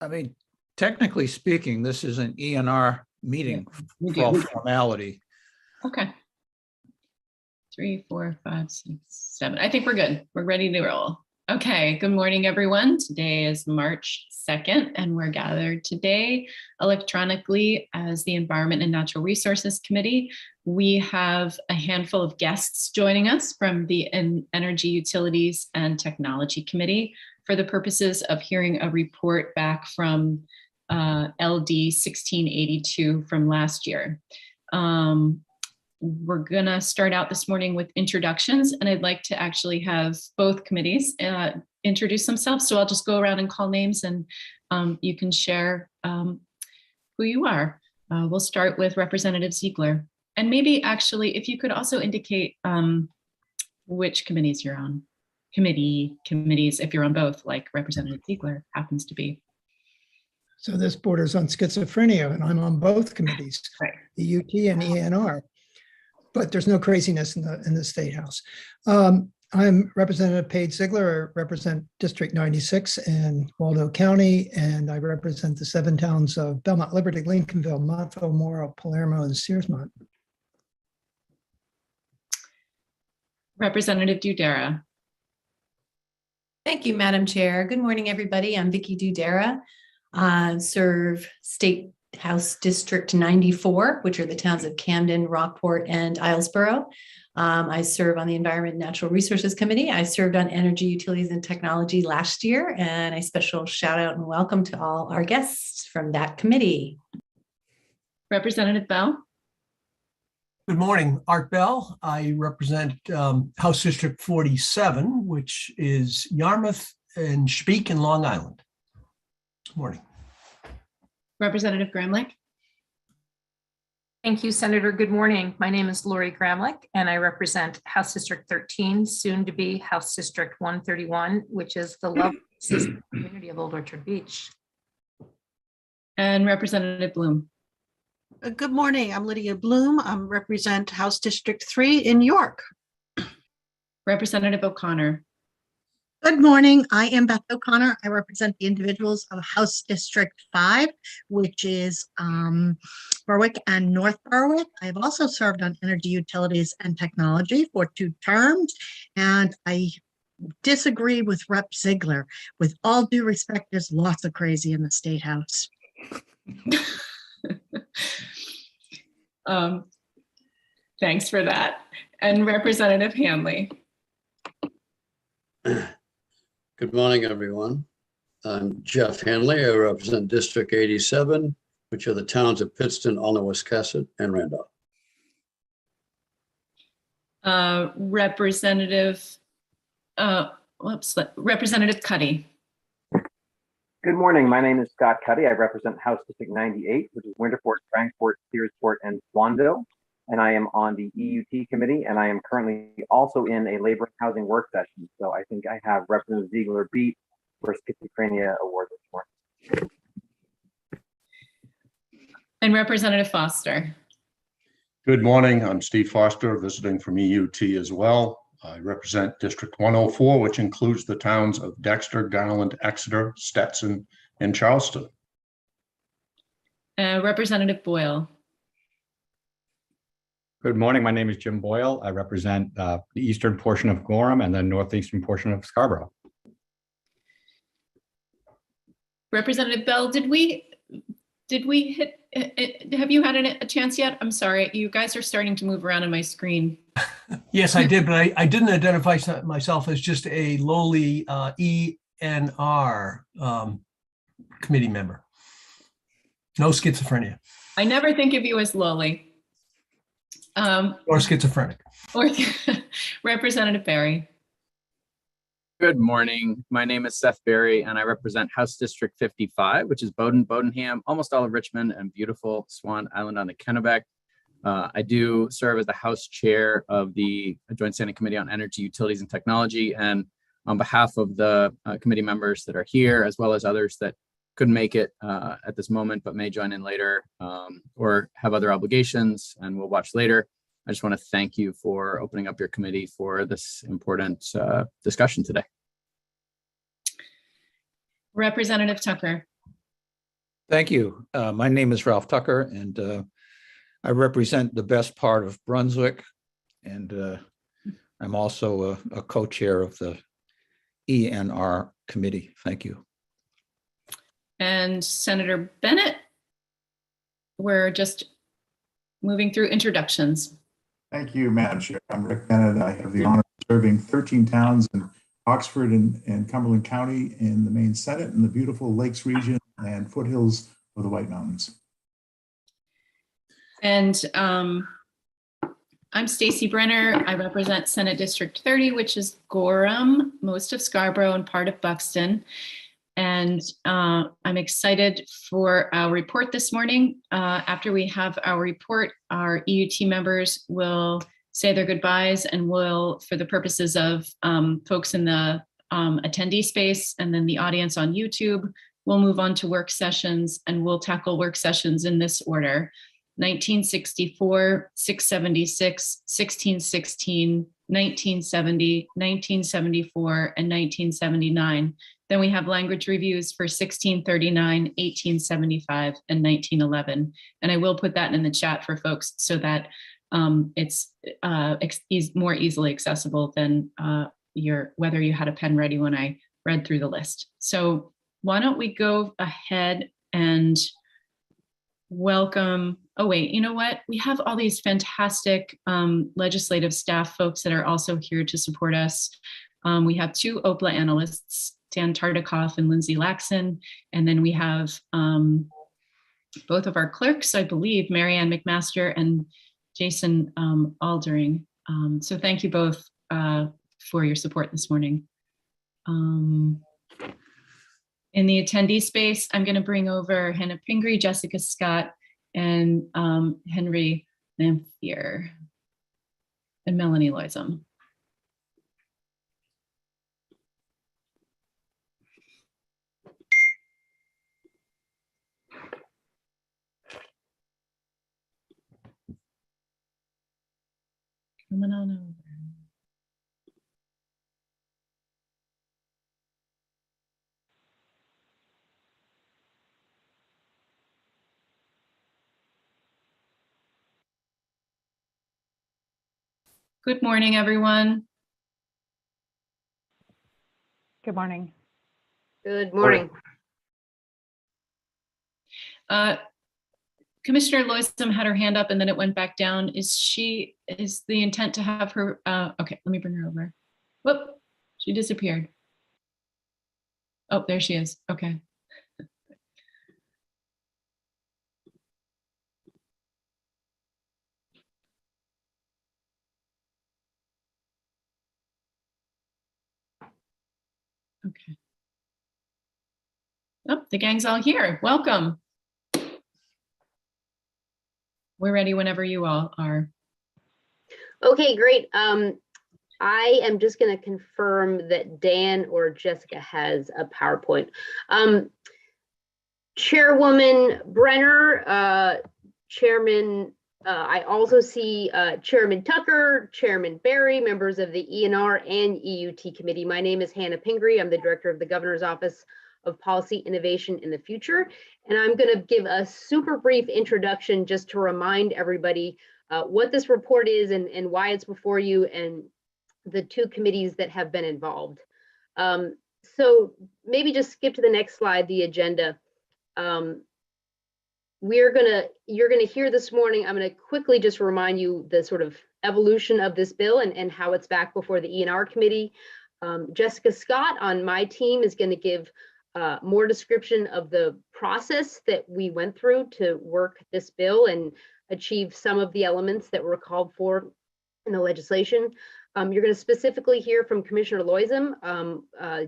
I mean, technically speaking, this is an ENR meeting for all formality. Okay. 3, 4, 5, 6, 7. I think we're good. We're ready to roll. Okay. Good morning, everyone. Today is March 2nd, and we're gathered today electronically as the Environment and Natural Resources Committee. We have a handful of guests joining us from the Energy, Utilities, and Technology Committee for the purposes of hearing a report back from LD 1682 from last year. We're gonna start out this morning with introductions, and I'd like to actually have both committees introduce themselves. So I'll just go around and call names, and you can share who you are. We'll start with Representative Ziegler. And maybe actually, if you could also indicate which committees you're on. Committees, if you're on both, like Representative Ziegler happens to be. So this borders on schizophrenia, and I'm on both committees, Right. the UT and ENR. But there's no craziness in the State House. I'm Representative Paige Ziegler. I represent District 96 in Waldo County, and I represent the 7 towns of Belmont, Liberty, Lincolnville, Montville, Morrow, Palermo, and Searsmont. Representative Dudera. Thank you, Madam Chair. Good morning, everybody. I'm Vicki Dudera. Serve State House District 94, which are the towns of Camden, Rockport, and Islesboro. I serve on the Environment and Natural Resources Committee. I served on Energy, Utilities, and Technology last year, and a special shout out and welcome to all our guests from that committee. Representative Bell. Good morning, Art Bell. I represent House District 47, which is Yarmouth and Speke and Long Island. Good morning. Representative Gramlich. Thank you, Senator. Good morning. My name is Lori Gramlich, and I represent House District 13, soon to be House District 131, which is the lovely community of Old Orchard Beach. And Representative Bloom. Good morning. I'm Lydia Bloom. I represent House District 3 in York. Representative O'Connor. Good morning. I am Beth O'Connor. I represent the individuals of House District 5, which is Berwick and North Berwick. I have also served on Energy, Utilities, and Technology for 2 terms, and I disagree with Rep. Ziegler. With all due respect, there's lots of crazy in the State House. Thanks for that. And Representative Hanley. Good morning, everyone. I'm Jeff Hanley. I represent District 87, which are the towns of Pittston, Alna-Wiscasset, and Randolph. Representative Cuddy. Good morning. My name is Scott Cuddy. I represent House District 98, which is Winterport, Frankfort, Searsport, and Swanville. And I am on the EUT committee, and I am currently also in a labor and housing work session. So I think I have Representative Ziegler beat for Schizophrenia Award this morning. And Representative Foster. Good morning. I'm Steve Foster, visiting from EUT as well. I represent District 104, which includes the towns of Dexter, Garland, Exeter, Stetson, and Charleston. Representative Boyle. Good morning. My name is Jim Boyle. I represent the eastern portion of Gorham and the northeastern portion of Scarborough. Representative Bell, did we hit, have you had a chance yet? I'm sorry, you guys are starting to move around on my screen. Yes, I did, but I didn't identify myself as just a lowly ENR committee member. No schizophrenia. I never think of you as lowly. Or schizophrenic. Or Representative Barry. Good morning. My name is Seth Berry, and I represent House District 55, which is Bowdoin, Bowdenham, almost all of Richmond, and beautiful Swan Island on the Kennebec. I do serve as the House Chair of the Joint Standing Committee on Energy, Utilities, and Technology. And on behalf of the committee members that are here, as well as others that couldn't make it at this moment, but may join in later or have other obligations and will watch later, I just want to thank you for opening up your committee for this important discussion today. Representative Tucker. Thank you. My name is Ralph Tucker, and I represent the best part of Brunswick. And I'm also a co-chair of the ENR committee. Thank you. And Senator Bennett, we're just moving through introductions. Thank you, Madam Chair. I'm Rick Bennett. I have the honor of serving 13 towns in Oxford and Cumberland County in the Maine Senate in the beautiful Lakes region and foothills of the White Mountains. And I'm Stacy Brenner. I represent Senate District 30, which is Gorham, most of Scarborough, and part of Buxton. And I'm excited for our report this morning. After we have our report, our EUT members will say their goodbyes, and will, for the purposes of folks in the attendee space and then the audience on YouTube, we'll move on to work sessions, and we'll tackle work sessions in this order: 1964, 676, 1616, 1970, 1974, and 1979. Then we have language reviews for 1639, 1875, and 1911. And I will put that in the chat for folks so that it's more easily accessible than whether you had a pen ready when I read through the list. So why don't we go ahead and welcome, oh wait, you know what? We have all these fantastic legislative staff folks that are also here to support us. We have two OPLA analysts, Dan Tartikoff and Lindsay Laxon. And then we have both of our clerks, I believe, Marianne McMaster and Jason Aldering. So thank you both for your support this morning. In the attendee space, I'm going to bring over Hannah Pingree, Jessica Scott, and Henry Lamphere, and Melanie Loisum. Coming on over. Good morning, everyone. Good morning. Good morning. Commissioner Loisum had her hand up and then it went back down. Is the intent to have her, okay, let me bring her over. Whoop, she disappeared. Oh, there she is, okay. Okay. Oh, the gang's all here. Welcome. We're ready whenever you all are. Okay, great. I am just going to confirm that Dan or Jessica has a PowerPoint. Chairwoman Brenner, Chairman, I also see Chairman Tucker, Chairman Barry, members of the ENR and EUT committee. My name is Hannah Pingree. I'm the director of the Governor's Office of Policy Innovation in the Future. And I'm going to give a super brief introduction just to remind everybody what this report is and why it's before you and the two committees that have been involved. So maybe just skip to the next slide, the agenda. You're gonna hear this morning, I'm gonna quickly just remind you the sort of evolution of this bill and how it's back before the ENR committee. Jessica Scott on my team is gonna give more description of the process that we went through to work this bill and achieve some of the elements that were called for in the legislation. You're going to specifically hear from Commissioner Loisum.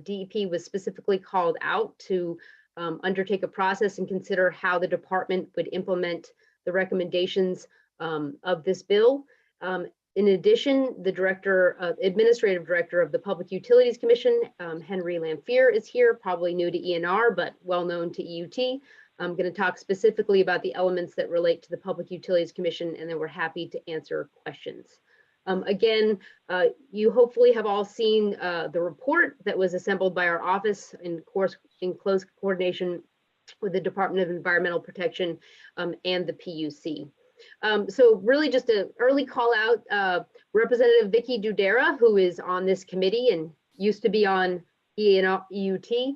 DEP was specifically called out to undertake a process and consider how the department would implement the recommendations of this bill. In addition, the administrative director of the Public Utilities Commission, Henry Lamphere, is here, probably new to ENR, but well known to EUT. I'm going to talk specifically about the elements that relate to the Public Utilities Commission, and then we're happy to answer questions. Again, you hopefully have all seen the report that was assembled by our office in close coordination with the Department of Environmental Protection and the PUC. So really just an early call out, Representative Vicky Dudera, who is on this committee and used to be on EUT,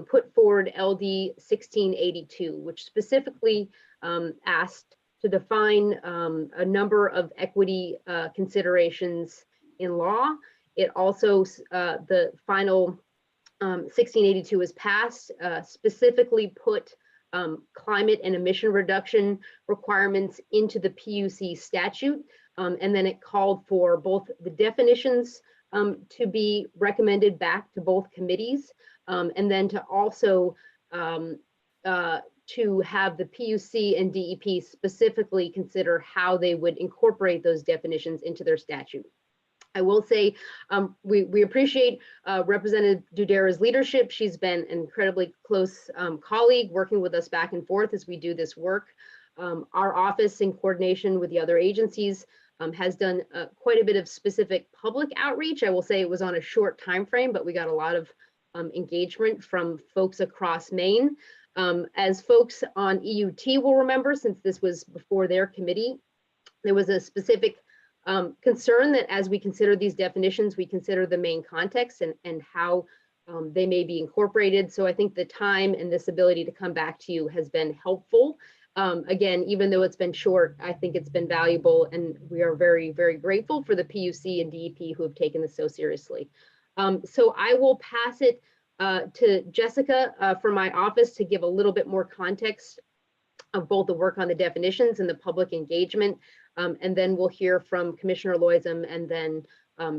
put forward LD 1682, which specifically asked to define a number of equity considerations in law. It also, the final 1682 was passed, specifically put climate and emission reduction requirements into the PUC statute. And then it called for both the definitions to be recommended back to both committees, and then to also to have the PUC and DEP specifically consider how they would incorporate those definitions into their statute. I will say we appreciate Representative Dudera's leadership. She's been an incredibly close colleague, working with us back and forth as we do this work. Our office, in coordination with the other agencies, has done quite a bit of specific public outreach. I will say it was on a short time frame, but we got a lot of engagement from folks across Maine. As folks on EUT will remember, since this was before their committee, there was a specific concern that as we consider these definitions, we consider the main context and how they may be incorporated. So I think the time and this ability to come back to you has been helpful. Again, even though it's been short, I think it's been valuable, and we are very, very grateful for the PUC and DEP who have taken this so seriously. So I will pass it to Jessica from my office to give a little bit more context of both the work on the definitions and the public engagement. And then we'll hear from Commissioner Loisem and then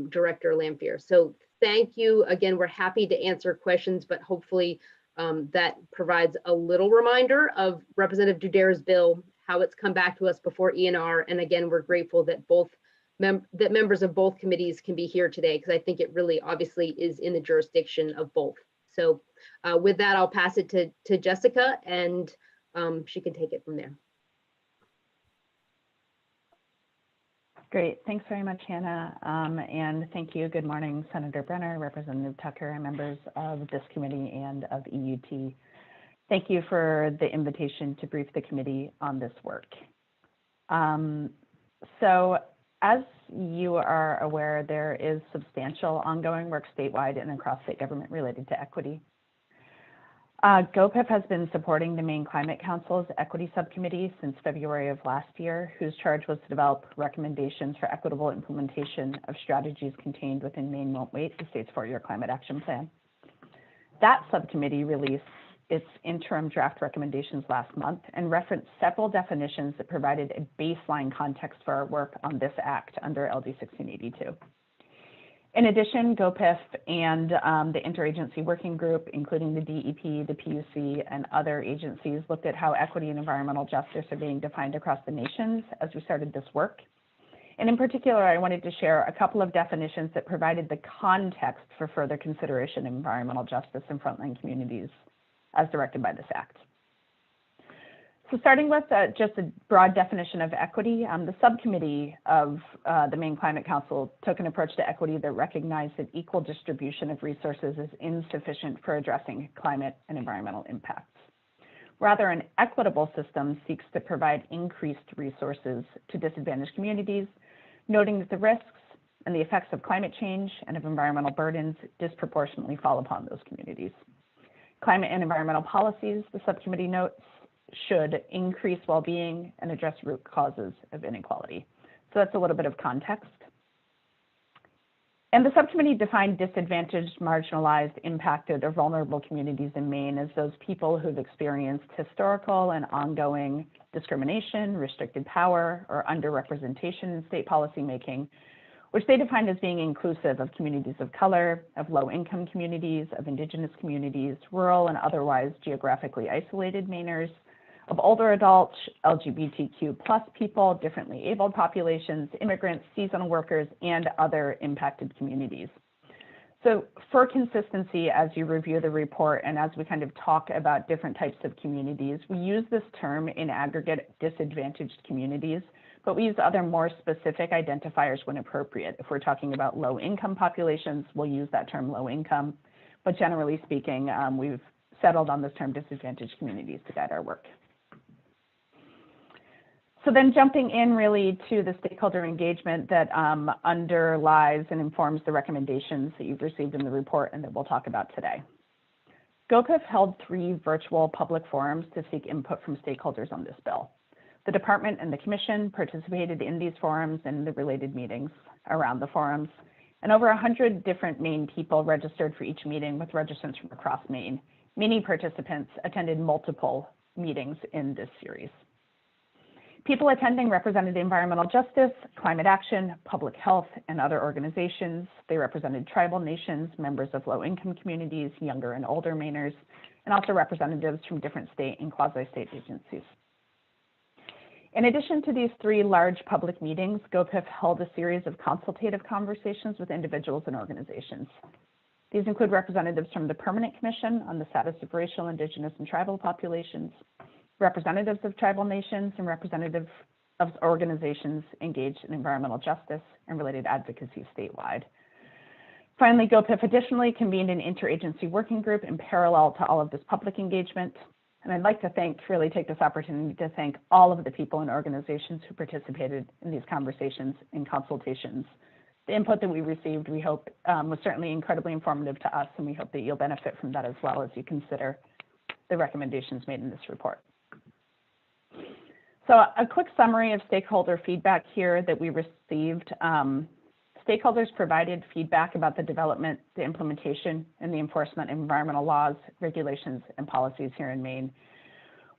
Director Lampier. So thank you. Again, we're happy to answer questions, but hopefully that provides a little reminder of Representative Dudera's bill, how it's come back to us before ENR. And again, we're grateful that both that members of both committees can be here today, because I think it really obviously is in the jurisdiction of both. So with that, I'll pass it to Jessica, and she can take it from there. Great. Thanks very much, Hannah. And thank you. Good morning, Senator Brenner, Representative Tucker, and members of this committee and of EUT. Thank you for the invitation to brief the committee on this work. So as you are aware, there is substantial ongoing work statewide and across state government related to equity. GOPIP has been supporting the Maine Climate Council's Equity Subcommittee since February of last year, whose charge was to develop recommendations for equitable implementation of strategies contained within Maine Won't Wait, the state's four-year climate action plan. That subcommittee released its interim draft recommendations last month and referenced several definitions that provided a baseline context for our work on this act under LD 1682. In addition, GOPIF and the interagency working group, including the DEP, the PUC, and other agencies, looked at how equity and environmental justice are being defined across the nations as we started this work. And in particular, I wanted to share a couple of definitions that provided the context for further consideration of environmental justice in frontline communities as directed by this act. So starting with just a broad definition of equity, the subcommittee of the Maine Climate Council took an approach to equity that recognized that equal distribution of resources is insufficient for addressing climate and environmental impacts. Rather, an equitable system seeks to provide increased resources to disadvantaged communities, noting that the risks and the effects of climate change and of environmental burdens disproportionately fall upon those communities. Climate and environmental policies, the subcommittee notes, should increase well-being and address root causes of inequality. So that's a little bit of context. And the subcommittee defined disadvantaged, marginalized, impacted, or vulnerable communities in Maine as those people who've experienced historical and ongoing discrimination, restricted power, or underrepresentation in state policymaking, which they defined as being inclusive of communities of color, of low-income communities, of Indigenous communities, rural and otherwise geographically isolated Mainers, of older adults, LGBTQ+ people, differently abled populations, immigrants, seasonal workers, and other impacted communities. So for consistency, as you review the report and as we kind of talk about different types of communities, we use this term in aggregate disadvantaged communities, but we use other more specific identifiers when appropriate. If we're talking about low income populations, we'll use that term low income, but generally speaking, we've settled on this term disadvantaged communities to guide our work. So then jumping in really to the stakeholder engagement that underlies and informs the recommendations that you've received in the report and that we'll talk about today. GOPIF held 3 virtual public forums to seek input from stakeholders on this bill. The department and the commission participated in these forums and the related meetings around the forums, and over 100 different Maine people registered for each meeting with registrants from across Maine. Many participants attended multiple meetings in this series. People attending represented environmental justice, climate action, public health, and other organizations. They represented tribal nations, members of low-income communities, younger and older Mainers, and also representatives from different state and quasi-state agencies. In addition to these 3 large public meetings, GOPIF held a series of consultative conversations with individuals and organizations. These include representatives from the Permanent Commission on the Status of Racial, Indigenous, and Tribal Populations, representatives of tribal nations, and representatives of organizations engaged in environmental justice and related advocacy statewide. Finally, GOPIF additionally convened an interagency working group in parallel to all of this public engagement. And I'd like to really take this opportunity to thank all of the people and organizations who participated in these conversations and consultations. The input that we received, we hope, was certainly incredibly informative to us, and we hope that you'll benefit from that as well as you consider the recommendations made in this report. So a quick summary of stakeholder feedback here that we received. Stakeholders provided feedback about the development, the implementation, and the enforcement of environmental laws, regulations, and policies here in Maine,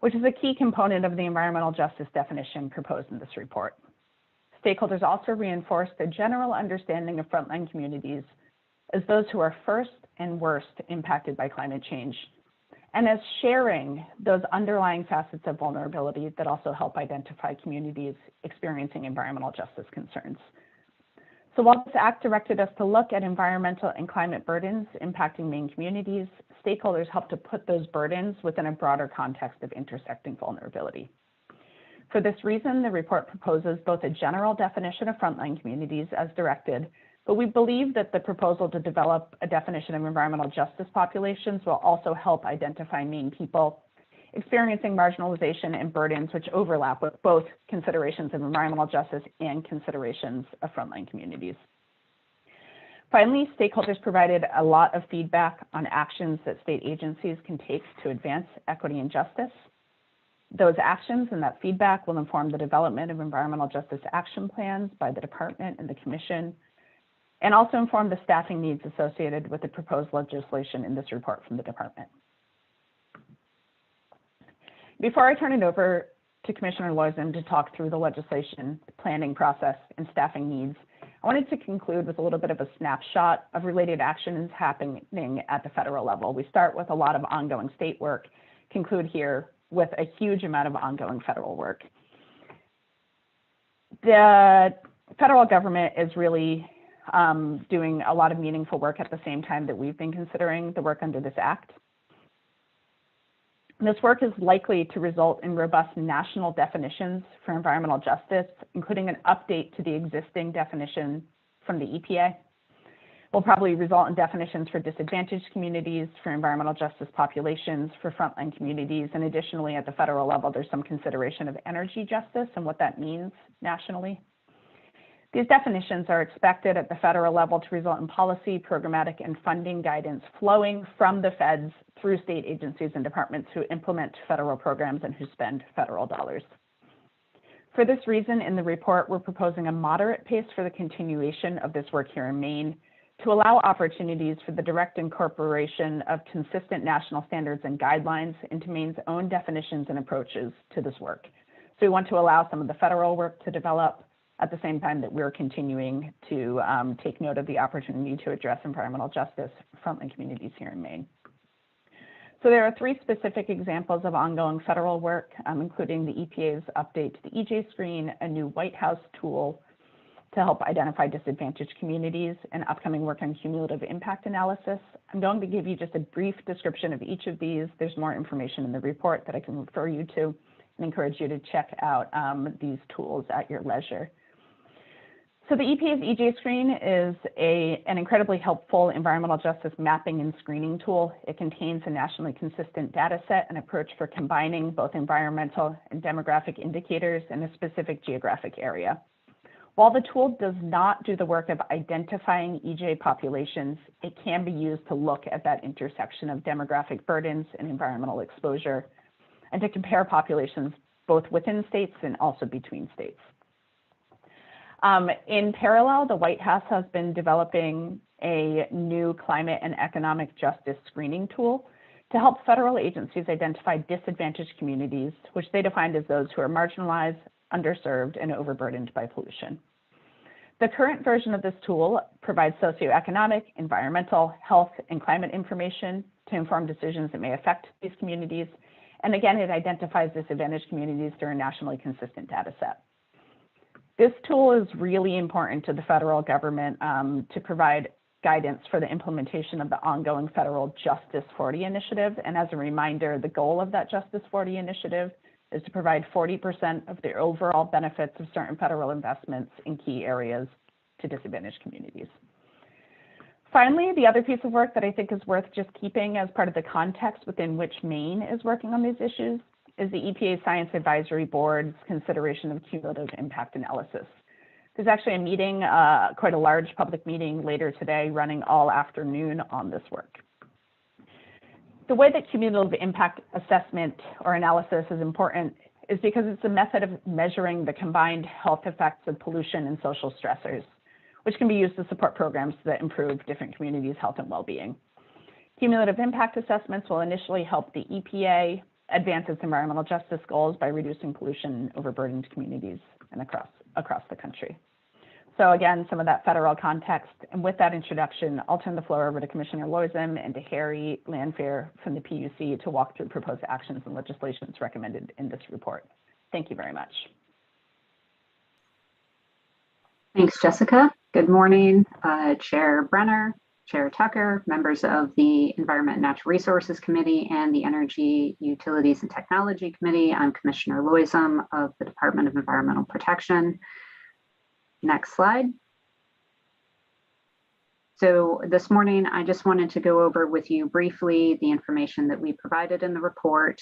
which is a key component of the environmental justice definition proposed in this report. Stakeholders also reinforced the general understanding of frontline communities as those who are first and worst impacted by climate change, and as sharing those underlying facets of vulnerability that also help identify communities experiencing environmental justice concerns. So while this act directed us to look at environmental and climate burdens impacting Maine communities, stakeholders helped to put those burdens within a broader context of intersecting vulnerability. For this reason, the report proposes both a general definition of frontline communities as directed, but we believe that the proposal to develop a definition of environmental justice populations will also help identify Maine people experiencing marginalization and burdens which overlap with both considerations of environmental justice and considerations of frontline communities. Finally, stakeholders provided a lot of feedback on actions that state agencies can take to advance equity and justice. Those actions and that feedback will inform the development of environmental justice action plans by the department and the commission, and also inform the staffing needs associated with the proposed legislation in this report from the department. Before I turn it over to Commissioner Loizem to talk through the legislation, planning process, and staffing needs, I wanted to conclude with a little bit of a snapshot of related actions happening at the federal level. We start with a lot of ongoing state work, conclude here with a huge amount of ongoing federal work. The federal government is really doing a lot of meaningful work at the same time that we've been considering the work under this act. This work is likely to result in robust national definitions for environmental justice, including an update to the existing definition from the EPA. Will probably result in definitions for disadvantaged communities, for environmental justice populations, for frontline communities, and additionally at the federal level, there's some consideration of energy justice and what that means nationally. These definitions are expected at the federal level to result in policy, programmatic, and funding guidance flowing from the feds through state agencies and departments who implement federal programs and who spend federal dollars. For this reason, in the report, we're proposing a moderate pace for the continuation of this work here in Maine to allow opportunities for the direct incorporation of consistent national standards and guidelines into Maine's own definitions and approaches to this work. So we want to allow some of the federal work to develop at the same time that we're continuing to take note of the opportunity to address environmental justice for frontline communities here in Maine. So there are 3 specific examples of ongoing federal work, including the EPA's update to the EJ screen, a new White House tool to help identify disadvantaged communities, and upcoming work on cumulative impact analysis. I'm going to give you just a brief description of each of these. There's more information in the report that I can refer you to and encourage you to check out these tools at your leisure. So the EPA's EJ Screen is an incredibly helpful environmental justice mapping and screening tool. It contains a nationally consistent data set and approach for combining both environmental and demographic indicators in a specific geographic area. While the tool does not do the work of identifying EJ populations, it can be used to look at that intersection of demographic burdens and environmental exposure, and to compare populations both within states and also between states. In parallel, the White House has been developing a new climate and economic justice screening tool to help federal agencies identify disadvantaged communities, which they defined as those who are marginalized, underserved, and overburdened by pollution. The current version of this tool provides socioeconomic, environmental, health, and climate information to inform decisions that may affect these communities. And again, it identifies disadvantaged communities through a nationally consistent data set. This tool is really important to the federal government to provide guidance for the implementation of the ongoing federal Justice 40 initiative. And as a reminder, the goal of that Justice 40 initiative is to provide 40% of the overall benefits of certain federal investments in key areas to disadvantaged communities. Finally, the other piece of work that I think is worth just keeping as part of the context within which Maine is working on these issues is the EPA Science Advisory Board's consideration of cumulative impact analysis. There's actually a meeting, quite a large public meeting later today running all afternoon on this work. The way that cumulative impact assessment or analysis is important is because it's a method of measuring the combined health effects of pollution and social stressors, which can be used to support programs that improve different communities' health and well-being. Cumulative impact assessments will initially help the EPA advance its environmental justice goals by reducing pollution in overburdened communities and across the country. So again, some of that federal context. And with that introduction, I'll turn the floor over to Commissioner Loisem and to Harry Landfair from the PUC to walk through proposed actions and legislations recommended in this report. Thank you very much. Thanks, Jessica. Good morning, Chair Brenner, Chair Tucker, members of the Environment and Natural Resources Committee and the Energy, Utilities and Technology Committee. I'm Commissioner Loisem of the Department of Environmental Protection. Next slide. So this morning, I just wanted to go over with you briefly the information that we provided in the report.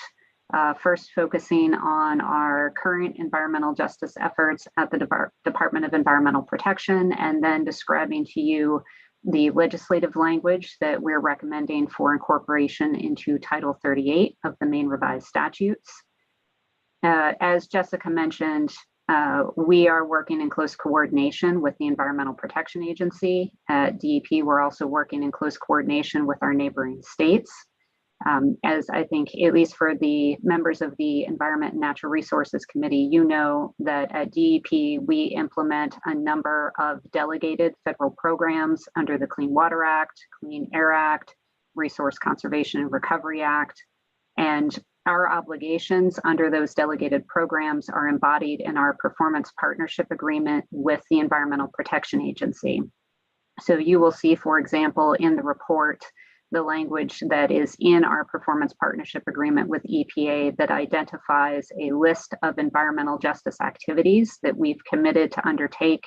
First, focusing on our current environmental justice efforts at the Department of Environmental Protection, and then describing to you the legislative language that we're recommending for incorporation into Title 38 of the Maine Revised Statutes. As Jessica mentioned, we are working in close coordination with the Environmental Protection Agency. At DEP, we're also working in close coordination with our neighboring states. As I think, at least for the members of the Environment and Natural Resources Committee, you know that at DEP, we implement a number of delegated federal programs under the Clean Water Act, Clean Air Act, Resource Conservation and Recovery Act. And our obligations under those delegated programs are embodied in our performance partnership agreement with the Environmental Protection Agency. So you will see, for example, in the report, the language that is in our performance partnership agreement with EPA that identifies a list of environmental justice activities that we've committed to undertake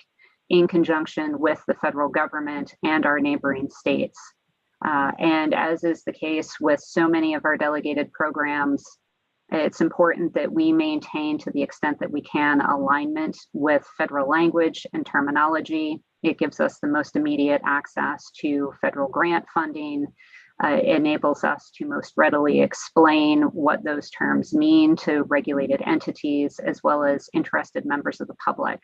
in conjunction with the federal government and our neighboring states. And as is the case with so many of our delegated programs, it's important that we maintain, to the extent that we can, alignment with federal language and terminology. It gives us the most immediate access to federal grant funding, enables us to most readily explain what those terms mean to regulated entities as well as interested members of the public.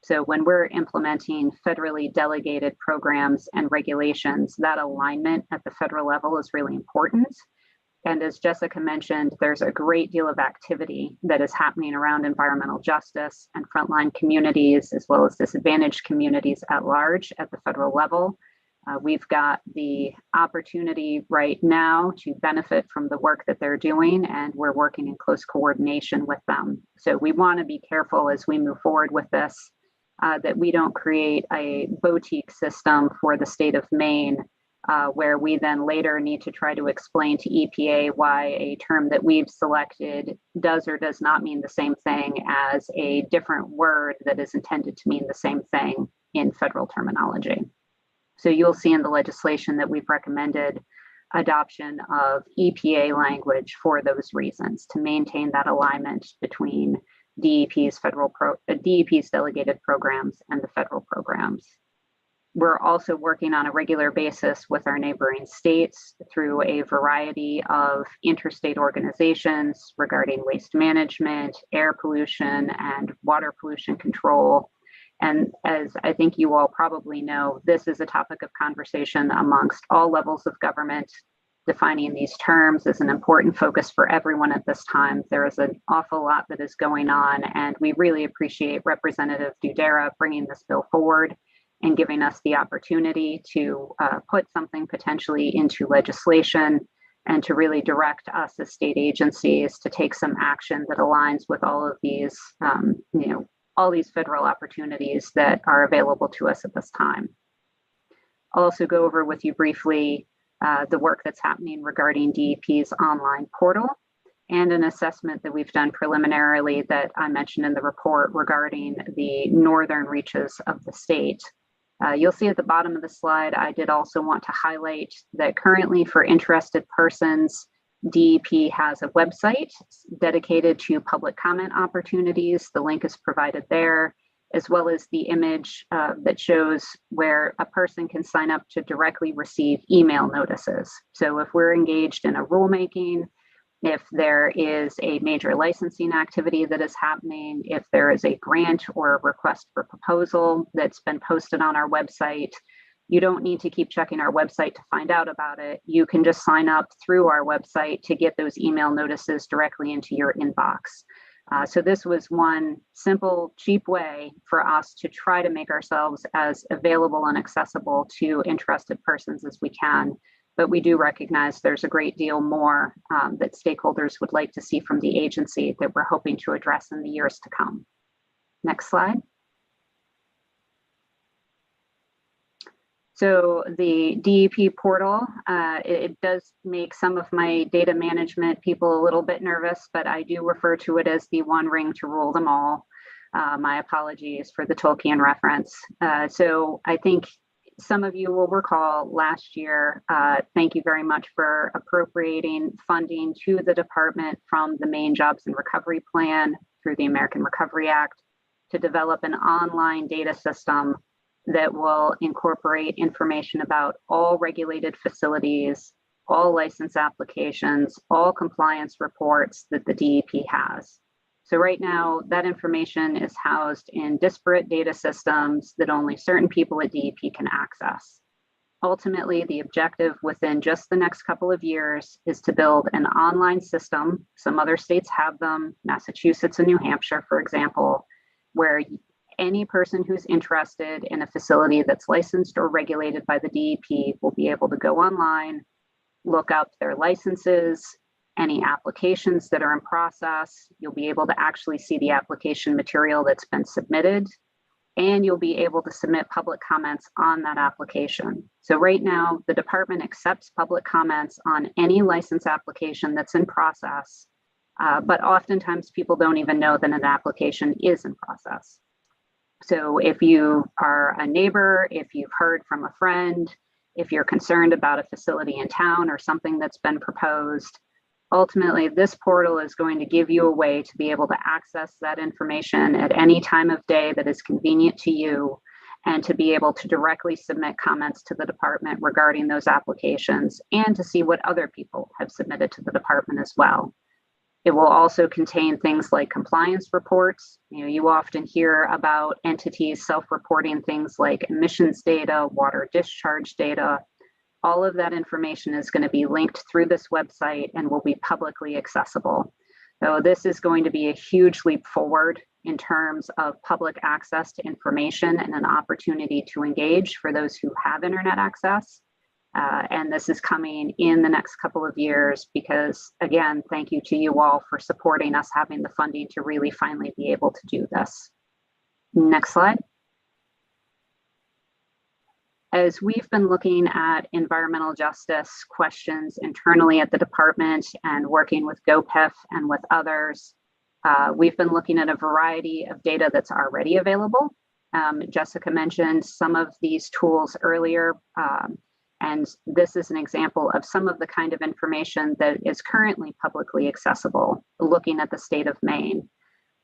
So when we're implementing federally delegated programs and regulations, that alignment at the federal level is really important. And as Jessica mentioned, there's a great deal of activity that is happening around environmental justice and frontline communities, as well as disadvantaged communities at large at the federal level. We've got the opportunity right now to benefit from the work that they're doing, and we're working in close coordination with them. So we want to be careful as we move forward with this, that we don't create a boutique system for the state of Maine, where we then later need to try to explain to EPA why a term that we've selected does or does not mean the same thing as a different word that is intended to mean the same thing in federal terminology. So you'll see in the legislation that we've recommended adoption of EPA language for those reasons, to maintain that alignment between DEP's DEP's delegated programs and the federal programs. We're also working on a regular basis with our neighboring states through a variety of interstate organizations regarding waste management, air pollution, and water pollution control. And as I think you all probably know, this is a topic of conversation amongst all levels of government. Defining these terms is an important focus for everyone at this time. There is an awful lot that is going on, and we really appreciate Representative Dudera bringing this bill forward and giving us the opportunity to put something potentially into legislation and to really direct us as state agencies to take some action that aligns with all of these, all these federal opportunities that are available to us at this time. I'll also go over with you briefly the work that's happening regarding DEP's online portal and an assessment that we've done preliminarily that I mentioned in the report regarding the northern reaches of the state. You'll see at the bottom of the slide, I did also want to highlight that currently for interested persons, DEP has a website dedicated to public comment opportunities. The link is provided there, as well as the image that shows where a person can sign up to directly receive email notices. So if we're engaged in a rulemaking, if there is a major licensing activity that is happening, if there is a grant or a request for proposal that's been posted on our website, you don't need to keep checking our website to find out about it. You can just sign up through our website to get those email notices directly into your inbox. So this was one simple, cheap way for us to try to make ourselves as available and accessible to interested persons as we can. But we do recognize there's a great deal more that stakeholders would like to see from the agency that we're hoping to address in the years to come. Next slide. So the DEP portal, it does make some of my data management people a little bit nervous, but I do refer to it as the one ring to rule them all. My apologies for the Tolkien reference. So I think some of you will recall last year, thank you very much for appropriating funding to the department from the Maine Jobs and Recovery Plan through the American Recovery Act to develop an online data system that will incorporate information about all regulated facilities, all license applications, all compliance reports that the DEP has. So right now, that information is housed in disparate data systems that only certain people at DEP can access. Ultimately, the objective within just the next couple of years is to build an online system. Some other states have them, Massachusetts and New Hampshire, for example, where any person who's interested in a facility that's licensed or regulated by the DEP will be able to go online, look up their licenses, any applications that are in process. You'll be able to actually see the application material that's been submitted, and you'll be able to submit public comments on that application. So right now, the department accepts public comments on any license application that's in process, but oftentimes people don't even know that an application is in process. So if you are a neighbor, if you've heard from a friend, if you're concerned about a facility in town or something that's been proposed, ultimately this portal is going to give you a way to be able to access that information at any time of day that is convenient to you, and to be able to directly submit comments to the department regarding those applications, and to see what other people have submitted to the department as well. It will also contain things like compliance reports. You often hear about entities self-reporting things like emissions data, water discharge data. All of that information is going to be linked through this website and will be publicly accessible. So this is going to be a huge leap forward in terms of public access to information and an opportunity to engage for those who have internet access. And this is coming in the next couple of years because, again, thank you to you all for supporting us having the funding to really finally be able to do this. Next slide. As we've been looking at environmental justice questions internally at the department and working with GOPIF and with others, we've been looking at a variety of data that's already available. Jessica mentioned some of these tools earlier, and this is an example of some of the kind of information that is currently publicly accessible, looking at the state of Maine.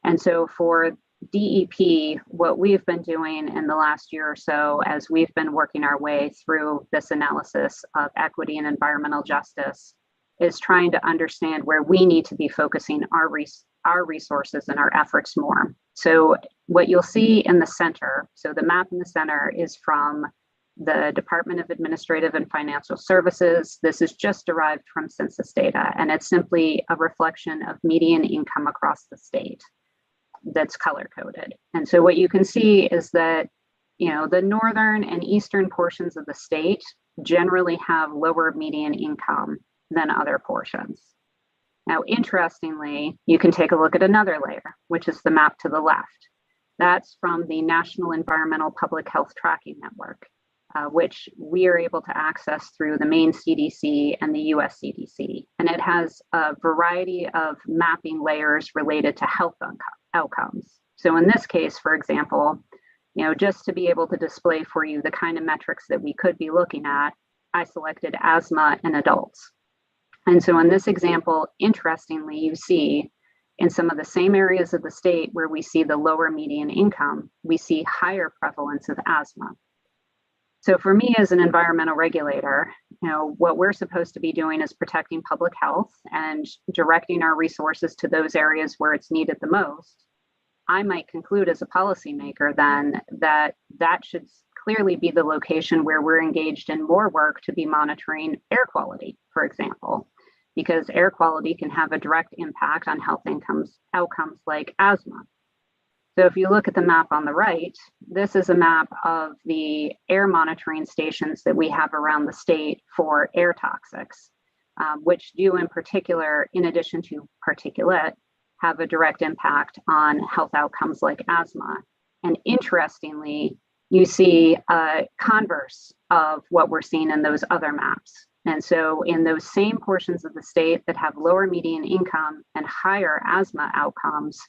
And so for DEP, what we've been doing in the last year or so, as we've been working our way through this analysis of equity and environmental justice, is trying to understand where we need to be focusing our resources and our efforts more. So what you'll see in the center, so the map in the center is from the Department of Administrative and Financial Services. This is just derived from census data, and it's simply a reflection of median income across the state that's color coded. And so what you can see is that, you know, the northern and eastern portions of the state generally have lower median income than other portions. Now, interestingly, you can take a look at another layer, which is the map to the left. That's from the National Environmental Public Health Tracking Network, which we are able to access through the Maine CDC and the US CDC. And it has a variety of mapping layers related to health outcomes. So in this case, for example, you know, just to be able to display for you the kind of metrics that we could be looking at, I selected asthma in adults. And so in this example, interestingly, you see in some of the same areas of the state where we see the lower median income, we see higher prevalence of asthma. So for me as an environmental regulator, you know, what we're supposed to be doing is protecting public health and directing our resources to those areas where it's needed the most. I might conclude as a policymaker then that that should clearly be the location where we're engaged in more work to be monitoring air quality, for example, because air quality can have a direct impact on health outcomes like asthma. So if you look at the map on the right, this is a map of the air monitoring stations that we have around the state for air toxics, which do in particular, in addition to particulate, have a direct impact on health outcomes like asthma. And interestingly, you see a converse of what we're seeing in those other maps. And so in those same portions of the state that have lower median income and higher asthma outcomes,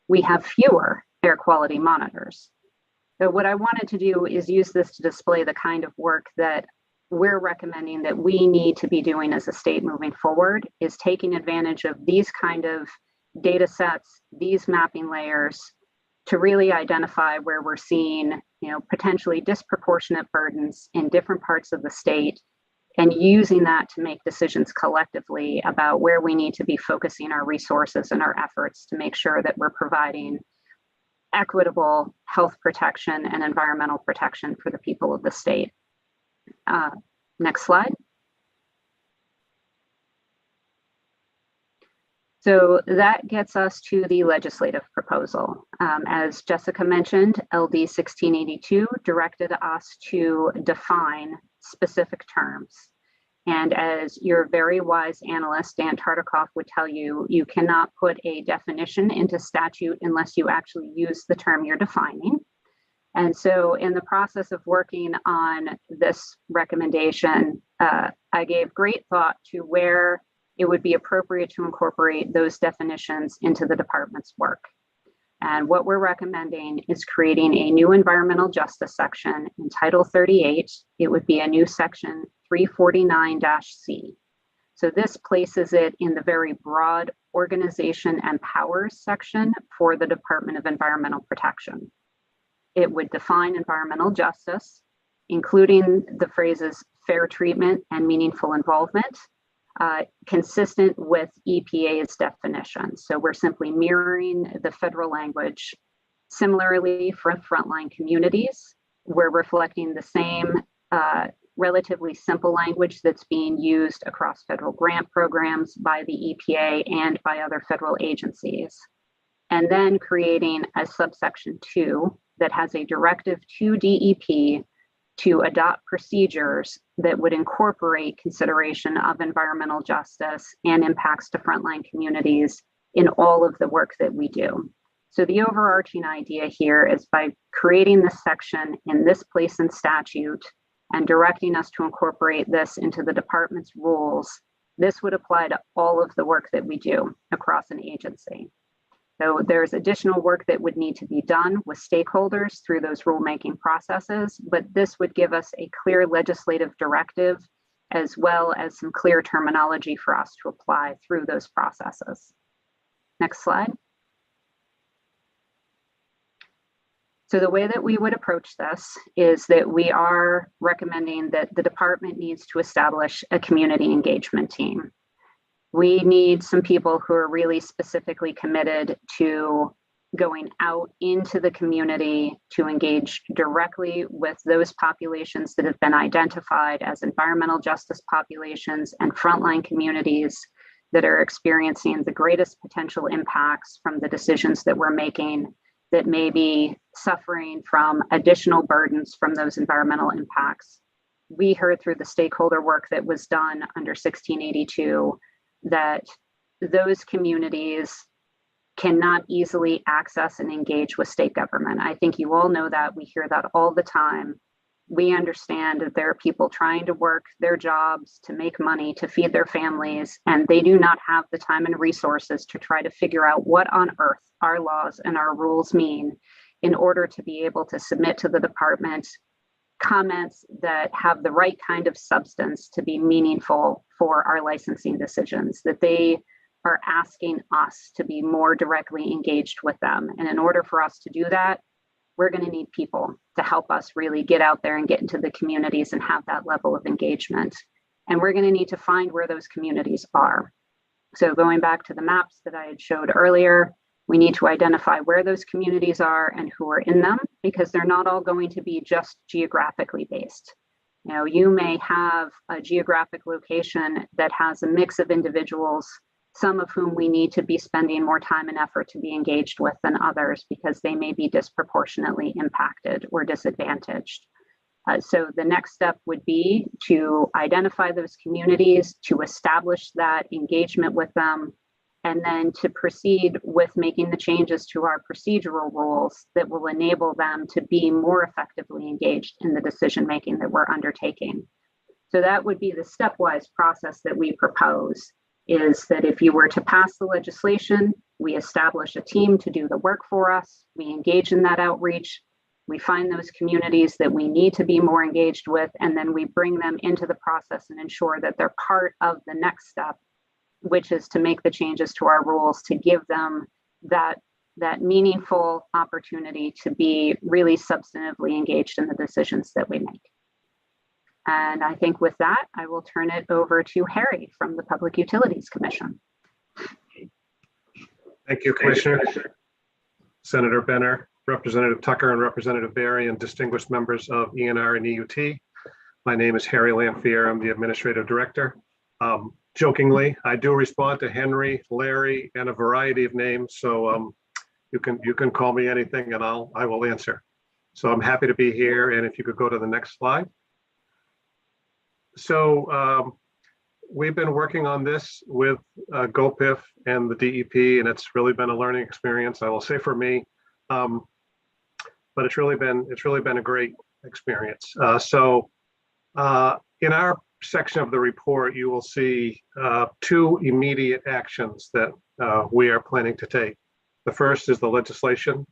we have fewer air quality monitors. So what I wanted to do is use this to display the kind of work that we're recommending that we need to be doing as a state moving forward, is taking advantage of these kind of data sets, these mapping layers, to really identify where we're seeing, you know, potentially disproportionate burdens in different parts of the state, and using that to make decisions collectively about where we need to be focusing our resources and our efforts to make sure that we're providing equitable health protection and environmental protection for the people of the state. Next slide. So that gets us to the legislative proposal. As Jessica mentioned, LD 1682 directed us to define specific terms. And as your very wise analyst, Dan Tartikoff, would tell you, you cannot put a definition into statute unless you actually use the term you're defining. And so in the process of working on this recommendation, I gave great thought to where it would be appropriate to incorporate those definitions into the department's work. And what we're recommending is creating a new environmental justice section in Title 38. It would be a new section 349-C. So this places it in the very broad organization and powers section for the Department of Environmental Protection. It would define environmental justice, including the phrases fair treatment and meaningful involvement, consistent with EPA's definition. So we're simply mirroring the federal language. Similarly, for frontline communities, we're reflecting the same relatively simple language that's being used across federal grant programs by the EPA and by other federal agencies. And then creating a subsection 2 that has a directive to DEP to adopt procedures that would incorporate consideration of environmental justice and impacts to frontline communities in all of the work that we do. So the overarching idea here is by creating this section in this place in statute and directing us to incorporate this into the department's rules, this would apply to all of the work that we do across an agency. So there's additional work that would need to be done with stakeholders through those rulemaking processes, but this would give us a clear legislative directive as well as some clear terminology for us to apply through those processes. Next slide. So the way that we would approach this is that we are recommending that the department needs to establish a community engagement team. We need some people who are really specifically committed to going out into the community to engage directly with those populations that have been identified as environmental justice populations and frontline communities that are experiencing the greatest potential impacts from the decisions that we're making, that may be suffering from additional burdens from those environmental impacts. We heard through the stakeholder work that was done under 1682 that those communities cannot easily access and engage with state government. I think you all know that. We hear that all the time. We understand that there are people trying to work their jobs to make money to feed their families, and they do not have the time and resources to try to figure out what on earth our laws and our rules mean in order to be able to submit to the department comments that have the right kind of substance to be meaningful for our licensing decisions, that they are asking us to be more directly engaged with them. And in order for us to do that, we're going to need people to help us really get out there and get into the communities and have that level of engagement. And we're going to need to find where those communities are. So going back to the maps that I had showed earlier, we need to identify where those communities are and who are in them, because they're not all going to be just geographically based. You know, you may have a geographic location that has a mix of individuals, some of whom we need to be spending more time and effort to be engaged with than others because they may be disproportionately impacted or disadvantaged. So the next step would be to identify those communities, to establish that engagement with them, and then to proceed with making the changes to our procedural rules that will enable them to be more effectively engaged in the decision-making that we're undertaking. So that would be the stepwise process that we propose, is that if you were to pass the legislation, we establish a team to do the work for us, we engage in that outreach, we find those communities that we need to be more engaged with, and then we bring them into the process and ensure that they're part of the next step, which is to make the changes to our rules to give them that meaningful opportunity to be really substantively engaged in the decisions that we make. And I think with that, I will turn it over to Harry from the Public Utilities Commission. Thank you, Commissioner. Senator Benner, Representative Tucker, and Representative Barry, and distinguished members of ENR and EUT. My name is Harry Lamphere. I'm the Administrative Director. Jokingly, I do respond to Henry, Larry, and a variety of names. So you can call me anything, and I will answer. So I'm happy to be here. And if you could go to the next slide. So we've been working on this with GOPIF and the DEP, and it's really been a learning experience, I will say, for me. But it's really been a great experience. In our section of the report, you will see two immediate actions that we are planning to take. The first is the legislation.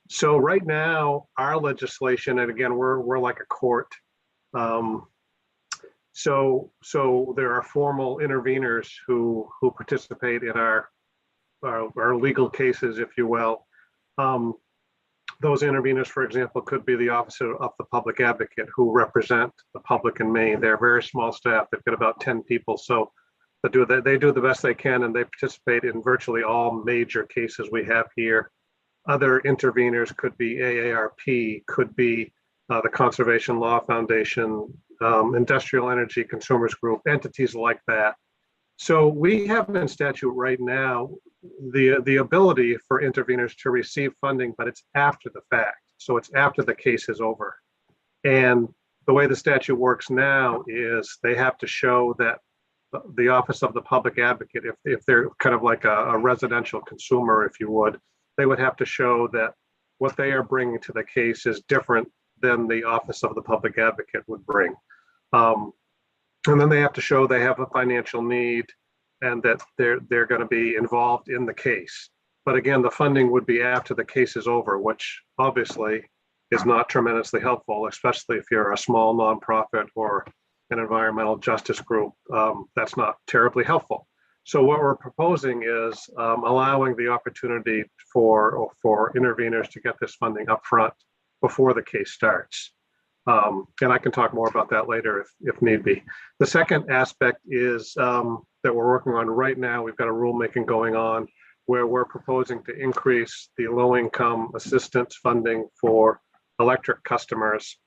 So right now, our legislation, and again, we're like a court. So there are formal interveners who participate in our legal cases, if you will. Those interveners, for example, could be the Office of the Public Advocate, who represent the public in Maine. They're a very small staff. They've got about 10 people. So they do the best they can, and they participate in virtually all major cases we have here. Other interveners could be AARP, could be the Conservation Law Foundation, Industrial Energy Consumers Group, entities like that. So we have in statute right now the ability for interveners to receive funding, but it's after the fact. So it's after the case is over. And the way the statute works now is they have to show that the Office of the Public Advocate, if they're kind of like a residential consumer, if you would, they would have to show that what they are bringing to the case is different than the Office of the Public Advocate would bring. And then they have to show they have a financial need and that they're going to be involved in the case. But again, the funding would be after the case is over, which obviously is not tremendously helpful, especially if you're a small nonprofit or an environmental justice group. That's not terribly helpful. So what we're proposing is allowing the opportunity for interveners to get this funding up front before the case starts. And I can talk more about that later if need be. The second aspect is that we're working on right now. We've got a rulemaking going on where we're proposing to increase the low-income assistance funding for electric customers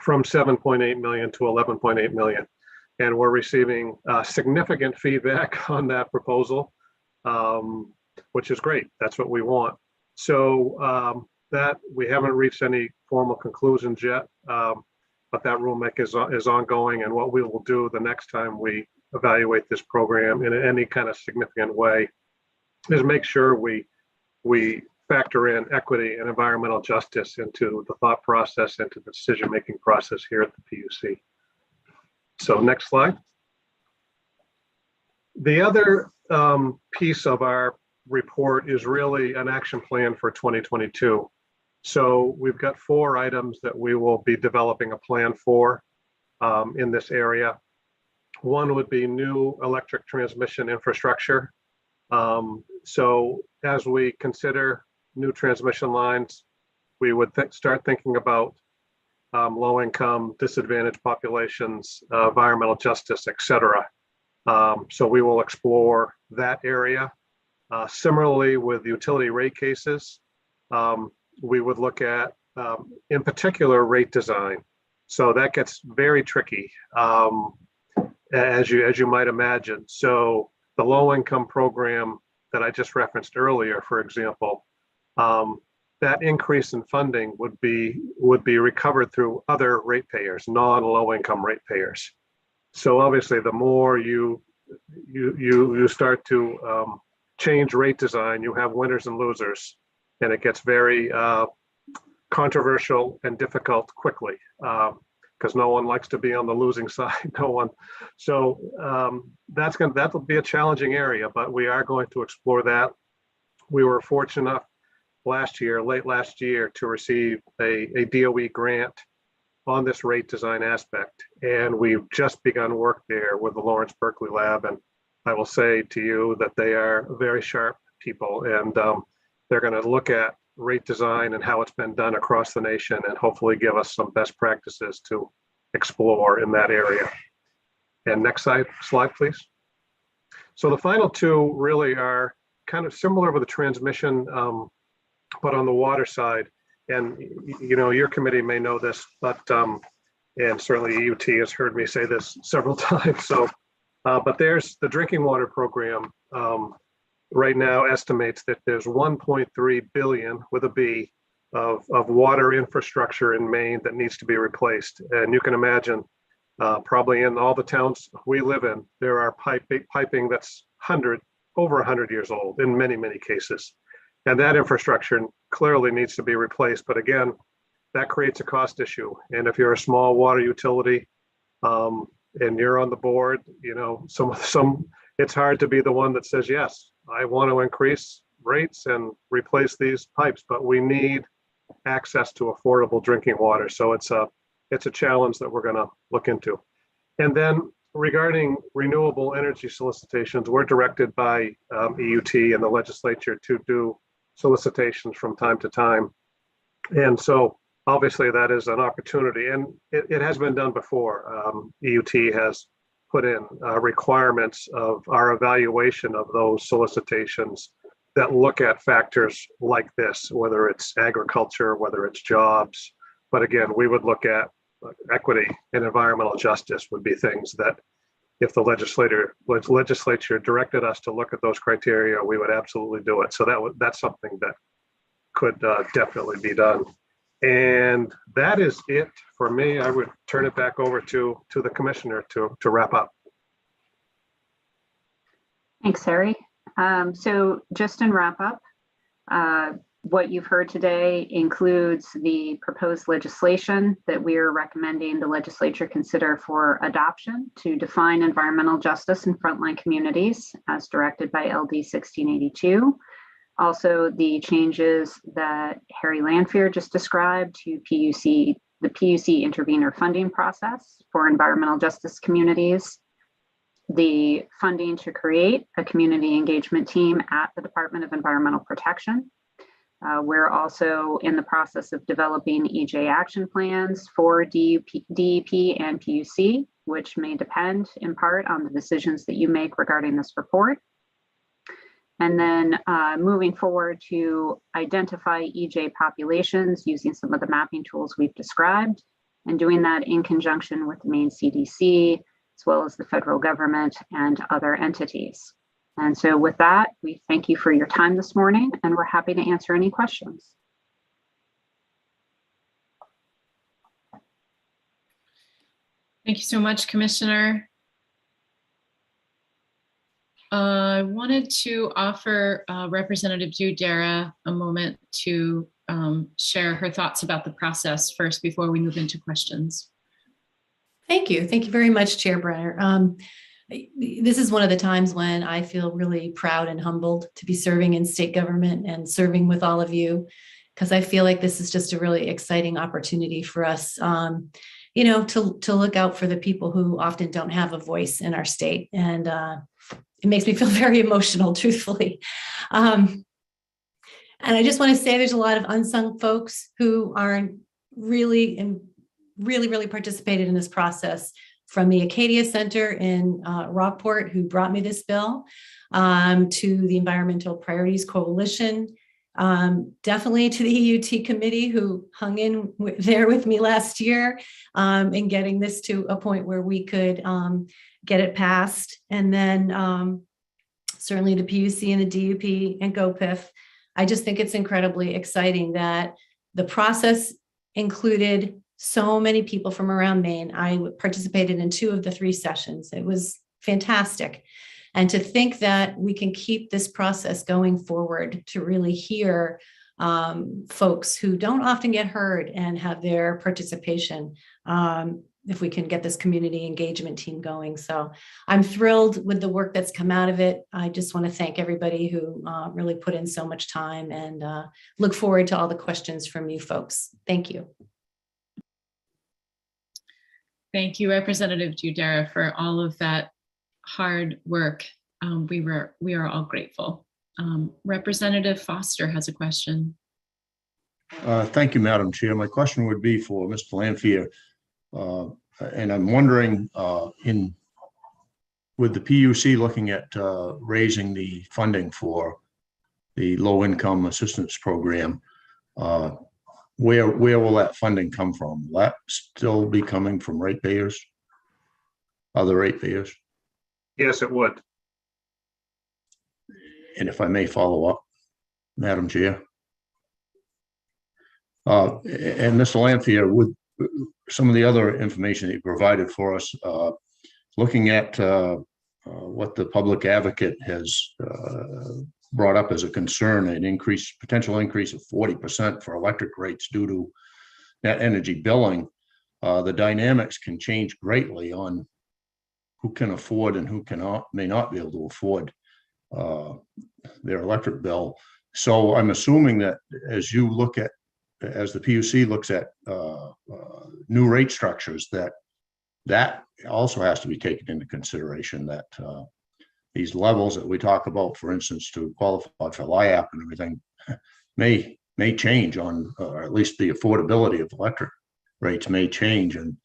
from 7.8 million to 11.8 million. And we're receiving significant feedback on that proposal, which is great. That's what we want. So that we haven't reached any formal conclusions yet, but that rulemaking is ongoing. And what we will do the next time we evaluate this program in any kind of significant way is make sure we factor in equity and environmental justice into the thought process, into the decision-making process here at the PUC. So next slide. The other piece of our report is really an action plan for 2022. So we've got 4 items that we will be developing a plan for in this area. One would be new electric transmission infrastructure. So as we consider new transmission lines, we would start thinking about low-income, disadvantaged populations, environmental justice, et cetera. So we will explore that area. Similarly, with utility rate cases, we would look at, in particular, rate design. So that gets very tricky, as you might imagine. So the low-income program that I just referenced earlier, for example, that increase in funding would be recovered through other ratepayers, non-low-income ratepayers. So obviously, the more you start to change rate design, you have winners and losers, and it gets very controversial and difficult quickly. Because no one likes to be on the losing side. No one. So that'll be a challenging area, but we are going to explore that. We were fortunate enough late last year, to receive a DOE grant on this rate design aspect, and we've just begun work there with the Lawrence Berkeley Lab. And I will say to you that they are very sharp people, and they're going to look at rate design and how it's been done across the nation, and hopefully give us some best practices to explore in that area. And next slide, please. So the final 2 really are kind of similar with the transmission, but on the water side. And you know, your committee may know this, but and certainly EUT has heard me say this several times. So, but there's the drinking water program. Right now estimates that there's 1.3 billion with a B of water infrastructure in Maine that needs to be replaced. And you can imagine, probably in all the towns we live in, there are piping that's over 100 years old in many, many cases. And that infrastructure clearly needs to be replaced. But again, that creates a cost issue. And if you're a small water utility and you're on the board, you know, it's hard to be the one that says, yes, I want to increase rates and replace these pipes, but we need access to affordable drinking water. So it's a challenge that we're going to look into. And then regarding renewable energy solicitations, we're directed by EUT and the legislature to do solicitations from time to time. And so obviously that is an opportunity, and it has been done before. EUT has put in requirements of our evaluation of those solicitations that look at factors like this, whether it's agriculture, whether it's jobs. But again, we would look at equity and environmental justice would be things that if the legislature directed us to look at those criteria, we would absolutely do it. So that's something that could definitely be done. And that is it for me. I would turn it back over to the commissioner to wrap up. Thanks, Harry. So just in wrap up, what you've heard today includes the proposed legislation that we are recommending the legislature consider for adoption to define environmental justice in frontline communities as directed by LD 1682. Also, the changes that Harry Lanfear just described to PUC, the PUC intervenor funding process for environmental justice communities, the funding to create a community engagement team at the Department of Environmental Protection. We're also in the process of developing EJ action plans for DEP and PUC, which may depend in part on the decisions that you make regarding this report. And then moving forward to identify EJ populations using some of the mapping tools we've described, and doing that in conjunction with the Maine CDC, as well as the federal government and other entities. And so with that, we thank you for your time this morning, and we're happy to answer any questions. Thank you so much, Commissioner. I wanted to offer Representative Dudera a moment to share her thoughts about the process first before we move into questions. Thank you. Thank you very much, Chair Brenner. This is one of the times when I feel really proud and humbled to be serving in state government and serving with all of you, because I feel like this is just a really exciting opportunity for us, you know, to look out for the people who often don't have a voice in our state. And it makes me feel very emotional, truthfully. And I just want to say there's a lot of unsung folks who are really participated in this process, from the Acadia Center in Rockport, who brought me this bill, to the Environmental Priorities Coalition, definitely to the EUT committee, who hung in there with me last year in getting this to a point where we could get it passed. And then certainly the PUC and the DUP and GOPIF. I just think it's incredibly exciting that the process included so many people from around Maine. I participated in 2 of the 3 sessions. It was fantastic. And to think that we can keep this process going forward to really hear folks who don't often get heard and have their participation, if we can get this community engagement team going. So I'm thrilled with the work that's come out of it. I just want to thank everybody who really put in so much time, and look forward to all the questions from you folks. Thank you. Thank you, Representative Dudera, for all of that hard work. We are all grateful. Representative Foster has a question. Thank you, Madam Chair. My question would be for Mr. Lanfear. And I'm wondering, with the PUC looking at raising the funding for the low-income assistance program, where will that funding come from? Will that still be coming from ratepayers, other ratepayers? Yes, it would. And if I may follow up, Madam Chair. And Mr. Lanfear, with some of the other information that you provided for us, looking at what the public advocate has brought up as a concern, an potential increase of 40% for electric rates due to net energy billing, the dynamics can change greatly on who can afford and who may not be able to afford their electric bill. So I'm assuming that as the PUC looks at new rate structures, that also has to be taken into consideration, that these levels that we talk about, for instance, to qualify for LIAP and everything, may change on, or at least the affordability of electric rates may change. And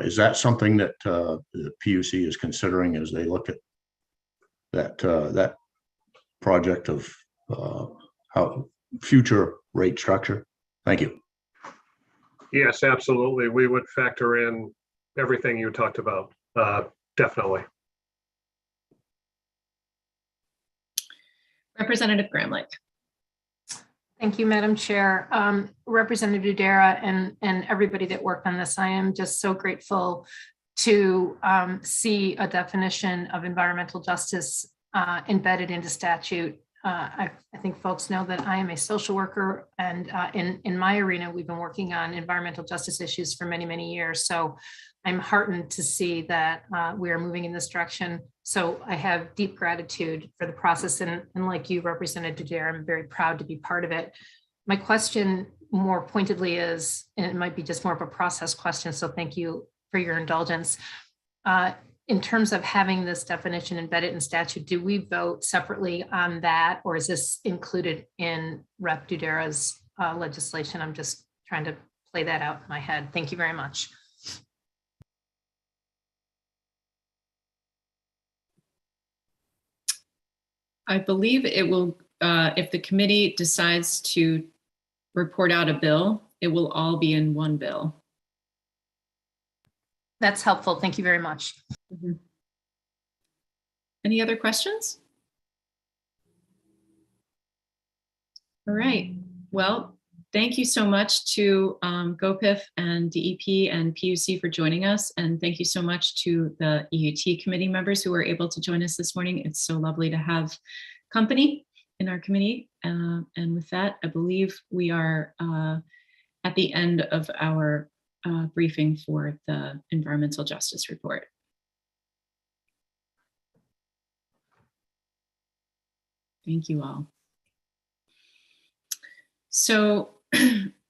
is that something that the PUC is considering as they look at that project of how future rate structure? Thank you. Yes, absolutely. We would factor in everything you talked about, definitely. Representative Gramlich. Thank you, Madam Chair. Representative Dudera and everybody that worked on this, I am just so grateful to see a definition of environmental justice embedded into statute. I think folks know that I am a social worker, and in my arena, we've been working on environmental justice issues for many, many years. So I'm heartened to see that we are moving in this direction. So I have deep gratitude for the process, and like you, Representative Dare, I'm very proud to be part of it. My question more pointedly is, and it might be just more of a process question, so thank you for your indulgence. In terms of having this definition embedded in statute, do we vote separately on that, or is this included in Rep. Dudera's legislation? I'm just trying to play that out in my head. Thank you very much. I believe it will, if the committee decides to report out a bill, it will all be in one bill. That's helpful. Thank you very much. Mm-hmm. Any other questions? All right. Well, thank you so much to GOPIF and DEP and PUC for joining us. And thank you so much to the EUT committee members who were able to join us this morning. It's so lovely to have company in our committee. And with that, I believe we are at the end of our briefing for the environmental justice report. Thank you all. So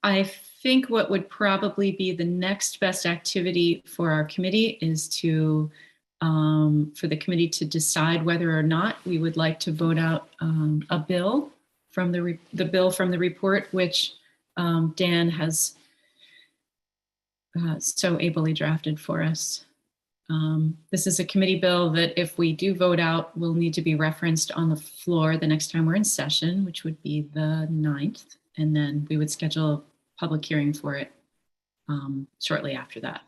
I think what would probably be the next best activity for our committee is to, for the committee to decide whether or not we would like to vote out a bill from the bill from the report, which Dan has so ably drafted for us. This is a committee bill that if we do vote out, will need to be referenced on the floor the next time we're in session, which would be the 9th. And then we would schedule a public hearing for it shortly after that.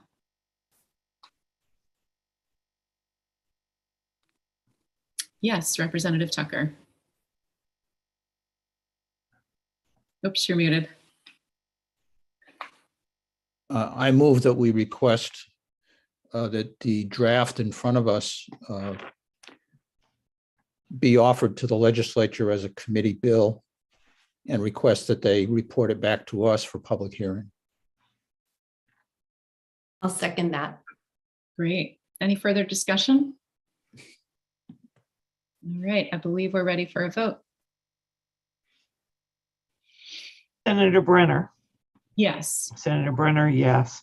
Yes, Representative Tucker. Oops, you're muted. I move that we request that the draft in front of us be offered to the legislature as a committee bill and request that they report it back to us for public hearing. I'll second that. Great. Any further discussion? All right, I believe we're ready for a vote. Senator Brenner. Yes. Senator Brenner, yes.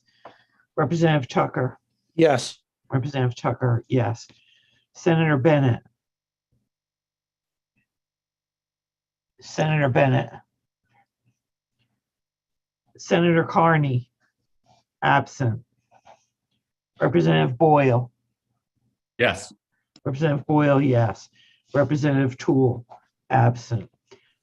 Representative Tucker. Yes. Representative Tucker, yes. Senator Bennett. Senator Bennett. Senator Carney, absent. Representative Boyle. Yes. Representative Boyle, yes. Representative Toole, absent.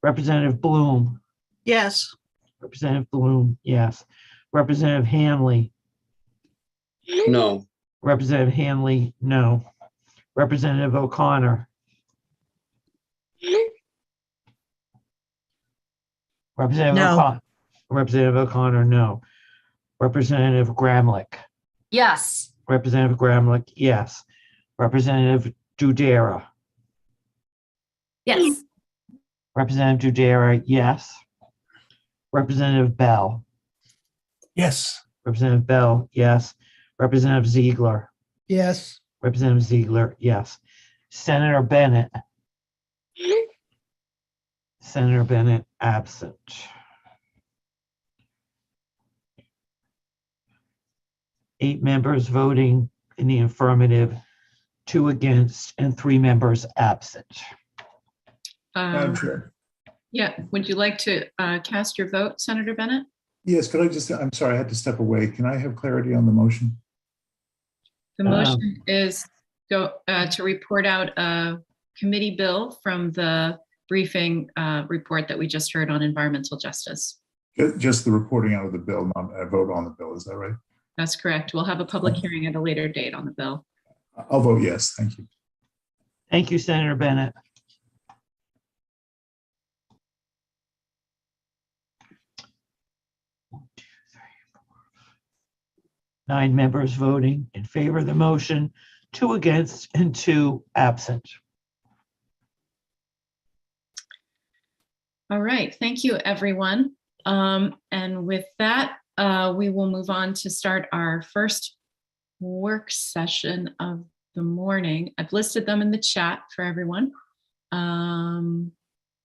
Representative Bloom. Yes. Representative Bloom, yes. Representative Hanley. No. Representative Hanley, no. Representative O'Connor. Representative No. O'Connor. Representative O'Connor, no. Representative Gramlich. Yes. Representative Gramlich, yes. Representative Dudera. Yes. Representative Dudera, yes. Representative Bell. Yes. Representative Bell, yes. Representative Ziegler. Yes. Representative Ziegler, yes. Senator Bennett. Senator Bennett, absent. Eight members voting in the affirmative, 2 against, and 3 members absent. Madam Chair. Yeah, would you like to cast your vote, Senator Bennett? Yes, could I just, I'm sorry, I had to step away. Can I have clarity on the motion? The motion is to report out a committee bill from the briefing report that we just heard on environmental justice. Just the reporting out of the bill, not a vote on the bill, is that right? That's correct. We'll have a public hearing at a later date on the bill. I'll vote yes, thank you. Thank you, Senator Bennett. Nine members voting in favor of the motion, 2 against, and 2 absent. All right, thank you, everyone. And with that, we will move on to start our first work session of the morning. I've listed them in the chat for everyone.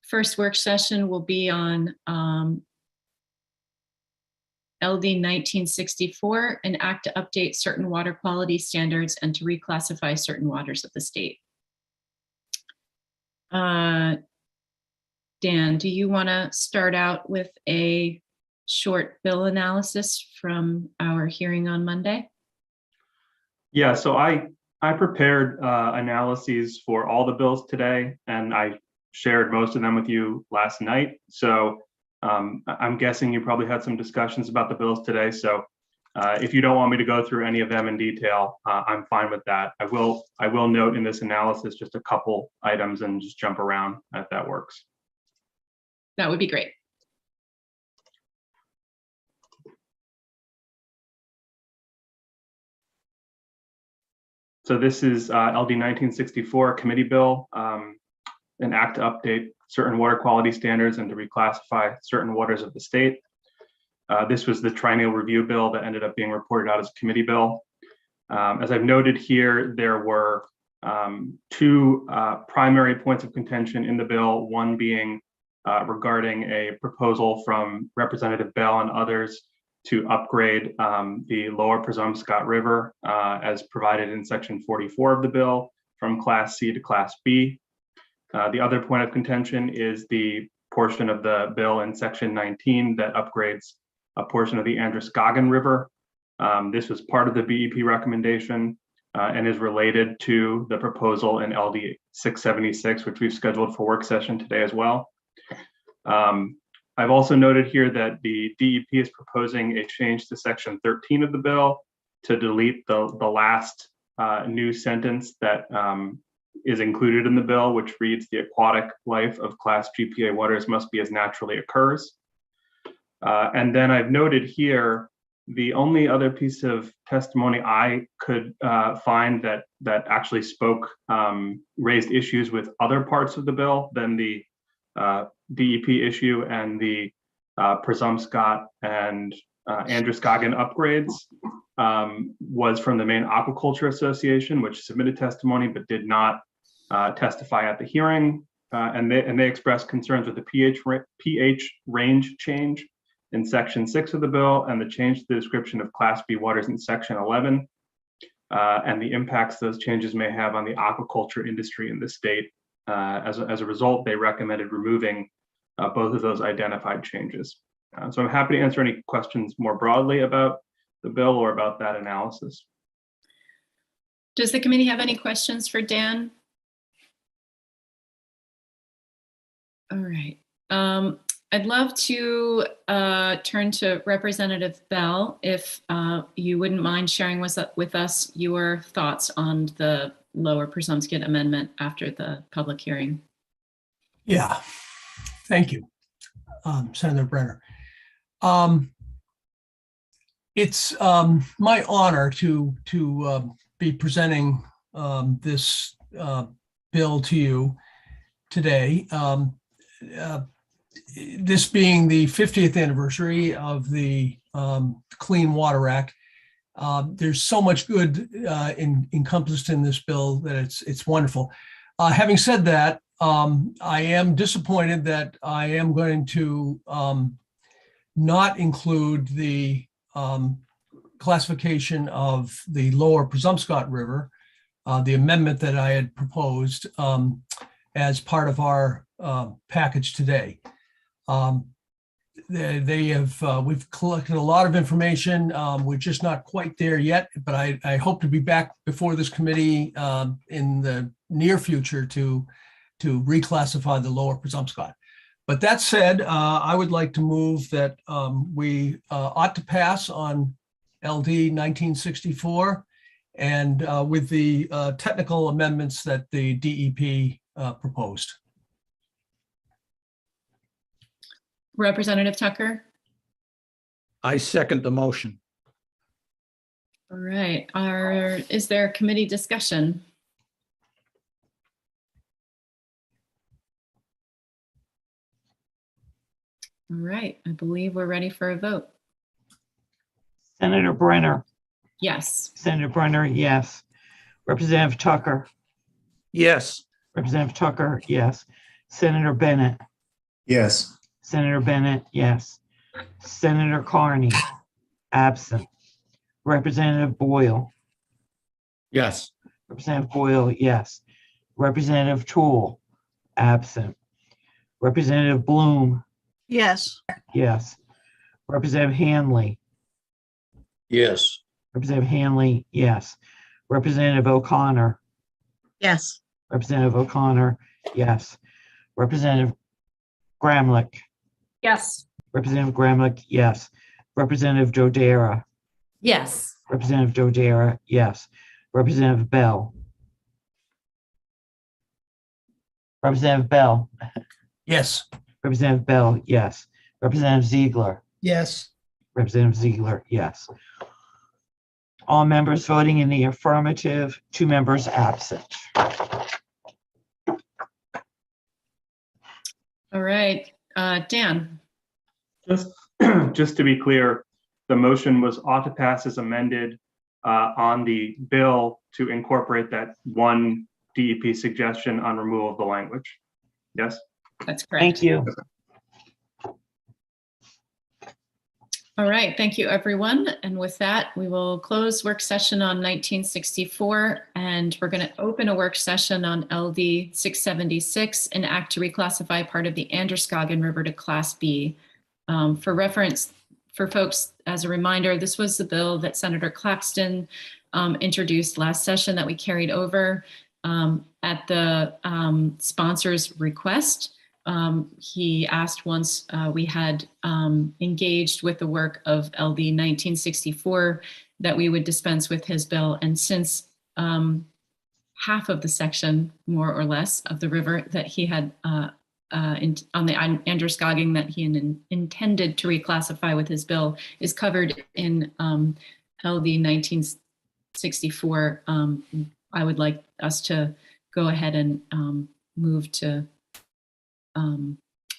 First work session will be on LD 1964, an act to update certain water quality standards and to reclassify certain waters of the state. Dan, do you want to start out with a short bill analysis from our hearing on Monday? Yeah, so I prepared analyses for all the bills today, and I shared most of them with you last night. So I'm guessing you probably had some discussions about the bills today. So if you don't want me to go through any of them in detail, I'm fine with that. I will note in this analysis just a couple items and just jump around if that works. That would be great. So this is LD 1964 committee bill, an act to update certain water quality standards and to reclassify certain waters of the state. This was the triennial review bill that ended up being reported out as a committee bill. As I've noted here, there were two primary points of contention in the bill, one being regarding a proposal from Representative Bell and others to upgrade the lower Presumpscot River as provided in section 44 of the bill from Class C to Class B. The other point of contention is the portion of the bill in section 19 that upgrades a portion of the Androscoggin River. This was part of the BEP recommendation and is related to the proposal in LD 676, which we've scheduled for work session today as well. I've also noted here that the DEP is proposing a change to section 13 of the bill to delete the last new sentence that is included in the bill, which reads the aquatic life of Class GPA waters must be as naturally occurs. And then I've noted here the only other piece of testimony I could find that actually raised issues with other parts of the bill than the DEP issue and the Presumpscot and Androscoggin upgrades was from the Maine Aquaculture Association, which submitted testimony but did not testify at the hearing, and they expressed concerns with the pH range change in section 6 of the bill and the change to the description of Class B waters in section 11 and the impacts those changes may have on the aquaculture industry in the state. As a result, they recommended removing both of those identified changes. So I'm happy to answer any questions more broadly about the bill or about that analysis. Does the committee have any questions for Dan? All right. I'd love to turn to Representative Bell, if you wouldn't mind sharing with us your thoughts on the lower Presumpscot amendment after the public hearing. Yeah, thank you, Senator Brenner. It's my honor to be presenting this bill to you today. This being the 50th anniversary of the Clean Water Act, there's so much good encompassed in this bill that it's wonderful. Having said that, I am disappointed that I am going to not include the classification of the lower Presumpscot River, the amendment that I had proposed as part of our package today. We've collected a lot of information. We're just not quite there yet, but I hope to be back before this committee in the near future to reclassify the lower Presumpscot. But that said, I would like to move that we ought to pass on LD 1964 and with the technical amendments that the DEP proposed. Representative Tucker? I second the motion. All right. Is there committee discussion? All right, I believe we're ready for a vote. Senator Brenner, Yes. Senator Brenner, yes. Representative Tucker, Yes. Representative Tucker, yes. Senator Bennett, Yes. Senator Bennett, yes. Senator Carney, absent. Representative Boyle, Yes. Representative Boyle, yes. Representative Toole, absent. Representative Bloom, Yes. yes. Representative Hanley, Yes. Representative Hanley, yes. Representative O'Connor, Yes. Representative O'Connor, yes. Representative Gramlich, Yes. Representative Gramlich, yes. Representative Dodera, Yes. Representative Dodera, yes. Representative Bell, Representative Bell, Yes. Representative Bell, yes. Representative Ziegler, Yes. Representative Ziegler, yes. All members voting in the affirmative, 2 members absent. All right, Dan. Just to be clear, the motion was ought to pass as amended on the bill to incorporate that one DEP suggestion on removal of the language. Yes? That's correct. Thank you. All right, thank you, everyone. And with that, we will close work session on 1964, and we're going to open a work session on LD 676, an act to reclassify part of the Androscoggin River to Class B. For reference, for folks, as a reminder, this was the bill that Senator Claxton introduced last session that we carried over at the sponsor's request. He asked once we had engaged with the work of LD 1964 that we would dispense with his bill. And since half of the section, more or less, of the river that he had on the Androscoggin that he intended to reclassify with his bill is covered in LD 1964, I would like us to go ahead and move to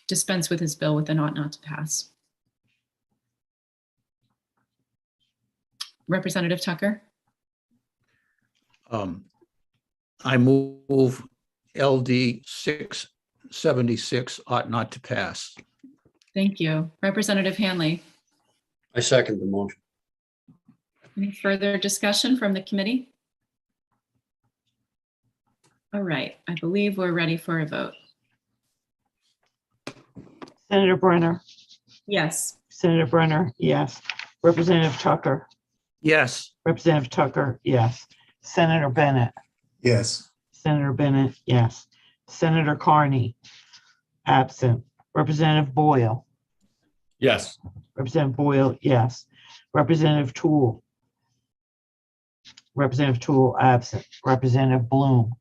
dispense with his bill with an ought not to pass. Representative Tucker. I move LD 676 ought not to pass. Thank you. Representative Hanley. I second the motion. Any further discussion from the committee? All right, I believe we're ready for a vote. Senator Brenner, Yes. Senator Brenner, yes. Representative Tucker, Yes. Representative Tucker, yes. Senator Bennett, Yes. Senator Bennett, yes. Senator Carney, absent. Representative Boyle, Yes. Representative Boyle, yes. Representative Toole, Representative Toole, absent. Representative Bloom,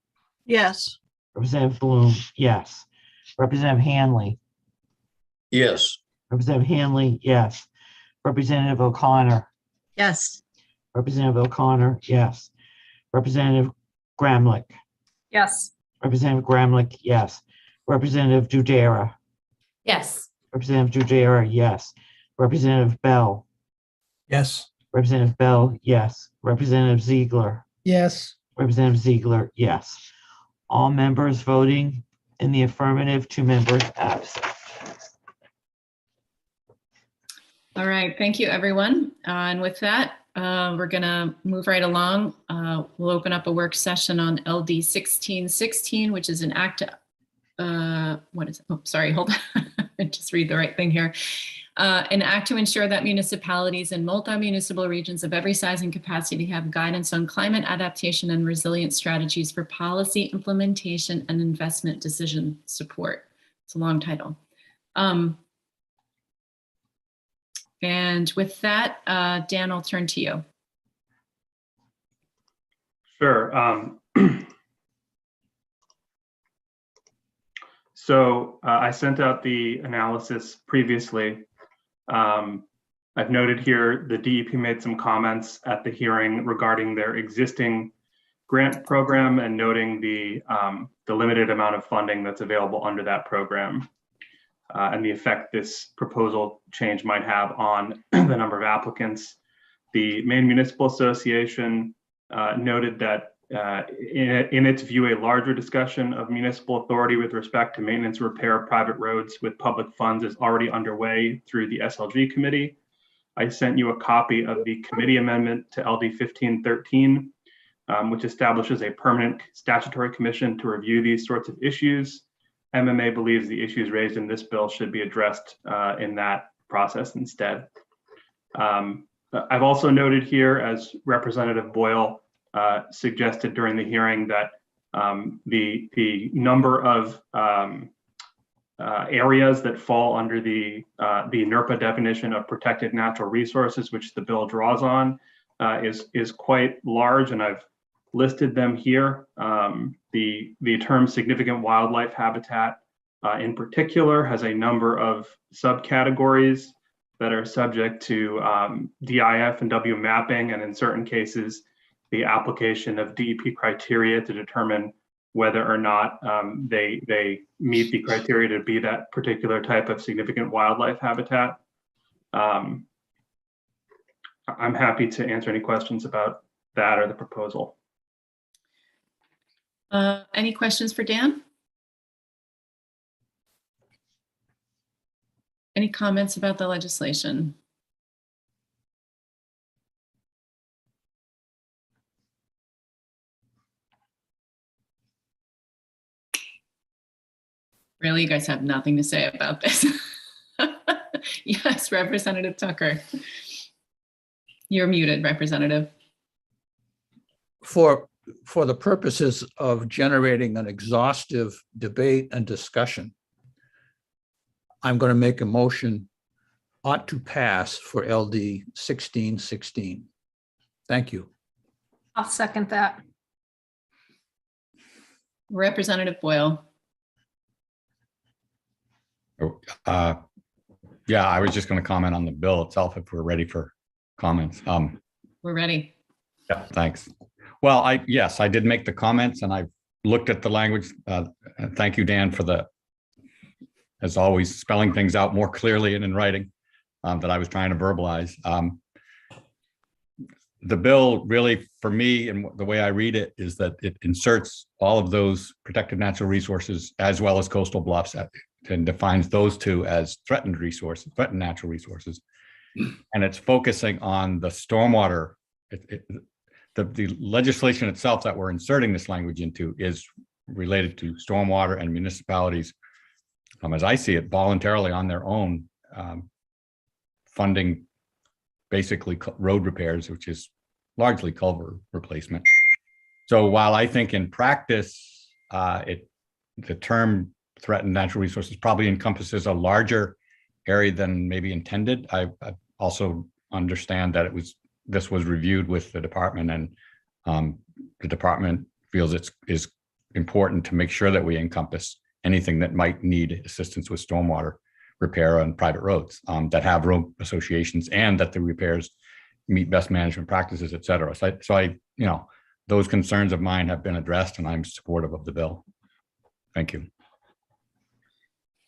Yes. Representative Bloom, yes. Representative Hanley, Yes. Representative Hanley, yes. Representative O'Connor, Yes. Representative O'Connor, yes. Representative Gramlich, Yes. Representative Gramlich, yes. Representative Dudera, Yes. Representative Dudera, yes. Representative Bell, Yes. Representative Bell, yes. Representative Ziegler, Yes. Representative Ziegler, yes. All members voting in the affirmative, 2 members absent. All right, thank you, everyone. And with that, we're going to move right along. We'll open up a work session on LD 1616, which is an act. What is it? Oh, sorry, hold on. Just read the right thing here. An act to ensure that municipalities and multi-municipal regions of every size and capacity have guidance on climate adaptation and resilience strategies for policy implementation and investment decision support. It's a long title. And with that, Dan, I'll turn to you. Sure. So I sent out the analysis previously. I've noted here the DEP made some comments at the hearing regarding their existing grant program and noting the limited amount of funding that's available under that program. and the effect this proposal change might have on the number of applicants. The Maine Municipal Association noted that in its view, a larger discussion of municipal authority with respect to maintenance and repair of private roads with public funds is already underway through the SLG committee. I sent you a copy of the committee amendment to LD 1513, which establishes a permanent statutory commission to review these sorts of issues. MMA believes the issues raised in this bill should be addressed in that process instead. I've also noted here, as Representative Boyle suggested during the hearing, that the number of areas that fall under the NERPA definition of protected natural resources, which the bill draws on, is quite large, and I've listed them here. The term significant wildlife habitat in particular has a number of subcategories that are subject to DIF and W mapping, and in certain cases, the application of DEP criteria to determine whether or not they meet the criteria to be that particular type of significant wildlife habitat. I'm happy to answer any questions about that or the proposal. Any questions for Dan? Any comments about the legislation? Really, you guys have nothing to say about this? Yes, Representative Tucker. You're muted, Representative. For the purposes of generating an exhaustive debate and discussion, I'm going to make a motion ought to pass for LD 1616. Thank you. I'll second that. Representative Boyle. Yeah, I was just going to comment on the bill itself if we're ready for comments. We're ready. Yeah, thanks. Well, yes, I did make the comments and I've looked at the language. Thank you, Dan, for as always, spelling things out more clearly and in writing that I was trying to verbalize. The bill really, for me, and the way I read it, is that it inserts all of those protected natural resources as well as coastal bluffs and defines those two as threatened resources, threatened natural resources. And it's focusing on the stormwater. The legislation itself that we're inserting this language into is related to stormwater and municipalities, as I see it, voluntarily on their own, funding basically road repairs, which is largely culvert replacement. So while I think in practice, the term threatened natural resources probably encompasses a larger area than maybe intended, I also understand that this was reviewed with the department, and the department feels it is important to make sure that we encompass anything that might need assistance with stormwater repair on private roads that have road associations, and that the repairs meet best management practices, et cetera. So I, those concerns of mine have been addressed, and I'm supportive of the bill. Thank you.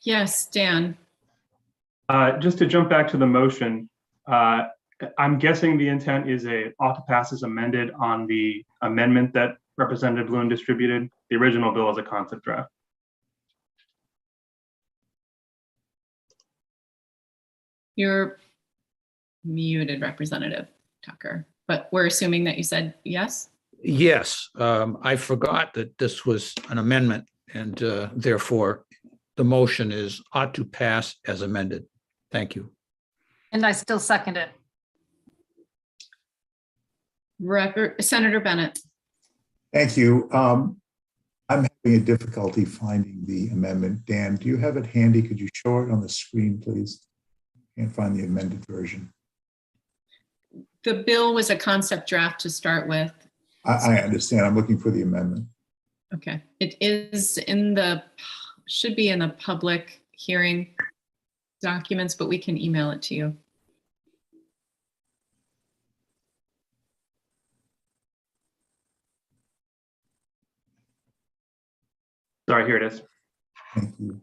Yes, Dan. Just to jump back to the motion, I'm guessing the intent is ought to pass as amended on the amendment that Representative Bloom distributed. The original bill is a concept draft. You're muted, Representative Tucker, but we're assuming that you said yes? Yes, I forgot that this was an amendment, and therefore the motion is ought to pass as amended. Thank you. And I still second it. Senator Bennett. Thank you. I'm having a difficulty finding the amendment. Dan, do you have it handy? Could you show it on the screen, please? Can't find the amended version. The bill was a concept draft to start with. I understand. I'm looking for the amendment. Okay. It is should be in the public hearing documents, but we can email it to you. Sorry, here it is. Thank you.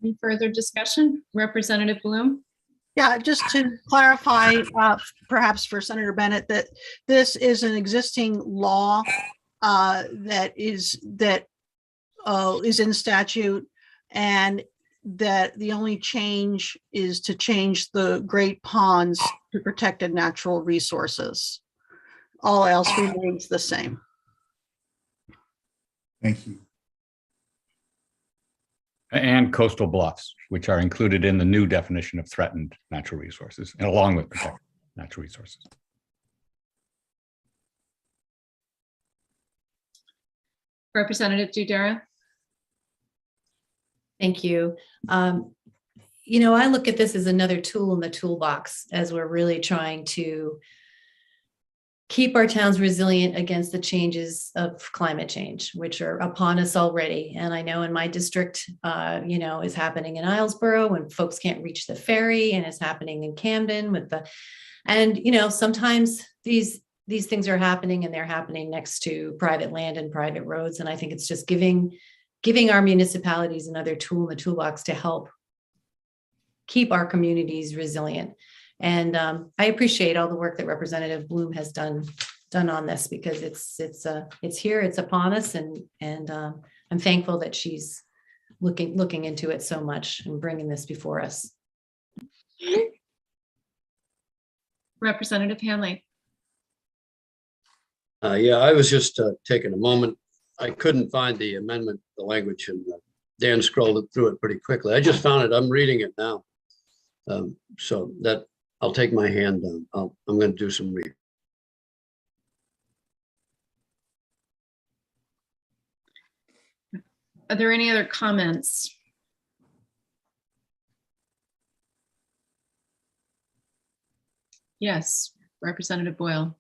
Any further discussion? Representative Bloom? Yeah, just to clarify, perhaps for Senator Bennett, that this is an existing law that is in statute, and that the only change is to change the Great Ponds to protected natural resources. All else remains the same. Thank you. And coastal bluffs, which are included in the new definition of threatened natural resources, and along with protected natural resources. Representative Dudera? Thank you. You know, I look at this as another tool in the toolbox as we're really trying to keep our towns resilient against the changes of climate change, which are upon us already. And I know in my district, you know, is happening in Islesboro when folks can't reach the ferry, and is happening in Camden with the, and, you know, sometimes these things are happening and they're happening next to private land and private roads. And I think it's just giving our municipalities another tool in the toolbox to help keep our communities resilient. And I appreciate all the work that Representative Bloom has done on this, because it's here, it's upon us, and I'm thankful that she's looking into it so much and bringing this before us. Representative Hanley? Yeah, I was just taking a moment. I couldn't find the amendment, the language, and Dan scrolled through it pretty quickly. I just found it. I'm reading it now. So that I'll take my hand down. I'm going to do some reading. Are there any other comments? Yes, Representative Boyle.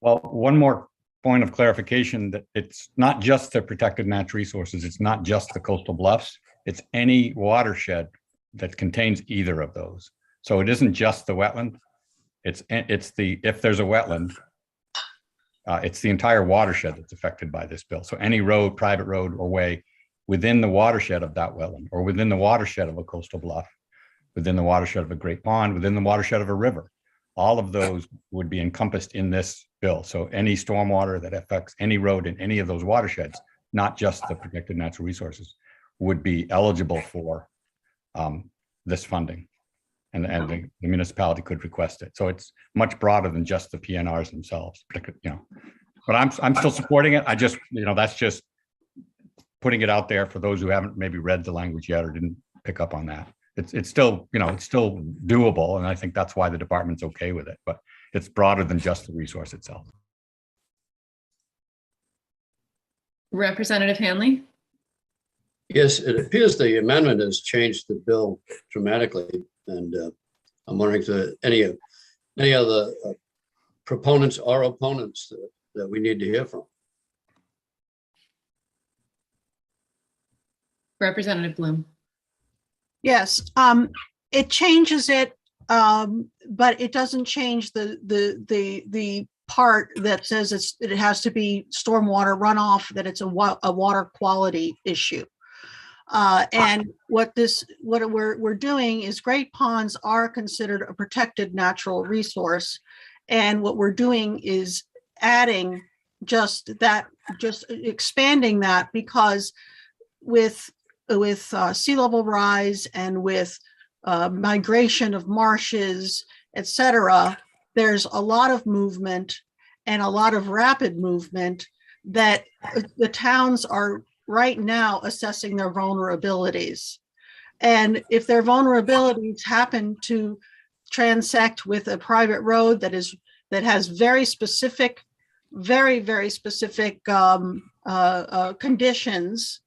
Well, one more point of clarification, that it's not just the protected natural resources. It's not just the coastal bluffs. It's any watershed that contains either of those. So it isn't just the wetland. It's the, if there's a wetland, it's the entire watershed that's affected by this bill. So any road, private road or way within the watershed of that wetland, or within the watershed of a coastal bluff, within the watershed of a great pond, within the watershed of a river, all of those would be encompassed in this bill. So any stormwater that affects any road in any of those watersheds, not just the protected natural resources, would be eligible for this funding. And the municipality could request it. So it's much broader than just the PNRs themselves, you know. But I'm still supporting it. I just, you know, that's just putting it out there for those who haven't maybe read the language yet or didn't pick up on that. It's still, you know, it's still doable, and I think that's why the department's okay with it. But it's broader than just the resource itself. Representative Hanley? Yes, it appears the amendment has changed the bill dramatically, and I'm wondering if any of the proponents or opponents that we need to hear from. Representative Bloom. Yes, it changes it, but it doesn't change the part that says it has to be stormwater runoff, that it's a water quality issue. And what we're doing is Great Ponds are considered a protected natural resource. And what we're doing is adding just expanding that, because with sea level rise and with migration of marshes, etc., there's a lot of movement and a lot of rapid movement that the towns are right now assessing their vulnerabilities. And if their vulnerabilities happen to transect with a private road that has very specific conditions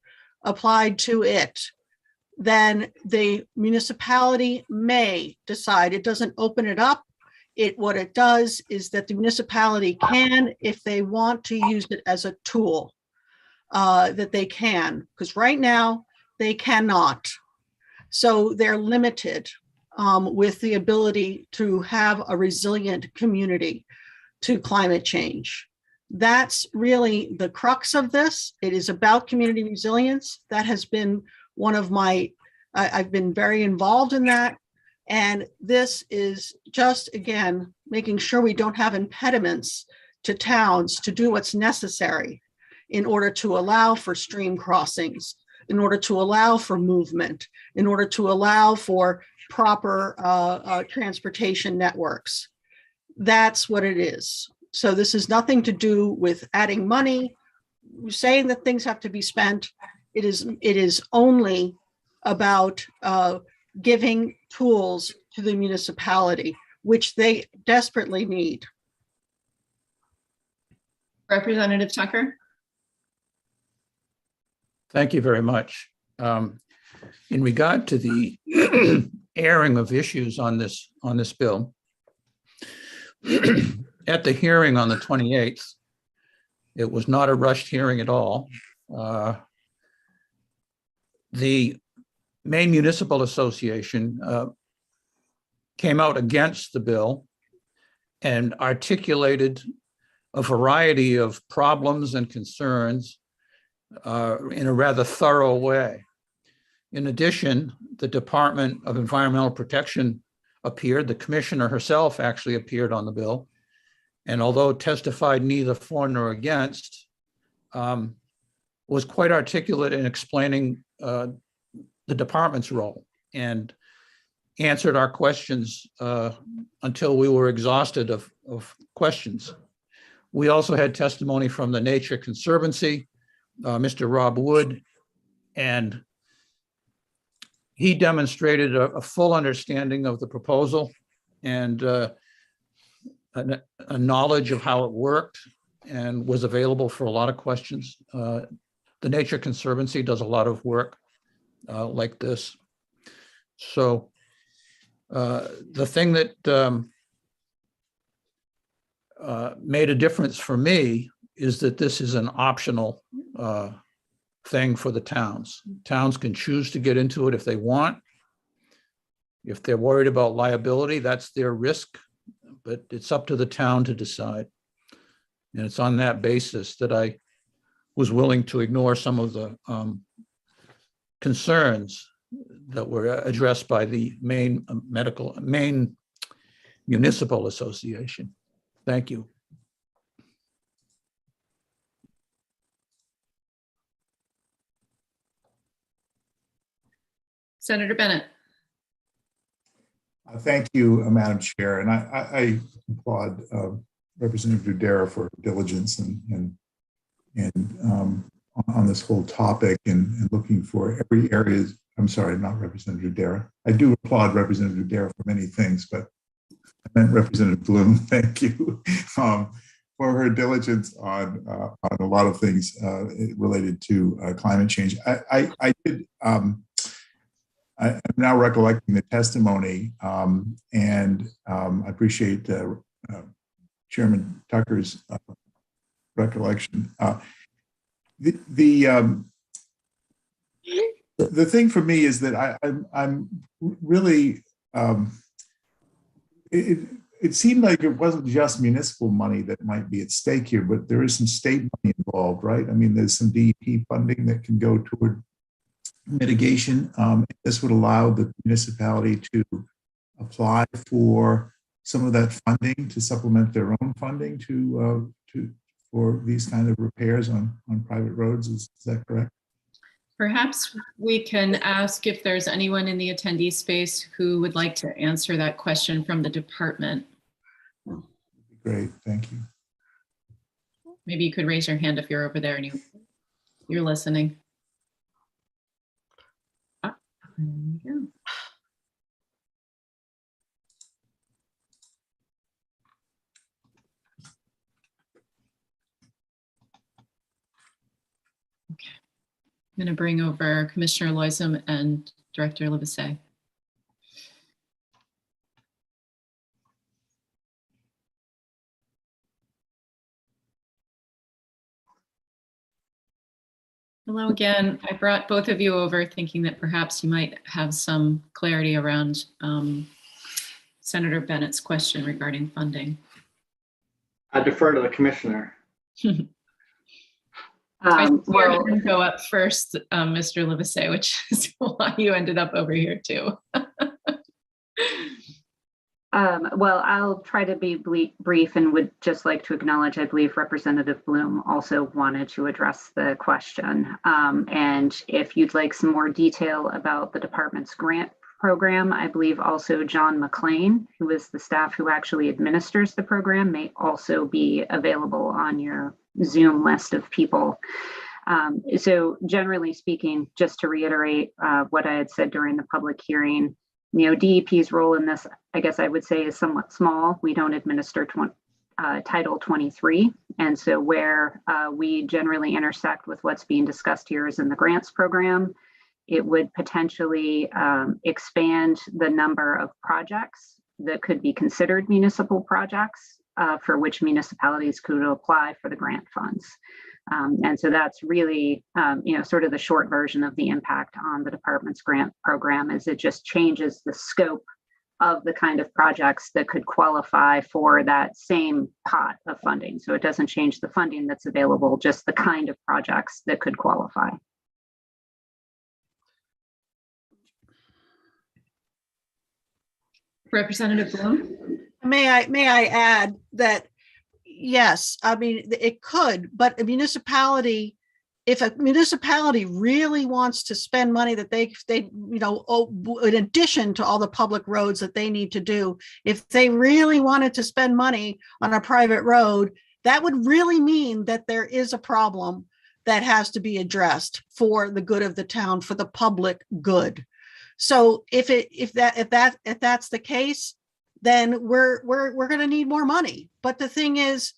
applied to it, then the municipality may decide. It doesn't open it up. What it does is that the municipality can, if they want to use it as a tool, that they can, because right now they cannot. So they're limited with the ability to have a resilient community to climate change. That's really the crux of this. It is about community resilience. That has been one of my, I've been very involved in that. And this is just, again, making sure we don't have impediments to towns to do what's necessary in order to allow for stream crossings, in order to allow for movement, in order to allow for proper transportation networks. That's what it is. So this is nothing to do with adding money, saying that things have to be spent. It is only about giving tools to the municipality, which they desperately need. Representative Tucker. Thank you very much. In regard to the airing of issues on this bill, at the hearing on the 28th, it was not a rushed hearing at all. The Maine Municipal Association came out against the bill and articulated a variety of problems and concerns in a rather thorough way. In addition, the Department of Environmental Protection appeared. The commissioner herself actually appeared on the bill. And although testified neither for nor against, was quite articulate in explaining the department's role and answered our questions until we were exhausted of questions. We also had testimony from the Nature Conservancy, Mr. Rob Wood, and he demonstrated a full understanding of the proposal and a knowledge of how it worked and was available for a lot of questions. The Nature Conservancy does a lot of work like this. So the thing that made a difference for me is that this is an optional thing for the towns. Towns can choose to get into it if they want. If they're worried about liability, that's their risk, but it's up to the town to decide. And it's on that basis that I was willing to ignore some of the concerns that were addressed by the Maine Municipal Association. Thank you. Senator Bennett. Thank you, Madam Chair. And I applaud Representative Dudera for diligence and on this whole topic and looking for every area. I'm sorry, not Representative Dudera. I do applaud Representative Dudera for many things, but I meant Representative Bloom. Thank you for her diligence on a lot of things related to climate change. I'm now recollecting the testimony, and I appreciate Chairman Tucker's recollection. The thing for me is that I'm really, it seemed like it wasn't just municipal money that might be at stake here, but there is some state money involved, right? I mean, there's some DEP funding that can go toward mitigation. This would allow the municipality to apply for some of that funding to supplement their own funding for these kind of repairs on private roads. Is that correct? Perhaps we can ask if there's anyone in the attendee space who would like to answer that question from the department. Great, thank you. Maybe you could raise your hand if you're over there and you're listening. There you go. Okay. I'm going to bring over Commissioner Loisum and Director Livesey. Hello again. I brought both of you over thinking that perhaps you might have some clarity around Senator Bennett's question regarding funding. I defer to the commissioner. I Um, see your well, hand go up first, Mr. Livesey, which is why you ended up over here too. Well, I'll try to be brief and would just like to acknowledge, I believe Representative Bloom also wanted to address the question. And if you'd like some more detail about the department's grant program, I believe also John McLean, who is the staff who actually administers the program, may also be available on your Zoom list of people. So generally speaking, just to reiterate what I had said during the public hearing, DEP's role in this, I guess I would say, is somewhat small. We don't administer Title 23. And so where we generally intersect with what's being discussed here is in the grants program. It would potentially expand the number of projects that could be considered municipal projects for which municipalities could apply for the grant funds. And so that's really, sort of the short version of the impact on the department's grant program is it just changes the scope of the kind of projects that could qualify for that same pot of funding. So it doesn't change the funding that's available, just the kind of projects that could qualify. Representative Bloom? May I add that, yes, I mean, it could, but if a municipality really wants to spend money that they in addition to all the public roads that they need to do, if they really wanted to spend money on a private road, that would really mean that there is a problem that has to be addressed for the good of the town, for the public good. So if that's the case, then we're going to need more money. But the thing is,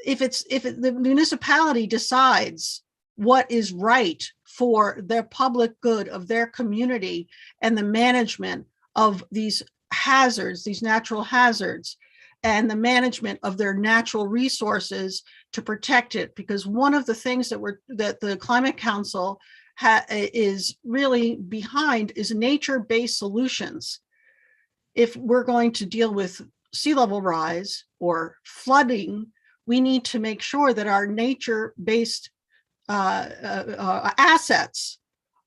if the municipality decides what is right for their public good of their community and the management of these hazards, these natural hazards, and the management of their natural resources to protect it, because one of the things that the Climate Council is really behind is nature-based solutions. If we're going to deal with sea level rise or flooding, we need to make sure that our nature-based assets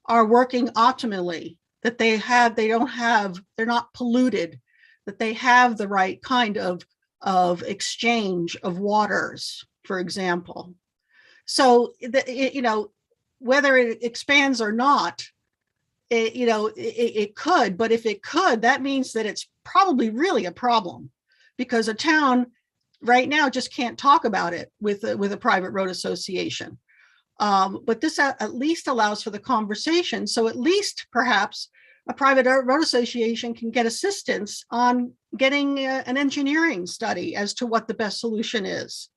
are working optimally, that they're not polluted, that they have the right kind of exchange of waters, for example. So, whether it expands or not, it could, but if it could, that means that it's probably really a problem, because a town right now just can't talk about it with a private road association. But this at least allows for the conversation. So at least perhaps a private road association can get assistance on getting an engineering study as to what the best solution is.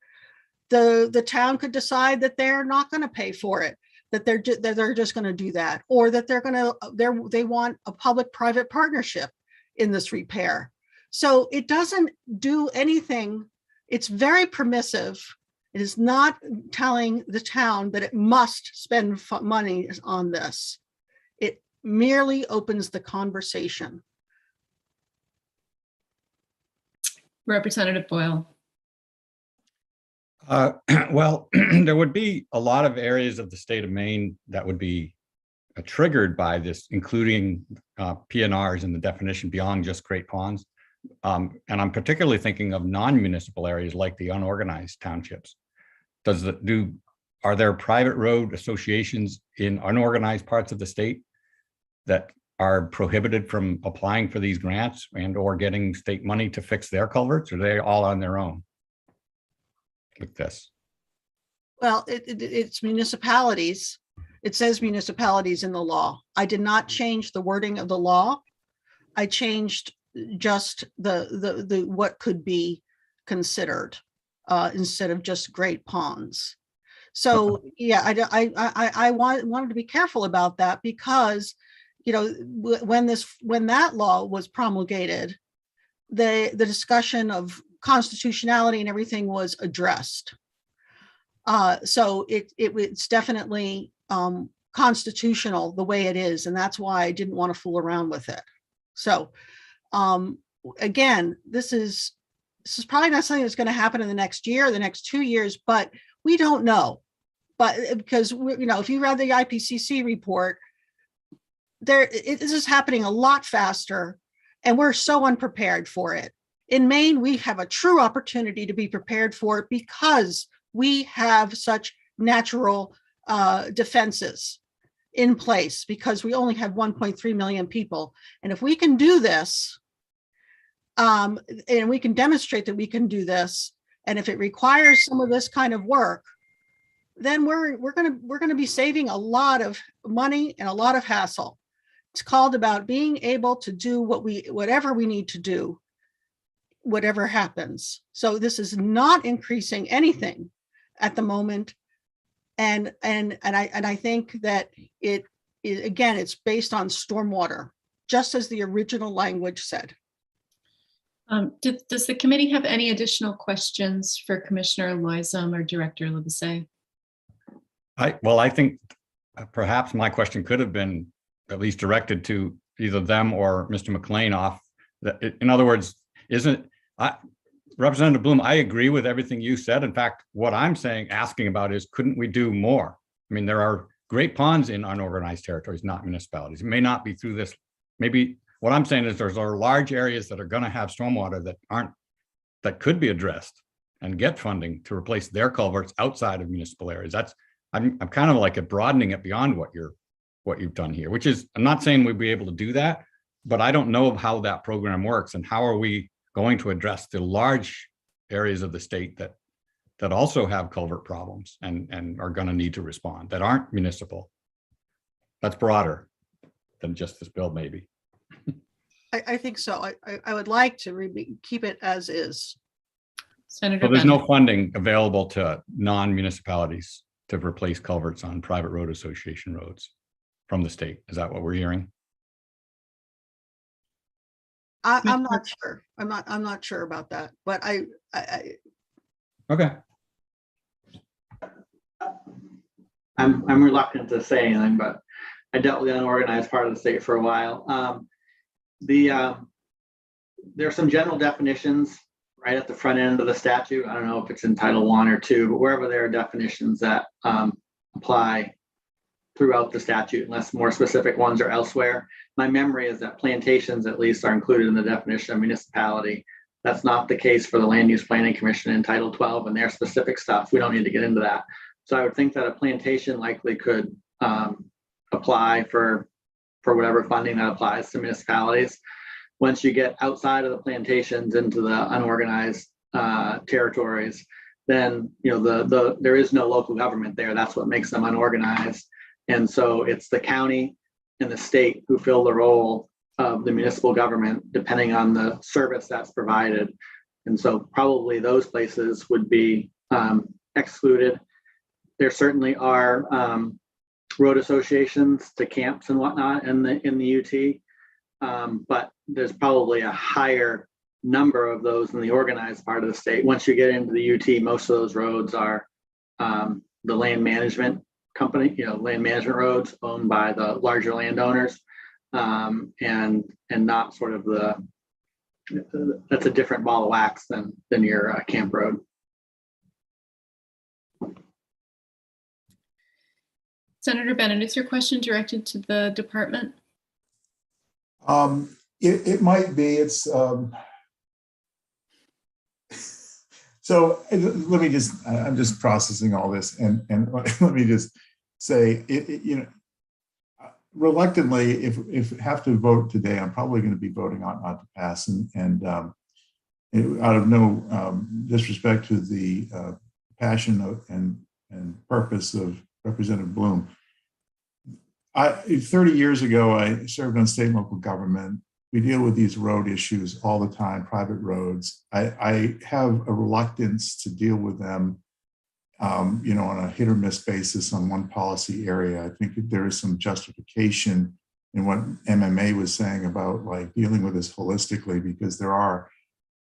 The town could decide that they're not going to pay for it, that they're just going to do that, or that they want a public-private partnership in this repair. So it doesn't do anything. It's very permissive. It is not telling the town that it must spend money on this. It merely opens the conversation. Representative Boyle. Well, there would be a lot of areas of the state of Maine that would be triggered by this, including PNRs in the definition beyond just Great Ponds. And I'm particularly thinking of non-municipal areas like the unorganized townships. Are there private road associations in unorganized parts of the state that are prohibited from applying for these grants and or getting state money to fix their culverts? Or are they all on their own with this? Well, it's municipalities. It says municipalities in the law. I did not change the wording of the law. I changed just the what could be considered instead of just Great Ponds. So yeah, I wanted to be careful about that, because when that law was promulgated, the discussion of constitutionality and everything was addressed. So it's definitely constitutional the way it is, and that's why I didn't want to fool around with it. So again, this is probably not something that's going to happen in the next year or the next 2 years, but we don't know. but because if you read the IPCC report, this is happening a lot faster, and we're so unprepared for it. In Maine, we have a true opportunity to be prepared for it because we have such natural defenses in place, because we only have 1.3 million people. And if we can do this, and we can demonstrate that we can do this, and if it requires some of this kind of work, then we're gonna be saving a lot of money and a lot of hassle. It's called about being able to do whatever we need to do, whatever happens. So this is not increasing anything at the moment. And I think that it's based on stormwater, just as the original language said. Does the committee have any additional questions for Commissioner Loisum or Director Libesay? I think perhaps my question could have been at least directed to either them or Mr. McLean off. In other words, Representative Bloom, I agree with everything you said. In fact, what I'm asking about is, couldn't we do more? I mean, there are great ponds in unorganized territories, not municipalities. It may not be through this. Maybe what I'm saying is there are large areas that are going to have stormwater that could be addressed and get funding to replace their culverts outside of municipal areas. I'm kind of like broadening it beyond what you've done here, which is, I'm not saying we'd be able to do that, but I don't know how that program works and how are we going to address the large areas of the state that also have culvert problems and are going to need to respond, that aren't municipal. That's broader than just this bill, maybe. I think so. I would like to keep it as is. Senator So there's Bennett. no funding available to non-municipalities to replace culverts on private road association roads from the state. Is that what we're hearing? I'm not sure. I'm not sure about that, but Okay. I'm reluctant to say anything, but I dealt with the unorganized part of the state for a while. There are some general definitions right at the front end of the statute. I don't know if it's in Title I or II, but wherever there are definitions that apply throughout the statute, unless more specific ones are elsewhere. My memory is that plantations at least are included in the definition of municipality. That's not the case for the Land Use Planning Commission in Title 12 and their specific stuff. We don't need to get into that. So I would think that a plantation likely could apply for whatever funding that applies to municipalities. Once you get outside of the plantations into the unorganized territories, then there is no local government there. That's what makes them unorganized. And so it's the county and the state who fill the role of the municipal government, depending on the service that's provided. And so probably those places would be excluded. There certainly are road associations to camps and whatnot in the UT, but there's probably a higher number of those in the organized part of the state. Once you get into the UT, most of those roads are the land management company, land management roads owned by the larger landowners, and not sort of that's a different ball of wax than your camp road. Senator Bennett, is your question directed to the department? It might be. It's so let me just, I'm just processing all this and let me just say, reluctantly, if I have to vote today, I'm probably going to be voting not to pass, and out of no disrespect to the passion and purpose of Representative Bloom. 30 years ago, I served on state and local government. We deal with these road issues all the time, private roads. I have a reluctance to deal with them, on a hit or miss basis on one policy area. I think there is some justification in what MMA was saying about like dealing with this holistically, because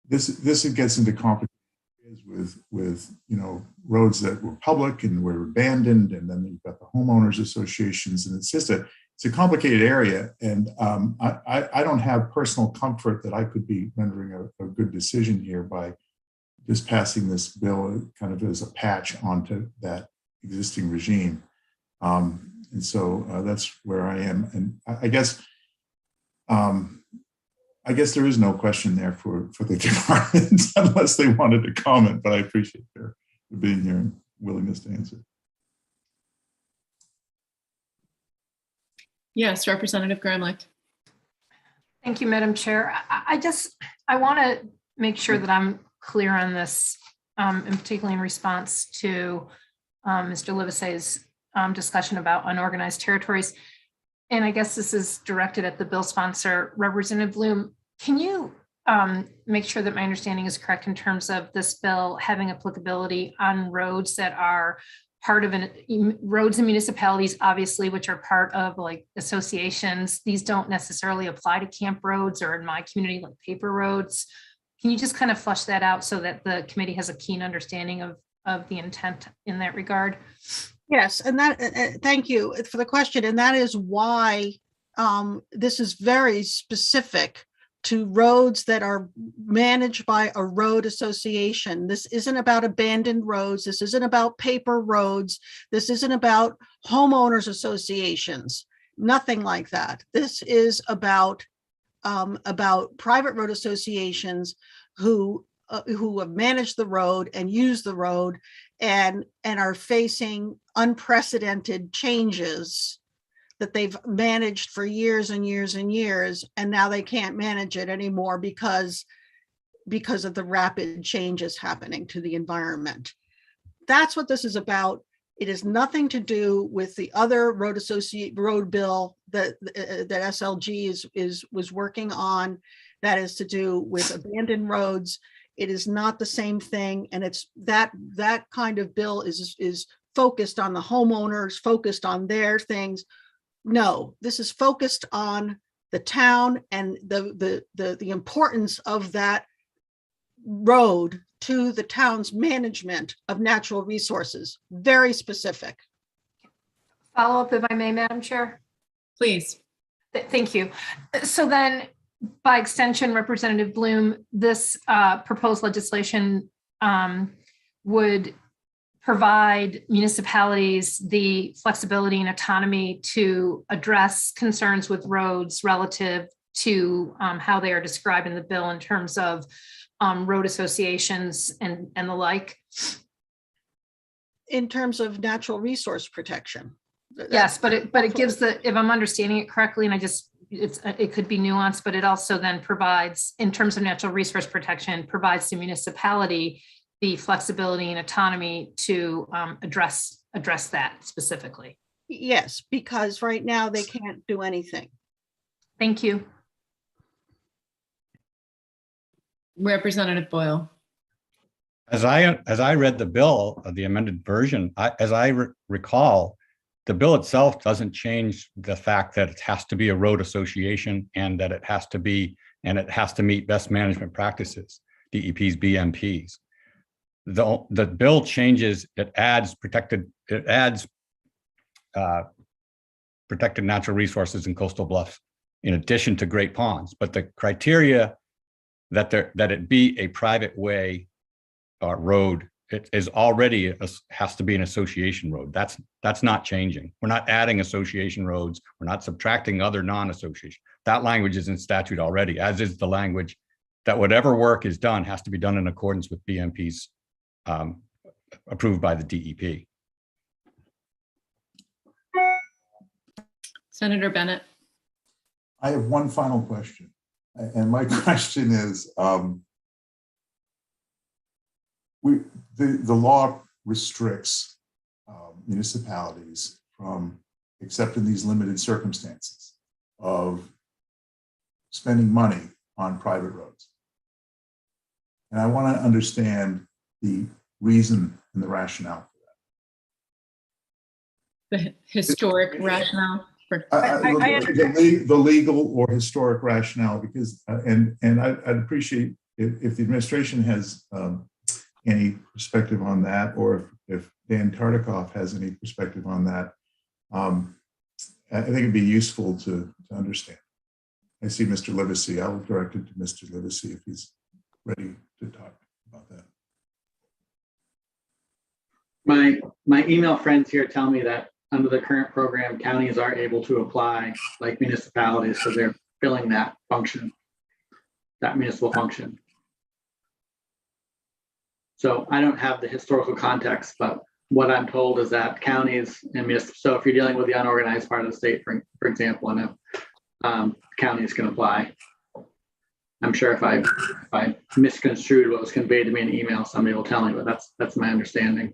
this gets into complications with roads that were public and were abandoned, and then you've got the homeowners associations, and it's a complicated area, and I don't have personal comfort that I could be rendering a good decision here by just passing this bill kind of as a patch onto that existing regime. And so that's where I am. And I guess there is no question there for the department unless they wanted to comment, but I appreciate their being here and willingness to answer. Yes, Representative Gramlich. Thank you, Madam Chair. I want to make sure that I'm clear on this, and particularly in response to Mr. Livesey's discussion about unorganized territories. And I guess this is directed at the bill sponsor, Representative Bloom. Can you make sure that my understanding is correct in terms of this bill having applicability on roads that are part of roads and municipalities, obviously, which are part of like associations? These don't necessarily apply to camp roads, or in my community, like paper roads. Can you just kind of flesh that out so that the committee has a keen understanding of the intent in that regard? Yes, and that, thank you for the question. And that is why this is very specific to roads that are managed by a road association. This isn't about abandoned roads. This isn't about paper roads. This isn't about homeowners associations, nothing like that. This is about private road associations who have managed the road and use the road and are facing unprecedented changes that they've managed for years and years and years, and now they can't manage it anymore because of the rapid changes happening to the environment. That's what this is about. It has nothing to do with the other road bill that SLG was working on. That is to do with abandoned roads. It is not the same thing, and it's that kind of bill is focused on the homeowners, focused on their things. No, this is focused on the town and the importance of that road to the town's management of natural resources. Very specific. Follow up, if I may, Madam Chair. Please. Thank you. So then, by extension, Representative Bloom, this proposed legislation would provide municipalities the flexibility and autonomy to address concerns with roads relative to how they are described in the bill in terms of road associations and the like. In terms of natural resource protection. Yes, but it gives the, if I'm understanding it correctly, and it could be nuanced, but it also then provides, in terms of natural resource protection, provides the municipality the flexibility and autonomy to address that specifically. Yes, because right now they can't do anything. Thank you. Representative Boyle. As I read the bill, the amended version, as I recall, the bill itself doesn't change the fact that it has to be a road association and that it has to meet best management practices, DEPs, BMPs. The bill changes, it adds protected natural resources in coastal bluffs in addition to great ponds, but the criteria that it be a private way road, it is already has to be an association road. That's not changing. We're not adding association roads. We're not subtracting other non-association. That language is in statute already, as is the language that whatever work is done has to be done in accordance with BMPs approved by the DEP. Senator Bennett. I have one final question. And my question is, the law restricts municipalities from, except in these limited circumstances, of spending money on private roads. And I want to understand the reason and the rationale for that. The historic rationale for the legal or historic rationale, because and I'd appreciate if the administration has any perspective on that, or if Dan Tartikoff has any perspective on that. I think it'd be useful to understand. I see Mr. Livesey. I'll direct it to Mr. Livesey if he's ready to talk about that. My email friends here tell me that under the current program, counties are able to apply like municipalities because they're filling that function, that municipal function. So I don't have the historical context, but what I'm told is that counties and municipal, so if you're dealing with the unorganized part of the state, for example, I know counties can apply. I'm sure if I misconstrued what was conveyed to me in email, somebody will tell me, but that's my understanding.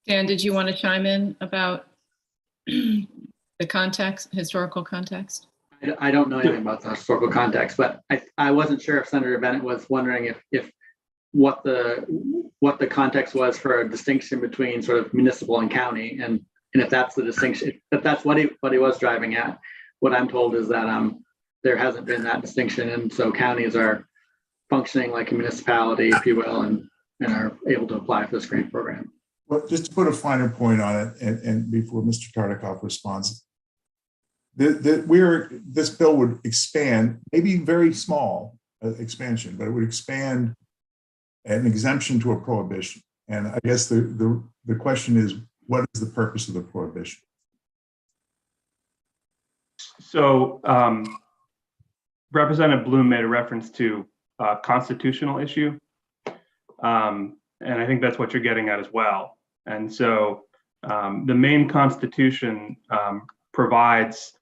Dan, did you want to chime in about the context, historical context? I don't know anything about the historical context, but I wasn't sure if Senator Bennett was wondering if what the context was for a distinction between sort of municipal and county, and if that's the distinction, if that's what he was driving at. What I'm told is that there hasn't been that distinction, and so counties are functioning like a municipality, if you will, and are able to apply for this grant program. Well, just to put a finer point on it, and before Mr. Tartikoff responds, this bill would expand, maybe very small expansion, but it would expand an exemption to a prohibition. And I guess the question is, what is the purpose of the prohibition? So Representative Bloom made a reference to a constitutional issue. And I think that's what you're getting at as well. And so the Maine Constitution provides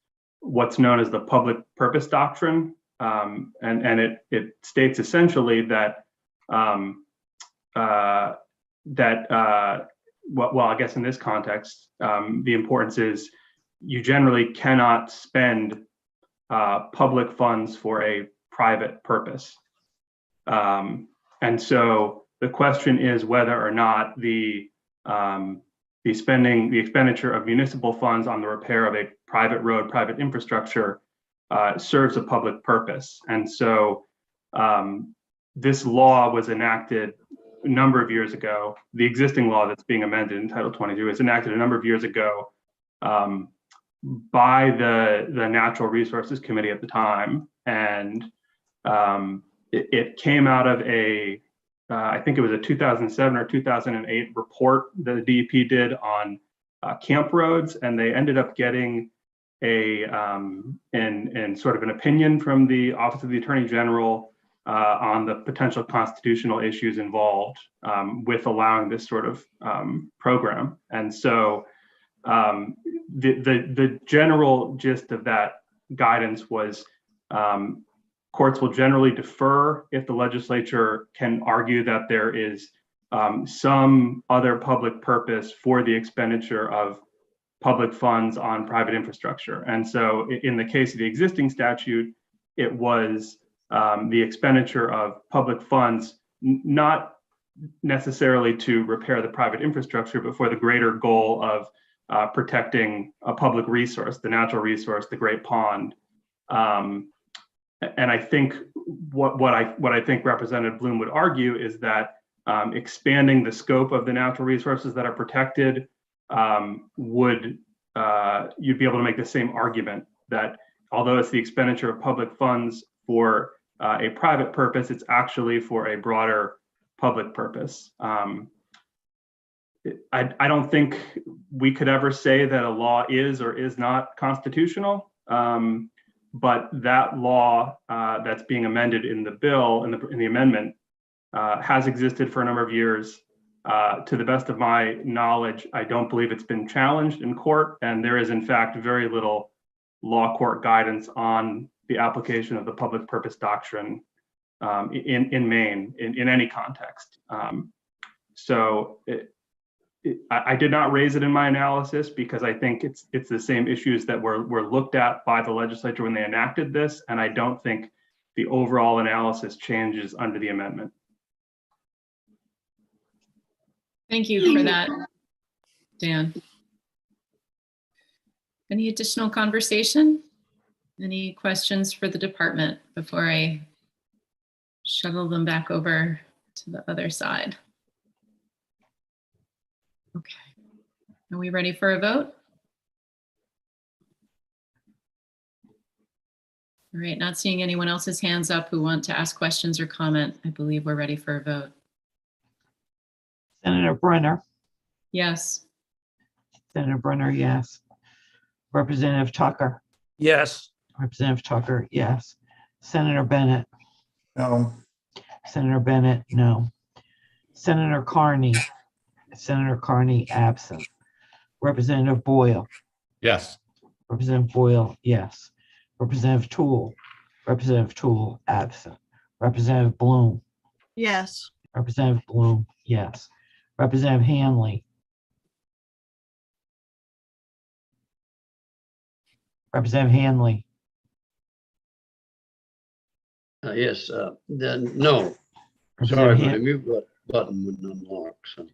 what's known as the public purpose doctrine. And it states essentially that, well, I guess in this context, the importance is you generally cannot spend public funds for a private purpose. And so the question is whether or not the expenditure of municipal funds on the repair of a private road, private infrastructure serves a public purpose. And so this law was enacted a number of years ago. The existing law that's being amended in Title 22 was enacted a number of years ago by the Natural Resources Committee at the time. And it came out of I think it was a 2007 or 2008 report that the DEP did on camp roads, and they ended up getting in sort of an opinion from the Office of the Attorney General on the potential constitutional issues involved with allowing this sort of program. And so the general gist of that guidance was courts will generally defer if the legislature can argue that there is some other public purpose for the expenditure of public funds on private infrastructure. And so in the case of the existing statute, it was the expenditure of public funds, not necessarily to repair the private infrastructure, but for the greater goal of protecting a public resource, the natural resource, the Great Pond. And I think what I think Representative Bloom would argue is that expanding the scope of the natural resources that are protected you'd be able to make the same argument that although it's the expenditure of public funds for a private purpose, it's actually for a broader public purpose. I don't think we could ever say that a law is or is not constitutional. But that law that's being amended in the bill, in the amendment, has existed for a number of years. To the best of my knowledge, I don't believe it's been challenged in court, and there is in fact very little law court guidance on the application of the public purpose doctrine in Maine in any context. So I did not raise it in my analysis because I think it's the same issues that were looked at by the legislature when they enacted this, and I don't think the overall analysis changes under the amendment. Thank you for that, Dan. Any additional conversation? Any questions for the department before I shuttle them back over to the other side? Okay, are we ready for a vote? All right, not seeing anyone else's hands up who want to ask questions or comment. I believe we're ready for a vote. Senator Brenner, Yes. Senator Brenner, yes. Representative Tucker, Yes. Representative Tucker, yes. Senator Bennett, No. Senator Bennett, no. Senator Carney, absent. Representative Boyle, Yes. Representative Boyle, yes. Representative Toole, absent. Representative Bloom, Yes. Representative Bloom, yes. Representative Hanley, Yes, then, no. Sorry, Representative my Han- mute button wouldn't unlock, so.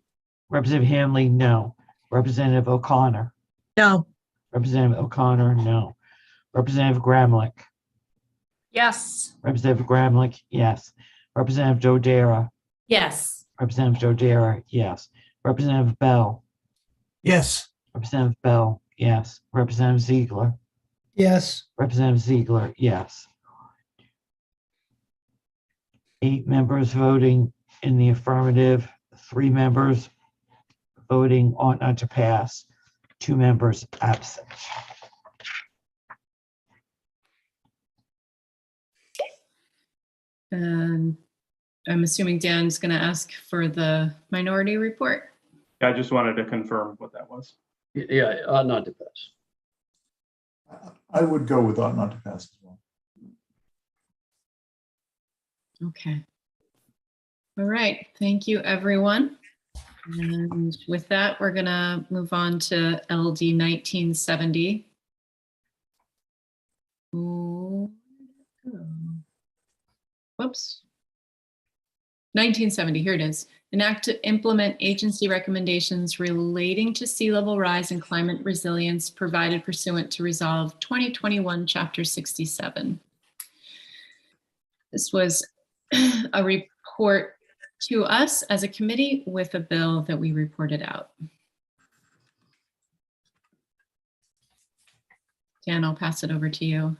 Representative Hanley, no. Representative O'Connor, No. Representative O'Connor, no. Representative Gramlich, Yes. Representative Gramlich, yes. Representative Dodera, Yes. Representative Dodera, yes. Representative Bell, Yes. Representative Bell, yes. Representative Ziegler, Yes. Representative Ziegler, yes. 8 members voting in the affirmative, 3 members voting ought not to pass, 2 members absent. And I'm assuming Dan's going to ask for the minority report. I just wanted to confirm what that was. Yeah, ought not to pass. I would go with ought not to pass as well. Okay. All right. Thank you, everyone. And with that, we're going to move on to LD 1970. Ooh. Whoops. 1970, here it is. An act to implement agency recommendations relating to sea level rise and climate resilience provided pursuant to Resolve 2021, Chapter 67. This was a report to us as a committee with a bill that we reported out. Dan, I'll pass it over to you.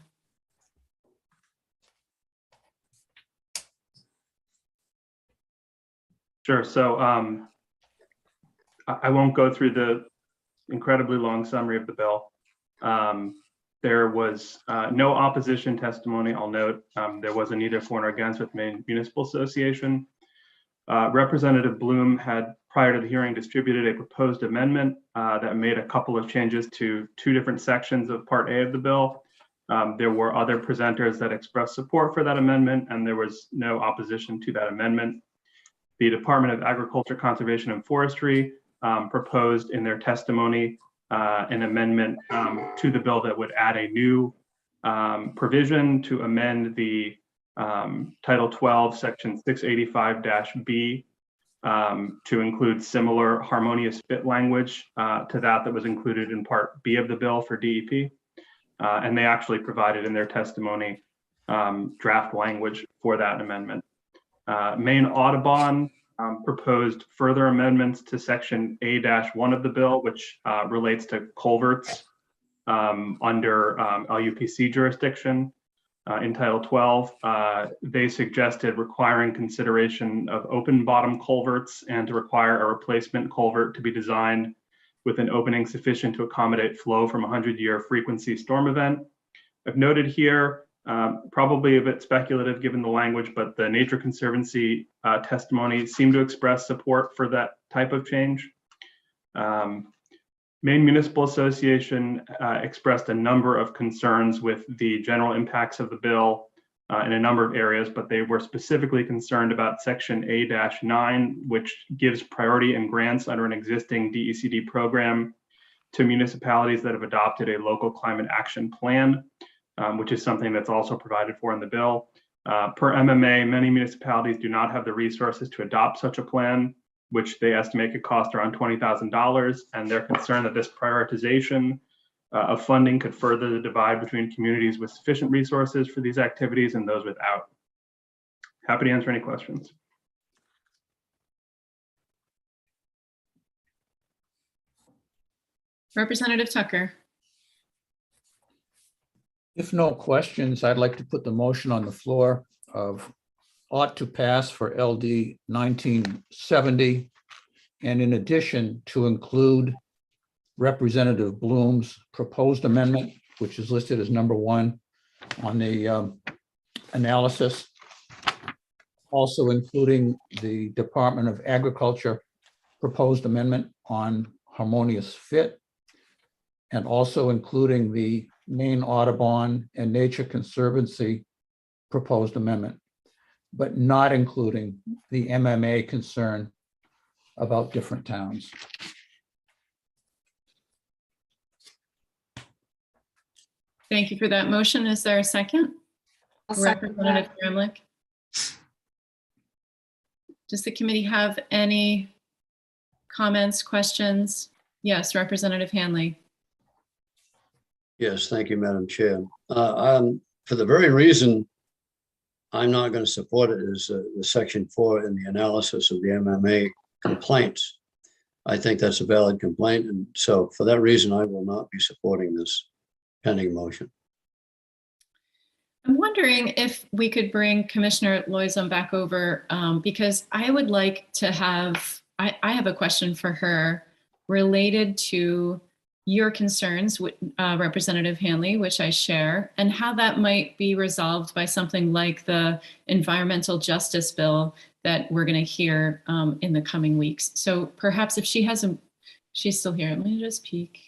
Sure. So I won't go through the incredibly long summary of the bill. There was no opposition testimony. I'll note there wasn't either for nor against with Maine Municipal Association. Representative Bloom had, prior to the hearing, distributed a proposed amendment that made a couple of changes to 2 different sections of Part A of the bill. There were other presenters that expressed support for that amendment, and there was no opposition to that amendment. The Department of Agriculture, Conservation, and Forestry proposed in their testimony an amendment to the bill that would add a new provision to amend the Title 12, Section 685-B to include similar harmonious fit language to that was included in Part B of the bill for DEP. And they actually provided in their testimony draft language for that amendment. Maine Audubon proposed further amendments to Section A-1 of the bill, which relates to culverts under LUPC jurisdiction in Title 12. They suggested requiring consideration of open bottom culverts and to require a replacement culvert to be designed with an opening sufficient to accommodate flow from a 100-year frequency storm event. I've noted here, probably a bit speculative given the language, but the Nature Conservancy testimony seemed to express support for that type of change. Maine Municipal Association expressed a number of concerns with the general impacts of the bill in a number of areas, but they were specifically concerned about Section A-9, which gives priority and grants under an existing DECD program to municipalities that have adopted a local climate action plan, which is something that's also provided for in the bill. Per MMA, many municipalities do not have the resources to adopt such a plan, which they estimate could cost around $20,000, and they're concerned that this prioritization of funding could further the divide between communities with sufficient resources for these activities and those without. Happy to answer any questions. Representative Tucker. If no questions, I'd like to put the motion on the floor of ought to pass for LD 1970 and in addition to include Representative Bloom's proposed amendment, which is listed as number 1 on the analysis, also including the Department of Agriculture proposed amendment on harmonious fit, and also including the Maine Audubon and Nature Conservancy proposed amendment, but not including the MMA concern about different towns. Thank you for that motion. Is there a second? I'll second that. Representative Gramlich. Does the committee have any comments, questions? Yes, Representative Hanley. Yes, thank you, Madam Chair. For the very reason I'm not going to support it is the section 4 in the analysis of the MMA complaints. I think that's a valid complaint. And so for that reason, I will not be supporting this pending motion. I'm wondering if we could bring Commissioner Loizon back over because I would like to have, I have a question for her related to your concerns with Representative Hanley, which I share, and how that might be resolved by something like the environmental justice bill that we're going to hear in the coming weeks. So perhaps if she hasn't, she's still here. Let me just peek.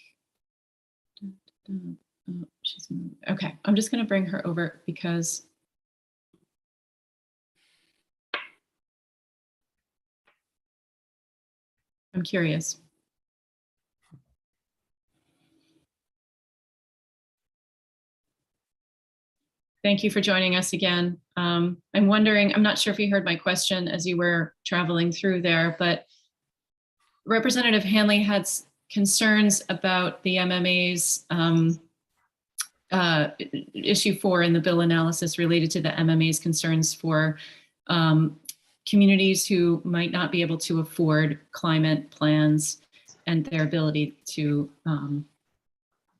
Oh, she's okay. I'm just going to bring her over because I'm curious. Thank you for joining us again. I'm wondering, I'm not sure if you heard my question as you were traveling through there, but Representative Hanley had concerns about the MMA's issue 4 in the bill analysis related to the MMA's concerns for communities who might not be able to afford climate plans and their ability to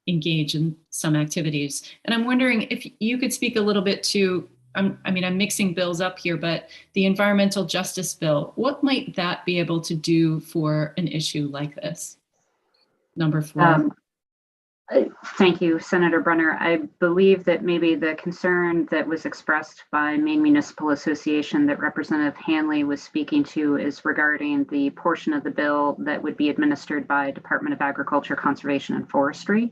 engage in some activities. And I'm wondering if you could speak a little bit to, I'm mixing bills up here, but the environmental justice bill, what might that be able to do for an issue like this? Number 4. Thank you, Senator Brunner. I believe that maybe the concern that was expressed by Maine Municipal Association that Representative Hanley was speaking to is regarding the portion of the bill that would be administered by Department of Agriculture, Conservation, and Forestry.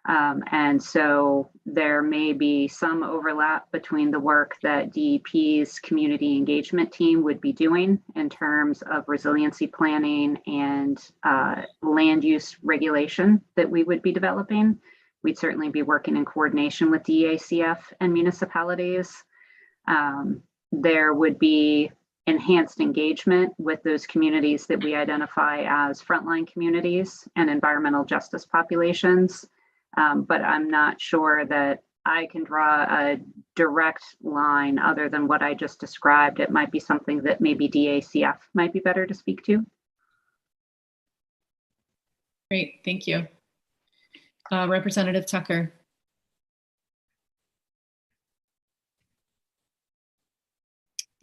And so there may be some overlap between the work that DEP's community engagement team would be doing in terms of resiliency planning and land use regulation that we would be developing. We'd certainly be working in coordination with DACF and municipalities. There would be enhanced engagement with those communities that we identify as frontline communities and environmental justice populations. But I'm not sure that I can draw a direct line other than what I just described. It might be something that maybe DACF might be better to speak to. Great, thank you. Representative Tucker.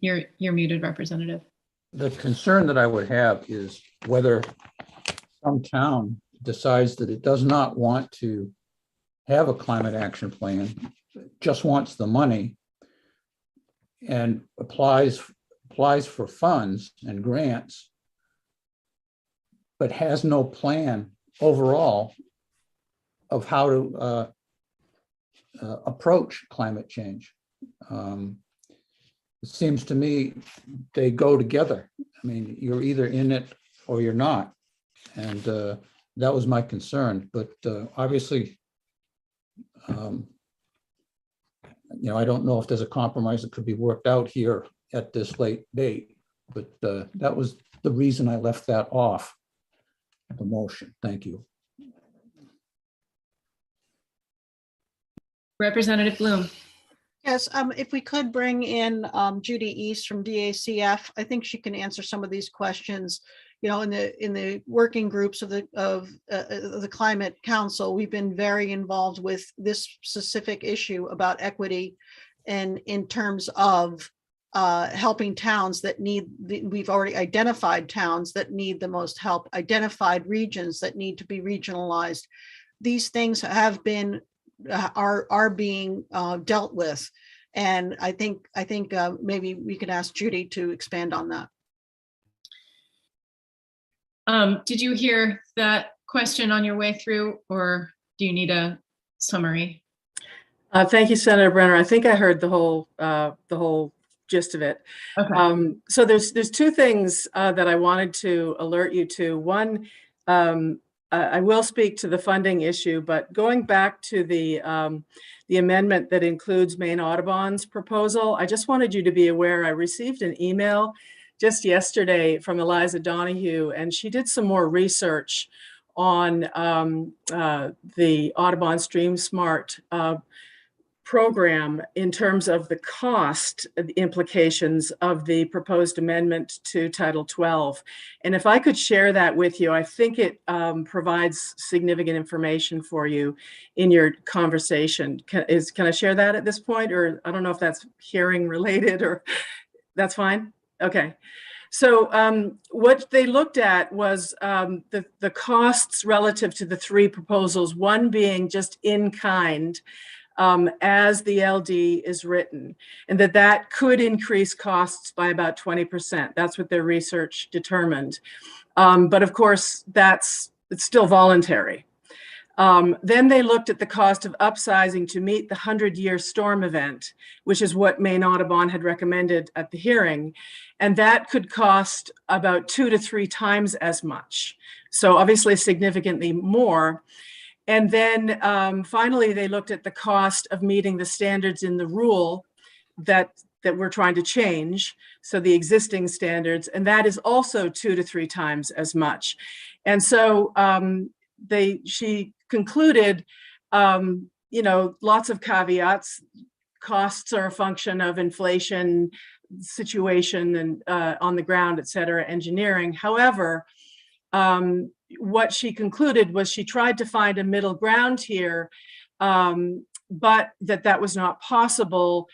You're muted, Representative. The concern that I would have is whether some town decides that it does not want to have a climate action plan, just wants the money and applies for funds and grants, but has no plan overall of how to approach climate change. It seems to me they go together. I mean, you're either in it or you're not. And that was my concern, but obviously, I don't know if there's a compromise that could be worked out here at this late date, but that was the reason I left that off the motion. Thank you. Representative Bloom. Yes, if we could bring in Judy East from DACF, I think she can answer some of these questions. In the working groups of the Climate Council, we've been very involved with this specific issue about equity and in terms of helping towns that need, we've already identified towns that need the most help, identified regions that need to be regionalized. These things have been, are being dealt with. And I think maybe we could ask Judy to expand on that. Did you hear that question on your way through, or do you need a summary? Thank you, Senator Brenner. I think I heard the whole gist of it. Okay. So there's two things that I wanted to alert you to. One, I will speak to the funding issue, but going back to the amendment that includes Maine Audubon's proposal, I just wanted you to be aware I received an email just yesterday from Eliza Donahue, and she did some more research on the Audubon Stream Smart program in terms of the cost, the implications of the proposed amendment to Title 12. And if I could share that with you, I think it provides significant information for you in your conversation. Can I share that at this point? Or I don't know if that's hearing related, or that's fine? Okay. So what they looked at was the costs relative to the three proposals, one being just in kind, as the LD is written, and that could increase costs by about 20%. That's what their research determined. But of course, it's still voluntary. Then they looked at the cost of upsizing to meet the 100-year storm event, which is what Maine Audubon had recommended at the hearing. And that could cost about 2 to 3 times as much. So obviously significantly more. And then finally, they looked at the cost of meeting the standards in the rule that we're trying to change. So the existing standards, and that is also 2 to 3 times as much. And so she concluded, lots of caveats. Costs are a function of inflation, situation, and on the ground, et cetera, engineering. However, what she concluded was she tried to find a middle ground here, but that was not possible.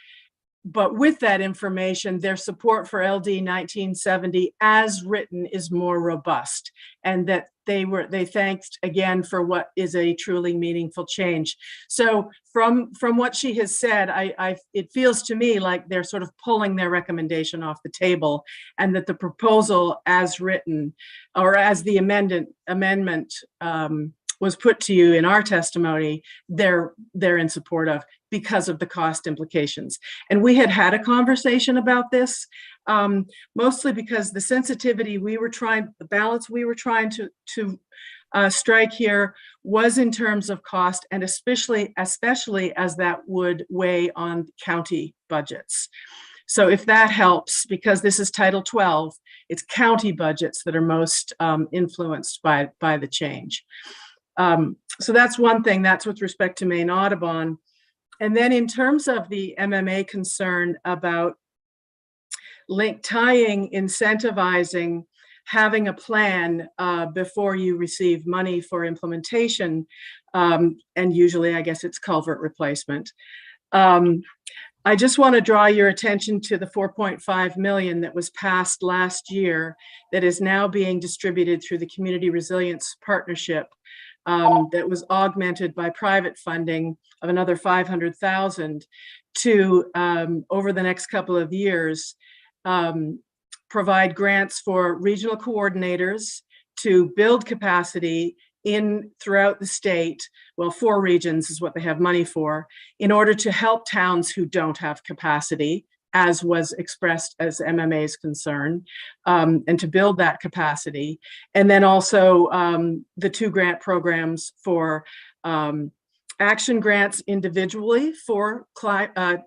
But with that information, their support for LD 1970 as written is more robust, and that they thanked again for what is a truly meaningful change. So from what she has said, it feels to me like they're sort of pulling their recommendation off the table, and that the proposal as written, or as the amendment was put to you in our testimony, they're in support of, because of the cost implications. And we had a conversation about this, mostly because the sensitivity the balance we were trying to strike here was in terms of cost, and especially as that would weigh on county budgets. So if that helps, because this is Title 12, it's county budgets that are most influenced by the change. So that's one thing. That's with respect to Maine Audubon. And then in terms of the MMA concern about tying, incentivizing, having a plan before you receive money for implementation, and usually I guess it's culvert replacement. I just want to draw your attention to the $4.5 million that was passed last year that is now being distributed through the Community Resilience Partnership. That was augmented by private funding of another $500,000 to, over the next couple of years, provide grants for regional coordinators to build capacity throughout the state. Well, 4 regions is what they have money for, in order to help towns who don't have capacity, as was expressed as MMA's concern, and to build that capacity. And then also the 2 grant programs for action grants individually for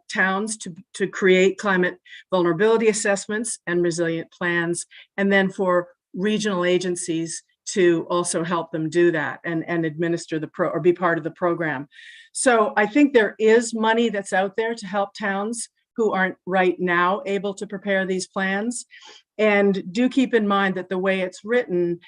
towns to create climate vulnerability assessments and resilient plans, and then for regional agencies to also help them do that and administer or be part of the program. So I think there is money that's out there to help towns who aren't right now able to prepare these plans. And do keep in mind that the way it's written,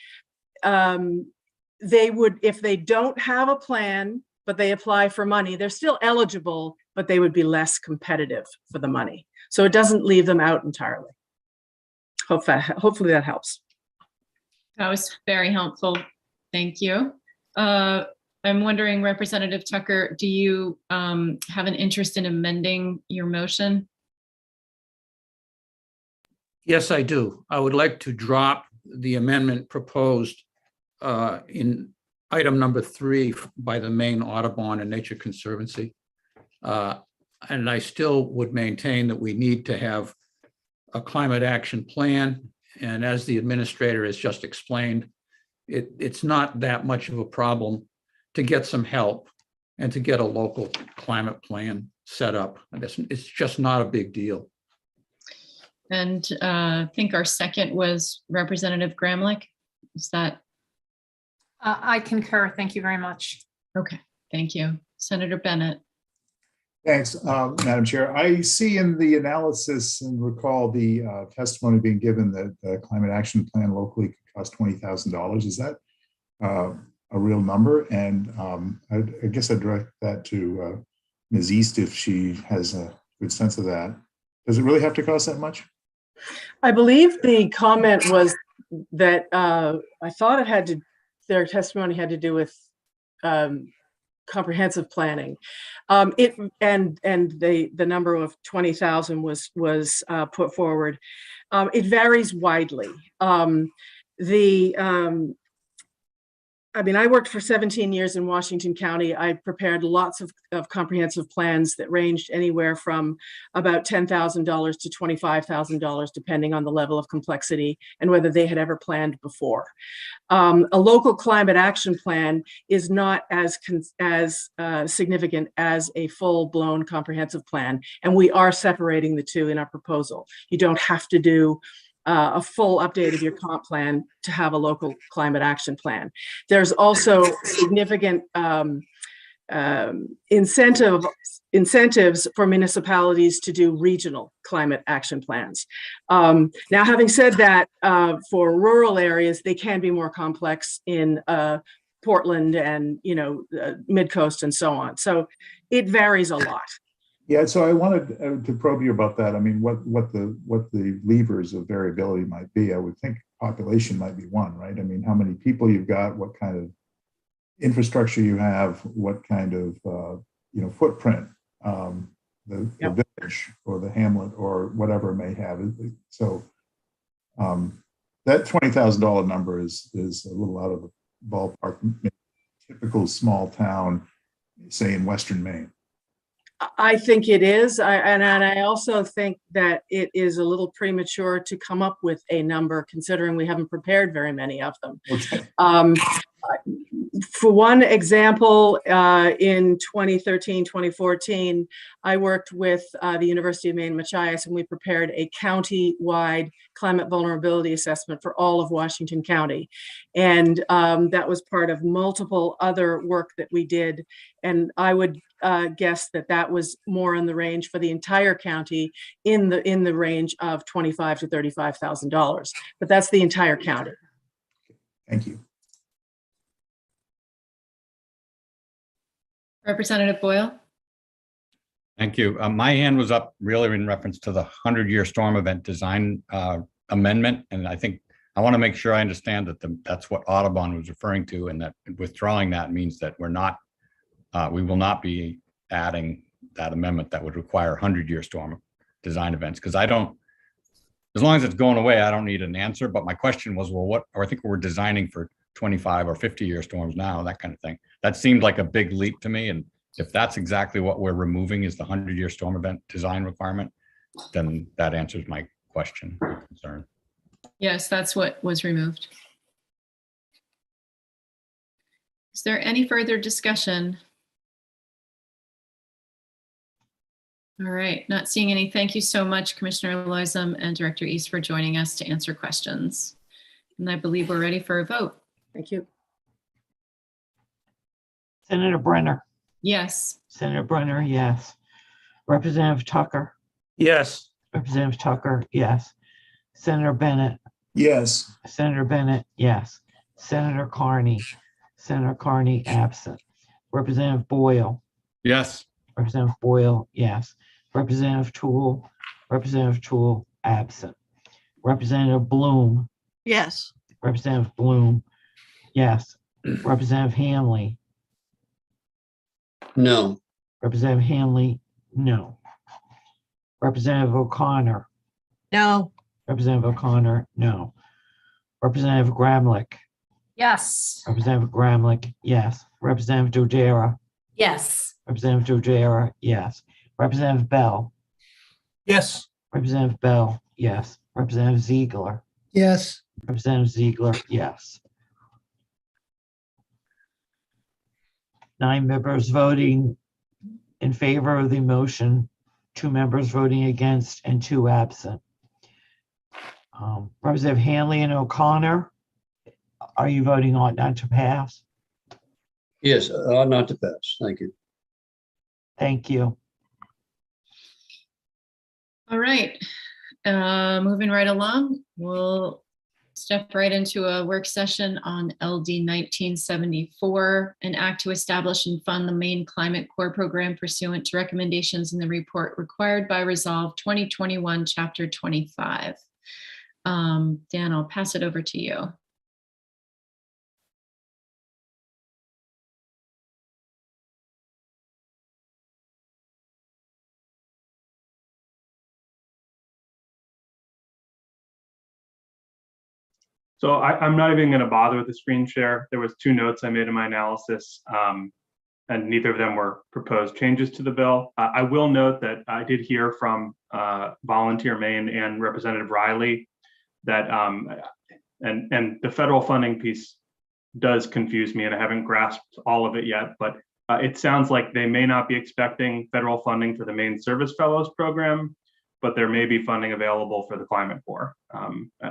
they would, if they don't have a plan, but they apply for money, they're still eligible but they would be less competitive for the money. So it doesn't leave them out entirely. Hopefully that helps. That was very helpful. Thank you. I'm wondering, Representative Tucker, do you have an interest in amending your motion? Yes, I do. I would like to drop the amendment proposed in item number 3 by the Maine Audubon and Nature Conservancy. And I still would maintain that we need to have a climate action plan. And as the administrator has just explained, it's not that much of a problem to get some help and to get a local climate plan set up. It's just not a big deal. And I think our second was Representative Gramlich. Is that? I concur. Thank you very much. Okay, thank you. Senator Bennett. Thanks, Madam Chair. I see in the analysis and recall the testimony being given that the climate action plan locally could cost $20,000. Is that a real number? And I guess I'd direct that to Ms. East if she has a good sense of that. Does it really have to cost that much? I believe the comment was that I thought it had to, their testimony had to do with comprehensive planning. The number of 20,000 was put forward. It varies widely. I worked for 17 years in Washington County. I prepared lots of comprehensive plans that ranged anywhere from about $10,000 to $25,000, depending on the level of complexity and whether they had ever planned before. A local climate action plan is not as significant as a full-blown comprehensive plan, and we are separating the two in our proposal. You don't have to do a full update of your comp plan to have a local climate action plan. There's also significant incentives for municipalities to do regional climate action plans. Now, having said that, for rural areas, they can be more complex in Portland and Mid-Coast and so on. So it varies a lot. Yeah, so I wanted to probe you about that. I mean, what the levers of variability might be. I would think population might be one, right? I mean, how many people you've got, what kind of infrastructure you have, what kind of footprint the village or the hamlet or whatever it may have. So that $20,000 number is a little out of the ballpark. Typical small town, say in Western Maine. I think it is. And I also think that it is a little premature to come up with a number, considering we haven't prepared very many of them. Okay. For one example, in 2013, 2014, I worked with the University of Maine, Machias, and we prepared a county-wide climate vulnerability assessment for all of Washington County. And that was part of multiple other work that we did. And I would guess that was more in the range for the entire county in the range of $25,000 to $35,000. But that's the entire county. Thank you. Representative Boyle. Thank you. My hand was up really in reference to the 100-year storm event design amendment. And I think I want to make sure I understand that that's what Audubon was referring to, and that withdrawing that means that we will not be adding that amendment that would require 100-year storm design events. Because as long as it's going away, I don't need an answer. But my question was, well, I think we're designing for 25 or 50-year storms now, that kind of thing. That seemed like a big leap to me. And if that's exactly what we're removing is the 100-year storm event design requirement, then that answers my question or concern. Yes, that's what was removed. Is there any further discussion? All right, not seeing any. Thank you so much, Commissioner Loisem and Director East, for joining us to answer questions. And I believe we're ready for a vote. Thank you. Senator Brenner. Yes. Senator Brenner, yes. Representative Tucker. Yes. Representative Tucker, yes. Senator Bennett. Yes. Senator Bennett, yes. Senator Carney. Senator Carney, absent. Representative Boyle. Yes. Representative Boyle, yes. Representative Tool, absent. Representative Bloom, Yes. Representative Bloom, yes. Representative Hanley, No. Representative Hanley, no. Representative O'Connor, No. Representative O'Connor, no. Representative Gramlich, Yes. Representative Gramlich, yes. Representative Dodera, Yes. Representative Dodera, yes. Representative Bell, Yes. Representative Bell, yes. Representative Ziegler, yes, Representative Ziegler, yes. 9 members voting in favor of the motion, 2 members voting against, and 2 absent. Representative Hanley and O'Connor, are you voting on not to pass? Yes, not to pass. Thank you. Thank you. All right. Moving right along, we'll step right into a work session on LD 1974, an act to establish and fund the Maine Climate Corps program pursuant to recommendations in the report required by Resolve 2021, Chapter 25. Dan, I'll pass it over to you. So I'm not even going to bother with the screen share. There was 2 notes I made in my analysis, and neither of them were proposed changes to the bill. I will note that I did hear from Volunteer Maine and Representative Riley that, and the federal funding piece does confuse me, and I haven't grasped all of it yet, but it sounds like they may not be expecting federal funding for the Maine Service Fellows program, but there may be funding available for the Climate Corps.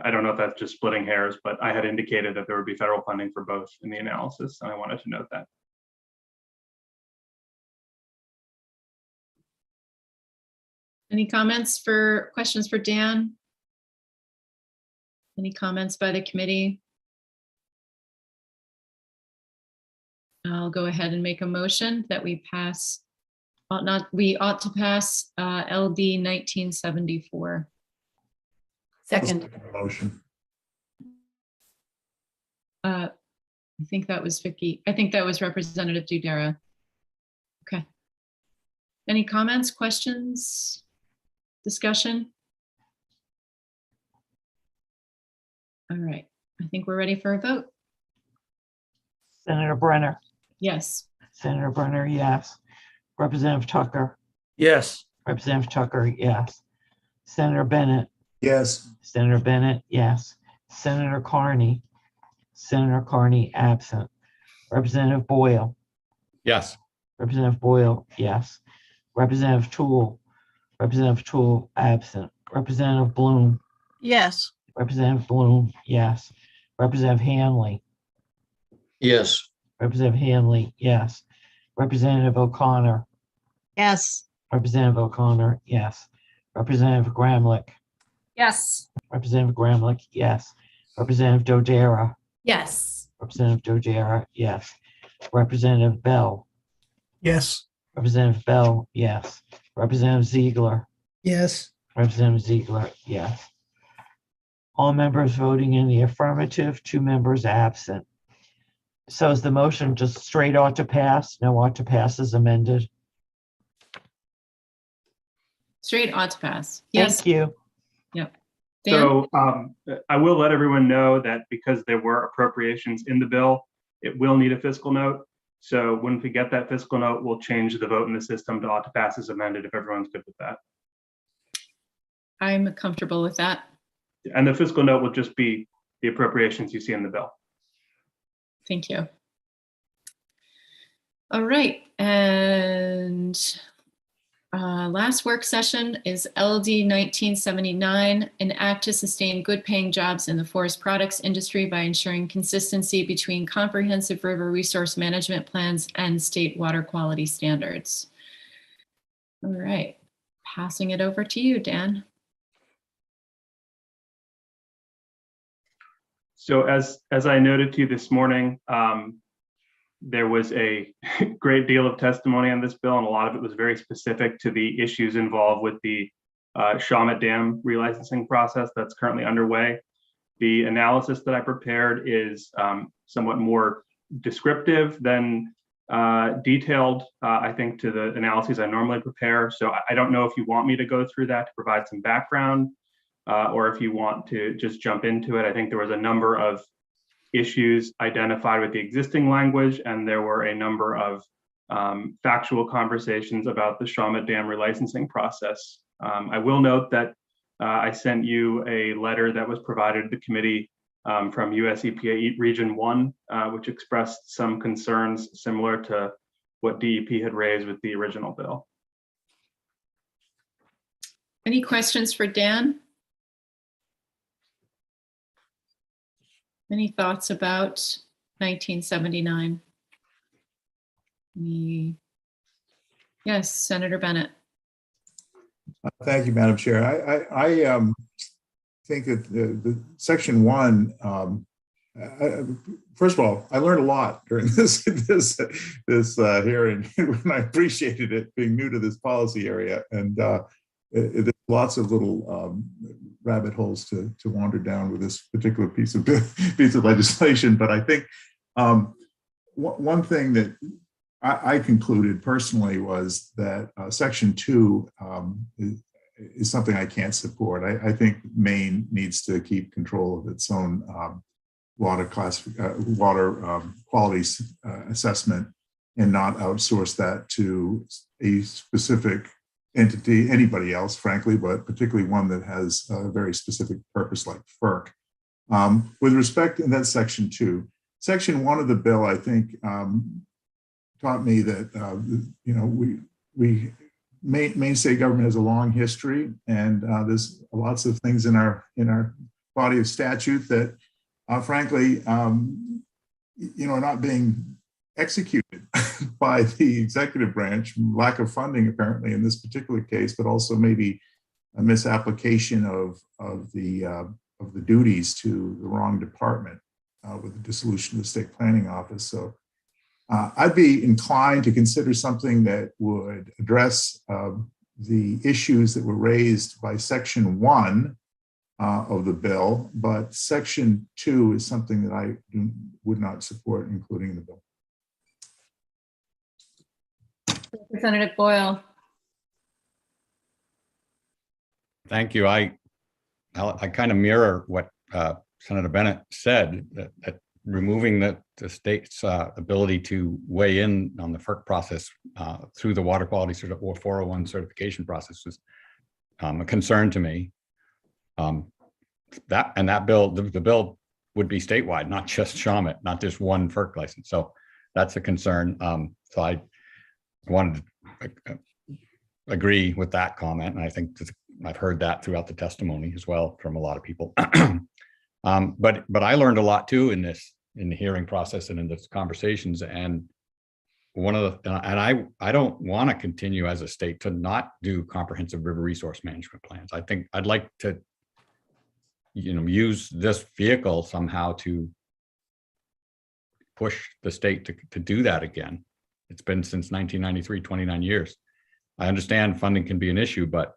I don't know if that's just splitting hairs, but I had indicated that there would be federal funding for both in the analysis, and I wanted to note that. Any questions for Dan? Any comments by the committee? I'll go ahead and make a motion that we pass, we ought to pass LD 1974. Second. Motion. I think that was Vicky. I think that was Representative Dudera. Okay. Any comments, questions, discussion? All right. I think we're ready for a vote. Senator Brenner, Yes. Senator Brenner, yes. Representative Tucker, yes, Representative Tucker, yes. Senator Bennett, Yes. Senator Bennett, yes. Senator Carney, Senator Carney, absent. Representative Boyle, Yes. Representative Boyle, yes. Representative Tool, absent. Representative Bloom, Yes. Representative Bloom, yes. Representative Hanley, Yes. Representative Hanley, yes. Representative O'Connor, Yes. Representative O'Connor, yes. Representative Gramlich, Yes. Representative Gramlich, yes. Representative Dodera, Yes. Representative Dodera, yes. Representative Bell, Yes. Representative Bell, yes. Representative Ziegler, yes, Representative Ziegler, yes. All members voting in the affirmative, 2 members absent. So is the motion just straight ought to pass? No ought to pass is amended? Straight ought to pass. Yes. Thank you. Yep. Dan? So I will let everyone know that because there were appropriations in the bill, it will need a fiscal note. So when we get that fiscal note, we'll change the vote in the system to ought to pass as amended if everyone's good with that. I'm comfortable with that. And the fiscal note will just be the appropriations you see in the bill. Thank you. All right, and last work session is LD 1979, an act to sustain good paying jobs in the forest products industry by ensuring consistency between comprehensive river resource management plans and state water quality standards. All right, passing it over to you, Dan. So as I noted to you this morning, there was a great deal of testimony on this bill, and a lot of it was very specific to the issues involved with the Shawmut Dam relicensing process that's currently underway. The analysis that I prepared is somewhat more descriptive than detailed, I think, to the analyses I normally prepare. So I don't know if you want me to go through that to provide some background, or if you want to just jump into it. I think there was a number of issues identified with the existing language, and there were a number of factual conversations about the Shawmut Dam relicensing process. I will note that I sent you a letter that was provided to the committee from US EPA Region 1, which expressed some concerns similar to what DEP had raised with the original bill. Any questions for Dan? Any thoughts about 1979? Yes, Senator Bennett. Thank you, Madam Chair. I think that the Section 1, first of all, I learned a lot during this hearing, and I appreciated it being new to this policy area. And there's lots of little rabbit holes to wander down with this particular piece of legislation. But I think one thing that I concluded personally was that Section 2 is something I can't support. I think Maine needs to keep control of its own water quality assessment and not outsource that to a specific entity, anybody else, frankly, but particularly one that has a very specific purpose like FERC. With respect, and that's Section 2. Section 1 of the bill, I think, taught me that Maine state government has a long history, and there's lots of things in our body of statute that, frankly, are not being executed by the executive branch. Lack of funding, apparently, in this particular case, but also maybe a misapplication of the duties to the wrong department with the dissolution of the state planning office. So I'd be inclined to consider something that would address the issues that were raised by Section 1 of the bill, but Section 2 is something that I would not support including in the bill. Representative Boyle. Thank you. I kind of mirror what Senator Bennett said, that removing the state's ability to weigh in on the FERC process through the water quality or 401 certification process was a concern to me. That bill, the bill would be statewide, not just Shawmut, not just one FERC license. So that's a concern. So I wanted to agree with that comment, and I think I've heard that throughout the testimony as well from a lot of people. But I learned a lot too in the hearing process and in the conversations. And I don't want to continue as a state to not do comprehensive river resource management plans. I think I'd like to, use this vehicle somehow to push the state to do that again. It's been since 1993, 29 years. I understand funding can be an issue, but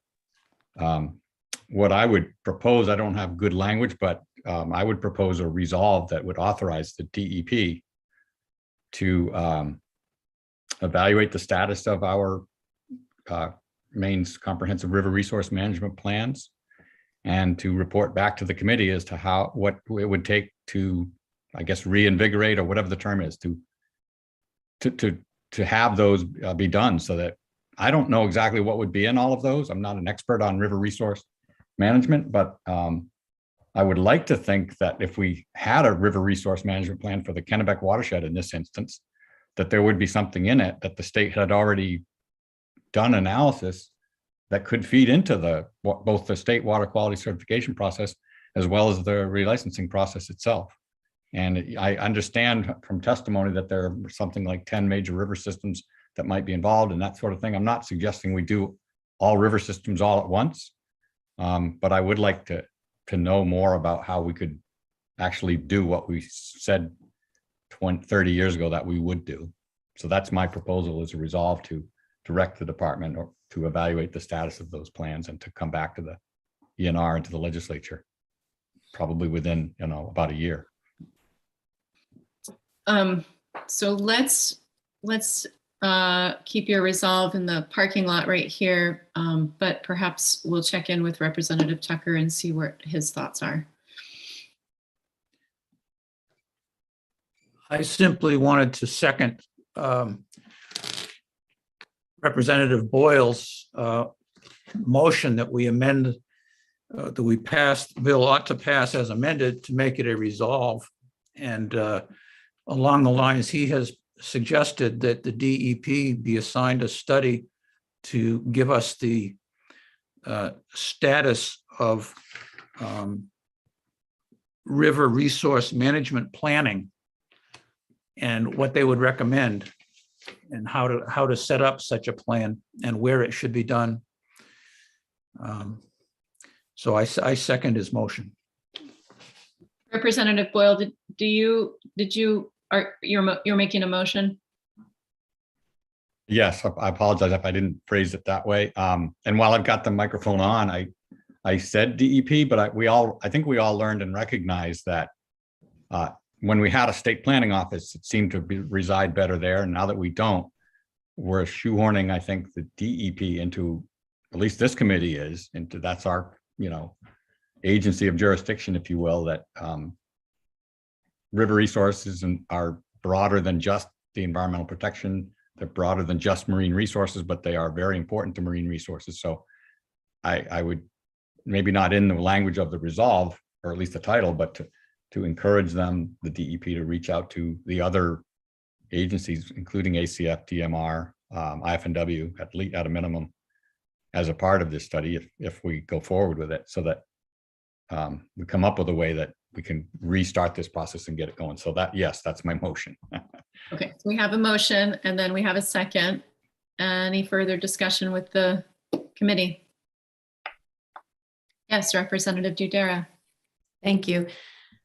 what I would propose, I don't have good language, but I would propose a resolve that would authorize the DEP to evaluate the status of our Maine's comprehensive river resource management plans, and to report back to the committee as to what it would take to, I guess, reinvigorate, or whatever the term is, to have those be done. So that I don't know exactly what would be in all of those. I'm not an expert on river resource management, but I would like to think that if we had a river resource management plan for the Kennebec watershed in this instance, that there would be something in it that the state had already done analysis that could feed into both the state water quality certification process as well as the relicensing process itself. And I understand from testimony that there are something like 10 major river systems that might be involved and that sort of thing. I'm not suggesting we do all river systems all at once, but I would like to know more about how we could actually do what we said 30 years ago that we would do. So that's my proposal, is a resolve to direct the department or to evaluate the status of those plans and to come back to the ENR and to the legislature, probably within, about a year. So let's keep your resolve in the parking lot right here, but perhaps we'll check in with Representative Tucker and see what his thoughts are. I simply wanted to second Representative Boyle's motion that we amend, that we pass, the bill ought to pass as amended to make it a resolve. And along the lines, he has suggested that the DEP be assigned a study to give us the status of river resource management planning and what they would recommend and how to set up such a plan and where it should be done. So I second his motion. Representative Boyle, you're making a motion? Yes, I apologize if I didn't phrase it that way. And while I've got the microphone on, I said DEP, but I think we all learned and recognized that when we had a state planning office, it seemed to reside better there. And now that we don't, we're shoehorning, I think, the DEP into, at least this committee is, into that's our, agency of jurisdiction, if you will, that river resources are broader than just the environmental protection. They're broader than just marine resources, but they are very important to marine resources. So I would, maybe not in the language of the resolve, or at least the title, but to encourage them, the DEP, to reach out to the other agencies, including ACF, DMR, IFNW, at a minimum, as a part of this study, if we go forward with it, so that we come up with a way that we can restart this process and get it going. So yes, that's my motion. Okay, so we have a motion and then we have a second. Any further discussion with the committee? Yes, Representative Dudera. Thank you.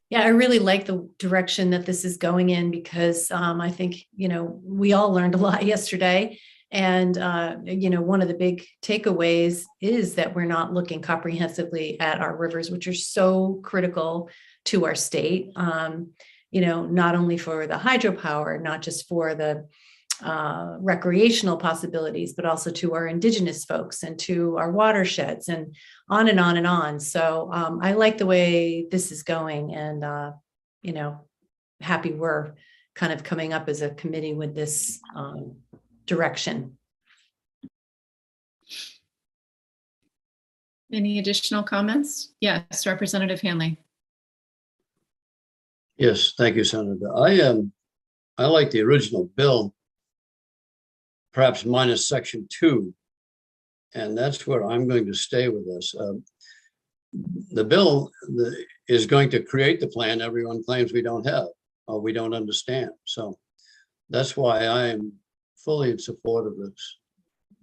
Yeah, I really like the direction that this is going in, because I think, we all learned a lot yesterday. And, one of the big takeaways is that we're not looking comprehensively at our rivers, which are so critical to our state, not only for the hydropower, not just for the recreational possibilities, but also to our indigenous folks and to our watersheds and on and on and on. So I like the way this is going, and, happy we're kind of coming up as a committee with this direction. Any additional comments? Yes, Representative Hanley. Yes, thank you, Senator. I like the original bill, perhaps minus section 2, and that's where I'm going to stay with this. The bill is going to create the plan everyone claims we don't have or we don't understand. So that's why I am fully in support of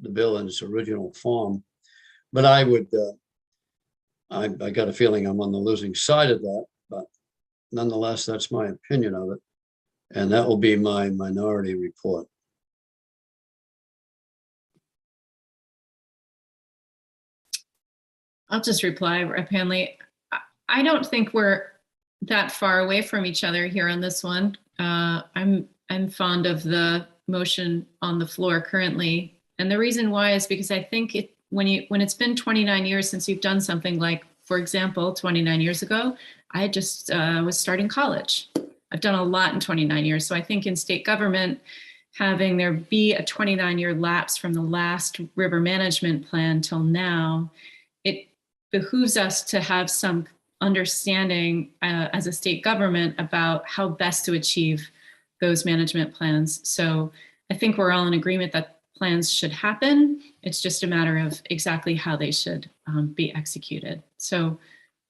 the bill in its original form. But I got a feeling I'm on the losing side of that, but nonetheless, that's my opinion of it. And that will be my minority report. I'll just reply, Rep. Hanley. I don't think we're that far away from each other here on this one. I'm fond of the motion on the floor currently. And the reason why is because I think when it's been 29 years since you've done something, like, for example, 29 years ago, I just was starting college. I've done a lot in 29 years. So I think in state government, having there be a 29-year lapse from the last river management plan till now, it behooves us to have some understanding as a state government about how best to achieve those management plans. So I think we're all in agreement that plans should happen. It's just a matter of exactly how they should be executed. So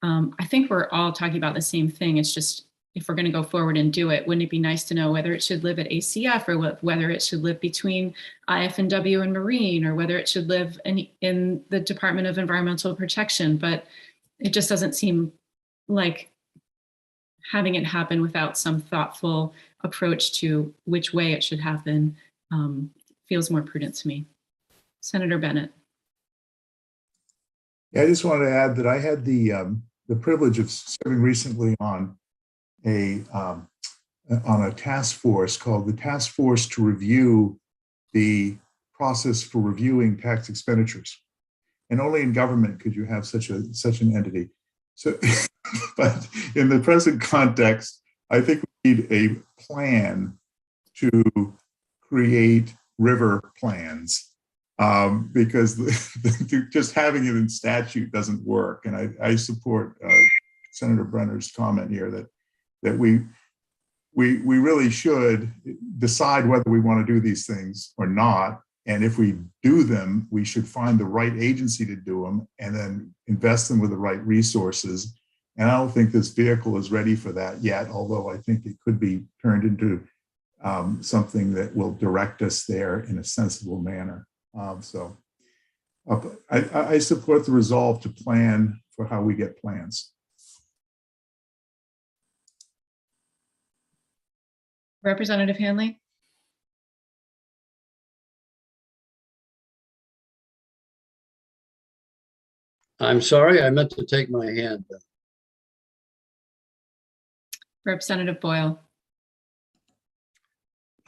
I think we're all talking about the same thing. It's just, if we're going to go forward and do it, wouldn't it be nice to know whether it should live at ACF or whether it should live between IFNW and Marine, or whether it should live in the Department of Environmental Protection? But it just doesn't seem like having it happen without some thoughtful approach to which way it should happen feels more prudent to me. Senator Bennett. Yeah, I just wanted to add that I had the privilege of serving recently on a task force called the Task Force to Review the Process for Reviewing Tax Expenditures. And only in government could you have such an entity. So, but in the present context, I think we need a plan to create river plans because just having it in statute doesn't work. And I support Senator Brenner's comment here that we really should decide whether we want to do these things or not. And if we do them, we should find the right agency to do them and then invest them with the right resources. And I don't think this vehicle is ready for that yet, although I think it could be turned into something that will direct us there in a sensible manner. I support the resolve to plan for how we get plans. Representative Hanley. I'm sorry, I meant to take my hand. Representative Boyle.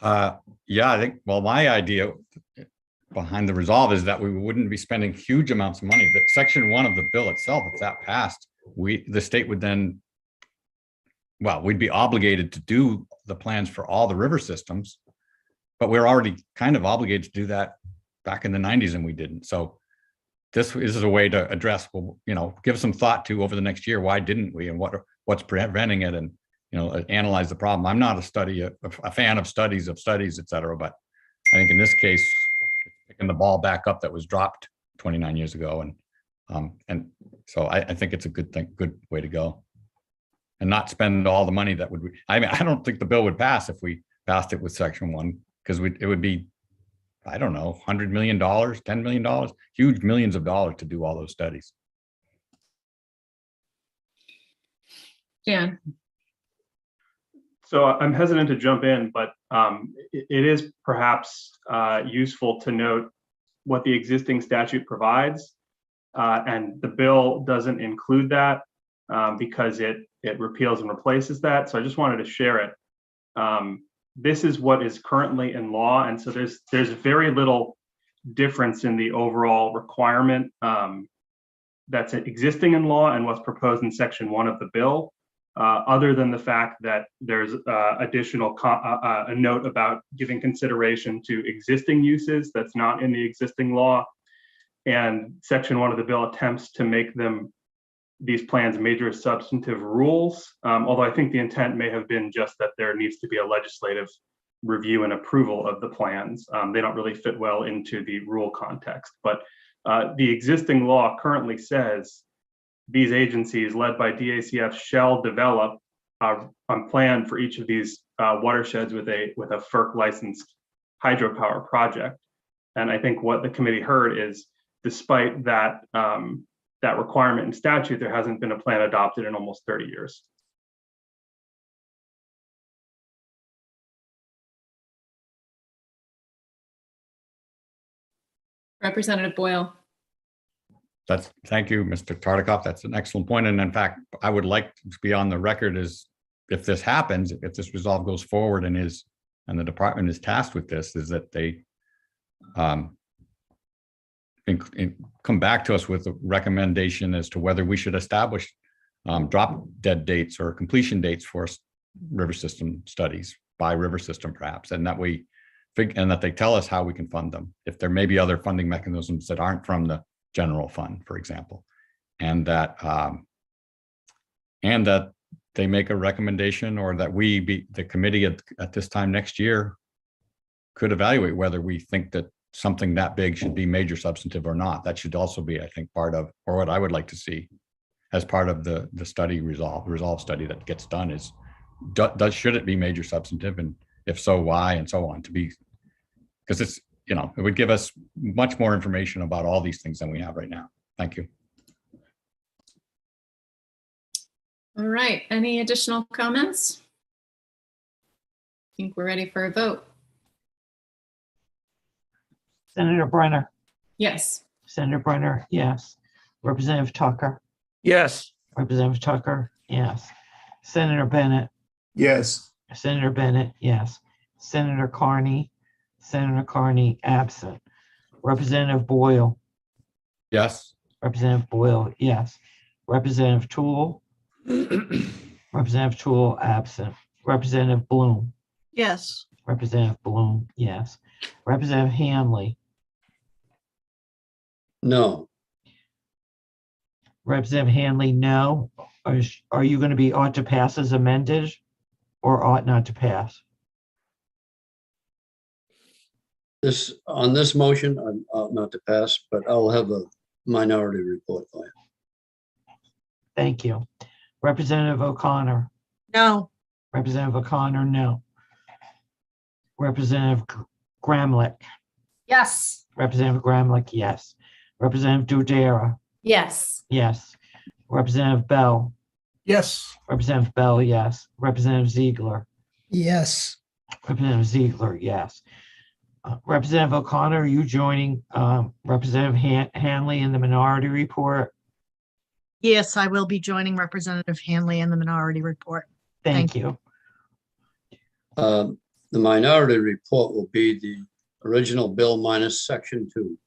Yeah, I think, well, my idea behind the resolve is that we wouldn't be spending huge amounts of money. That section 1 of the bill itself, if that passed, the state would then, well, we'd be obligated to do the plans for all the river systems, but we're already kind of obligated to do that back in the 90s and we didn't. So this is a way to address, well, give some thought to over the next year, why didn't we, and what's preventing it, and analyze the problem. I'm not a fan of studies, et cetera, but I think in this case, picking the ball back up that was dropped 29 years ago. And so I think it's a good way to go, and not spend all the money that would, I don't think the bill would pass if we passed it with section 1, because it would be, I don't know, $100 million, $10 million, huge millions of dollars to do all those studies. Dan. So I'm hesitant to jump in, but it is perhaps useful to note what the existing statute provides. And the bill doesn't include that because it repeals and replaces that. So I just wanted to share it. This is what is currently in law. And so there's very little difference in the overall requirement that's existing in law and what's proposed in section 1 of the bill. Other than the fact that there's additional a note about giving consideration to existing uses that's not in the existing law, and section 1 of the bill attempts to make these plans major substantive rules. Although I think the intent may have been just that there needs to be a legislative review and approval of the plans. They don't really fit well into the rule context, but the existing law currently says these agencies led by DACF shall develop a plan for each of these watersheds with a FERC licensed hydropower project. And I think what the committee heard is, despite that that requirement in statute, there hasn't been a plan adopted in almost 30 years. Representative Boyle. Thank you, Mr. Tartikoff. That's an excellent point. And in fact, I would like to be on the record as if this happens, if this resolve goes forward and the department is tasked with this, is that they come back to us with a recommendation as to whether we should establish drop dead dates or completion dates for river system studies by river system, perhaps, and that they tell us how we can fund them. If there may be other funding mechanisms that aren't from the general fund, for example, and that they make a recommendation, or that the committee at this time next year could evaluate whether we think that something that big should be major substantive or not. That should also be, I think, part of, or what I would like to see as part of the study resolve study that gets done is, should it be major substantive, and if so, why, and so on, because it's, it would give us much more information about all these things than we have right now. Thank you. All right, any additional comments? I think we're ready for a vote. Senator Brenner, Yes. Senator Brenner, yes. Representative Tucker, Yes. Representative Tucker, yes. Senator Bennett, Yes. Senator Bennett, yes. Senator Carney, absent. Representative Boyle, Yes. Representative Boyle, yes. Representative Toole, absent. Representative Bloom, Yes. Representative Bloom, yes. Representative Hanley, No, Representative Hanley, no. Are you going to be ought to pass as amended or ought not to pass? on this motion, I'm ought not to pass, but I'll have a minority report for you. Thank you. Representative O'Connor, No. Representative O'Connor, no. Representative Gramlich, Yes. Representative Gramlich, yes. Representative Dudera, Yes. yes. Representative Bell, Yes. Representative Bell, yes. Representative Ziegler, Yes. Representative Ziegler, yes. Representative O'Connor, are you joining Representative Hanley in the minority report? Yes, I will be joining Representative Hanley in the minority report. Thank you. The minority report will be the original bill minus section 2.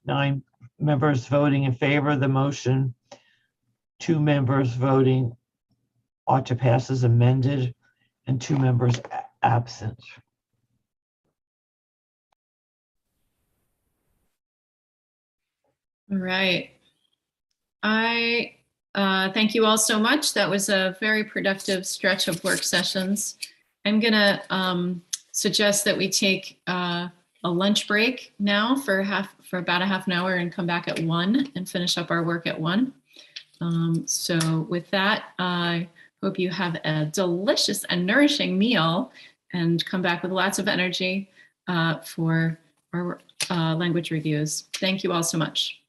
9 members voting in favor of the motion, 2 members voting ought to pass as amended, and 2 members absent. All right. I thank you all so much. That was a very productive stretch of work sessions. I'm gonna suggest that we take a lunch break now for about a half an hour and come back at 1 and finish up our work at 1. So with that, I hope you have a delicious and nourishing meal and come back with lots of energy for our language reviews. Thank you all so much.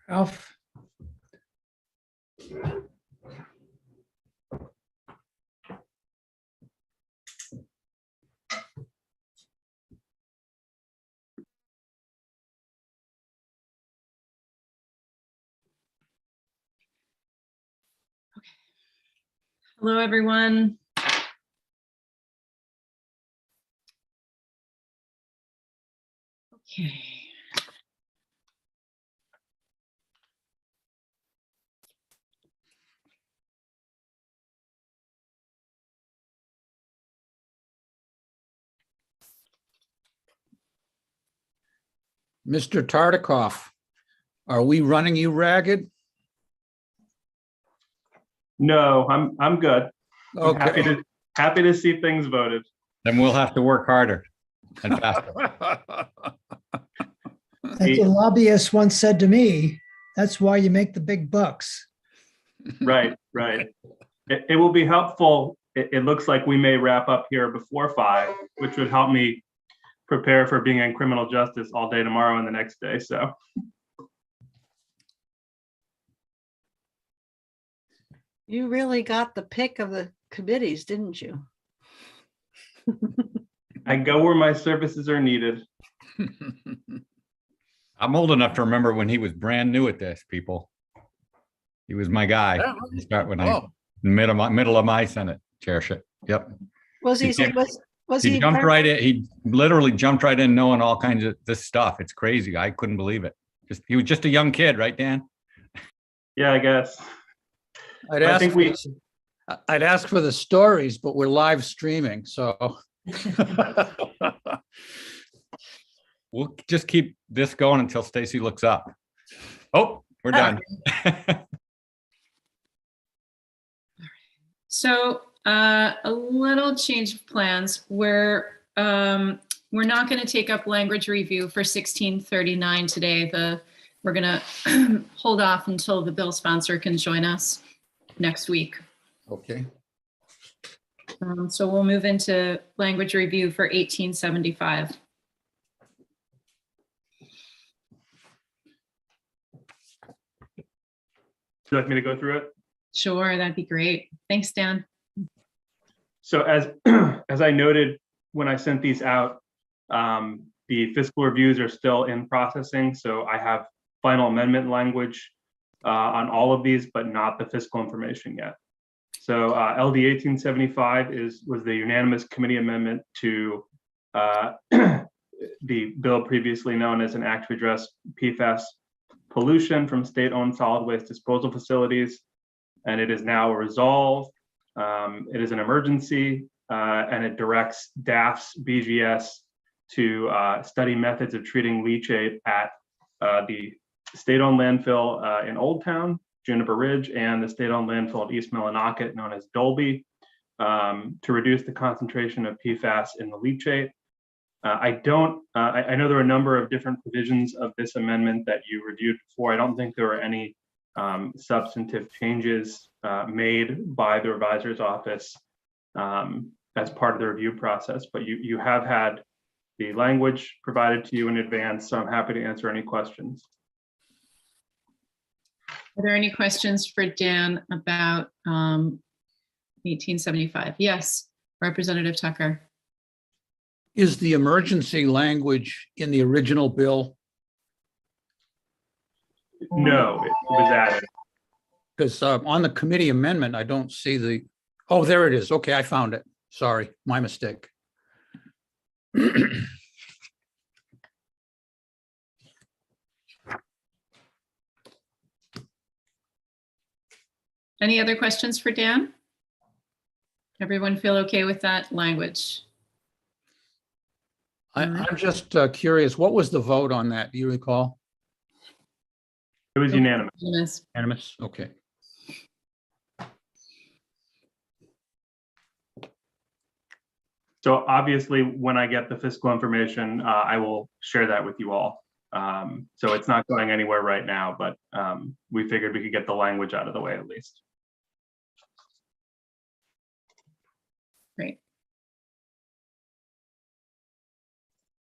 Ralph? Hello, everyone. Okay. Mr. Tartikoff, are we running you ragged? No, I'm good. I'm Okay. happy to see things voted. Then we'll have to work harder and faster. As a lobbyist once said to me, that's why you make the big bucks. Right. It will be helpful. It looks like we may wrap up here before 5, which would help me prepare for being in criminal justice all day tomorrow and the next day. So You really got the pick of the committees, didn't you? I go where my services are needed. I'm old enough to remember when he was brand new at this, people. He was my guy. He started when I middle of my Senate chairship. Yep. Was he? He jumped right in. He literally jumped right in, knowing all kinds of this stuff. It's crazy. I couldn't believe it. He was just a young kid, right, Dan? Yeah, I guess. I'd ask for the stories, but we're live streaming, so. We'll just keep this going until Stacy looks up. Oh, we're done. So a little change of plans. We're not going to take up language review for 1639 today. We're going to hold off until the bill sponsor can join us next week. Okay. So we'll move into language review for 1875. Would you like me to go through it? Sure, that'd be great. Thanks, Dan. So as I noted when I sent these out, the fiscal reviews are still in processing. So I have final amendment language on all of these, but not the fiscal information yet. So LD 1875 was the unanimous committee amendment to the bill previously known as an act to address PFAS pollution from state-owned solid waste disposal facilities. And it is now resolved. It is an emergency and it directs DAF's BGS to study methods of treating leachate at the state-owned landfill in Old Town, Juniper Ridge, and the state-owned landfill at East Millinocket, known as Dolby, to reduce the concentration of PFAS in the leachate. I know there are a number of different provisions of this amendment that you reviewed before. I don't think there were any substantive changes made by the revisor's office as part of the review process, but you have had the language provided to you in advance, so I'm happy to answer any questions. Are there any questions for Dan about 1875? Yes, Representative Tucker. Is the emergency language in the original bill? No, it was added. Because on the committee amendment, I don't see the, oh, there it is. Okay, I found it. Sorry, my mistake. Any other questions for Dan? Everyone feel okay with that language? I'm just curious, what was the vote on that? Do you recall? It was unanimous. Unanimous, okay. So obviously, when I get the fiscal information, I will share that with you all. So it's not going anywhere right now, but we figured we could get the language out of the way at least. Great.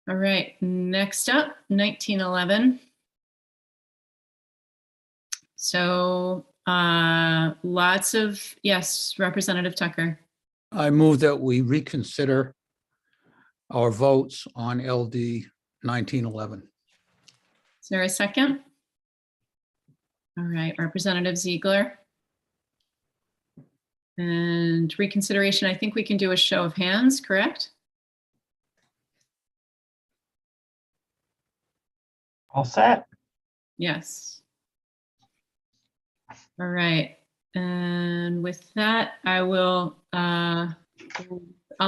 All right, next up, 1911. So lots of, yes, Representative Tucker. I move that we reconsider our votes on LD 1911. Is there a second? All right, Representative Ziegler. And reconsideration, I think we can do a show of hands, correct? All set? Yes. All right. And with that, I will, I'll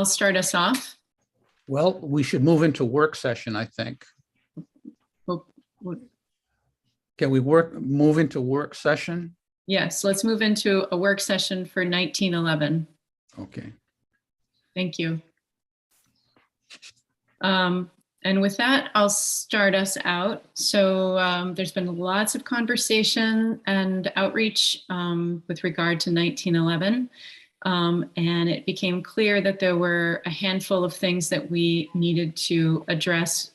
start us off. Well, we should move into work session, I think. Can we move into work session? Yes, let's move into a work session for 1911. Okay. Thank you. And with that, I'll start us out. So there's been lots of conversation and outreach with regard to 1911. And it became clear that there were a handful of things that we needed to address